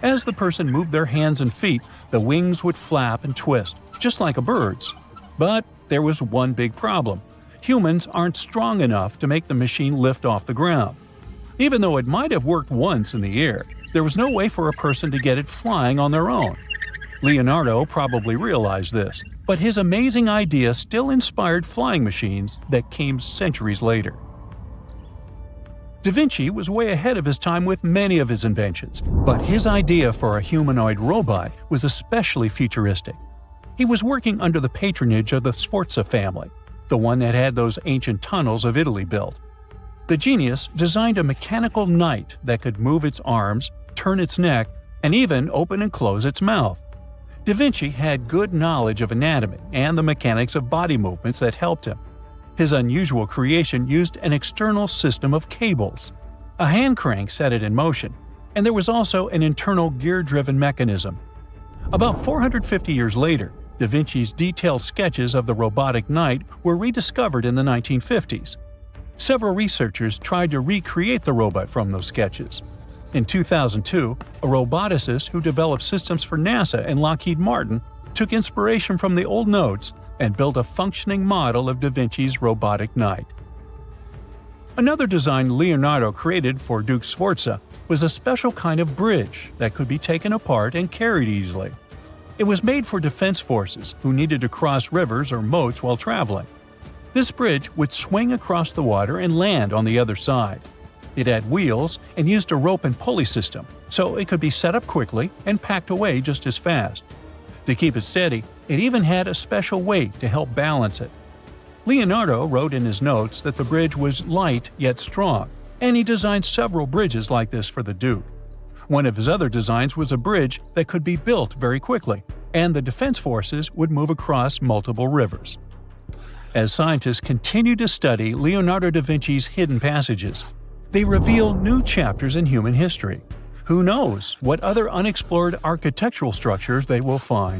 As the person moved their hands and feet, the wings would flap and twist, just like a bird's. But there was one big problem. Humans aren't strong enough to make the machine lift off the ground. Even though it might have worked once in the air, there was no way for a person to get it flying on their own. Leonardo probably realized this, but his amazing idea still inspired flying machines that came centuries later. Da Vinci was way ahead of his time with many of his inventions, but his idea for a humanoid robot was especially futuristic. He was working under the patronage of the Sforza family, the one that had those ancient tunnels of Italy built. The genius designed a mechanical knight that could move its arms, turn its neck, and even open and close its mouth. Da Vinci had good knowledge of anatomy and the mechanics of body movements that helped him. His unusual creation used an external system of cables. A hand crank set it in motion, and there was also an internal gear-driven mechanism. About 450 years later, Da Vinci's detailed sketches of the robotic knight were rediscovered in the 1950s. Several researchers tried to recreate the robot from those sketches. In 2002, a roboticist who developed systems for NASA and Lockheed Martin took inspiration from the old notes and built a functioning model of Da Vinci's robotic knight. Another design Leonardo created for Duke Sforza was a special kind of bridge that could be taken apart and carried easily. It was made for defense forces who needed to cross rivers or moats while traveling. This bridge would swing across the water and land on the other side. It had wheels and used a rope and pulley system, so it could be set up quickly and packed away just as fast. To keep it steady, it even had a special weight to help balance it. Leonardo wrote in his notes that the bridge was light yet strong, and he designed several bridges like this for the Duke. One of his other designs was a bridge that could be built very quickly, and the defense forces would move across multiple rivers. As scientists continue to study Leonardo da Vinci's hidden passages, they reveal new chapters in human history. Who knows what other unexplored architectural structures they will find?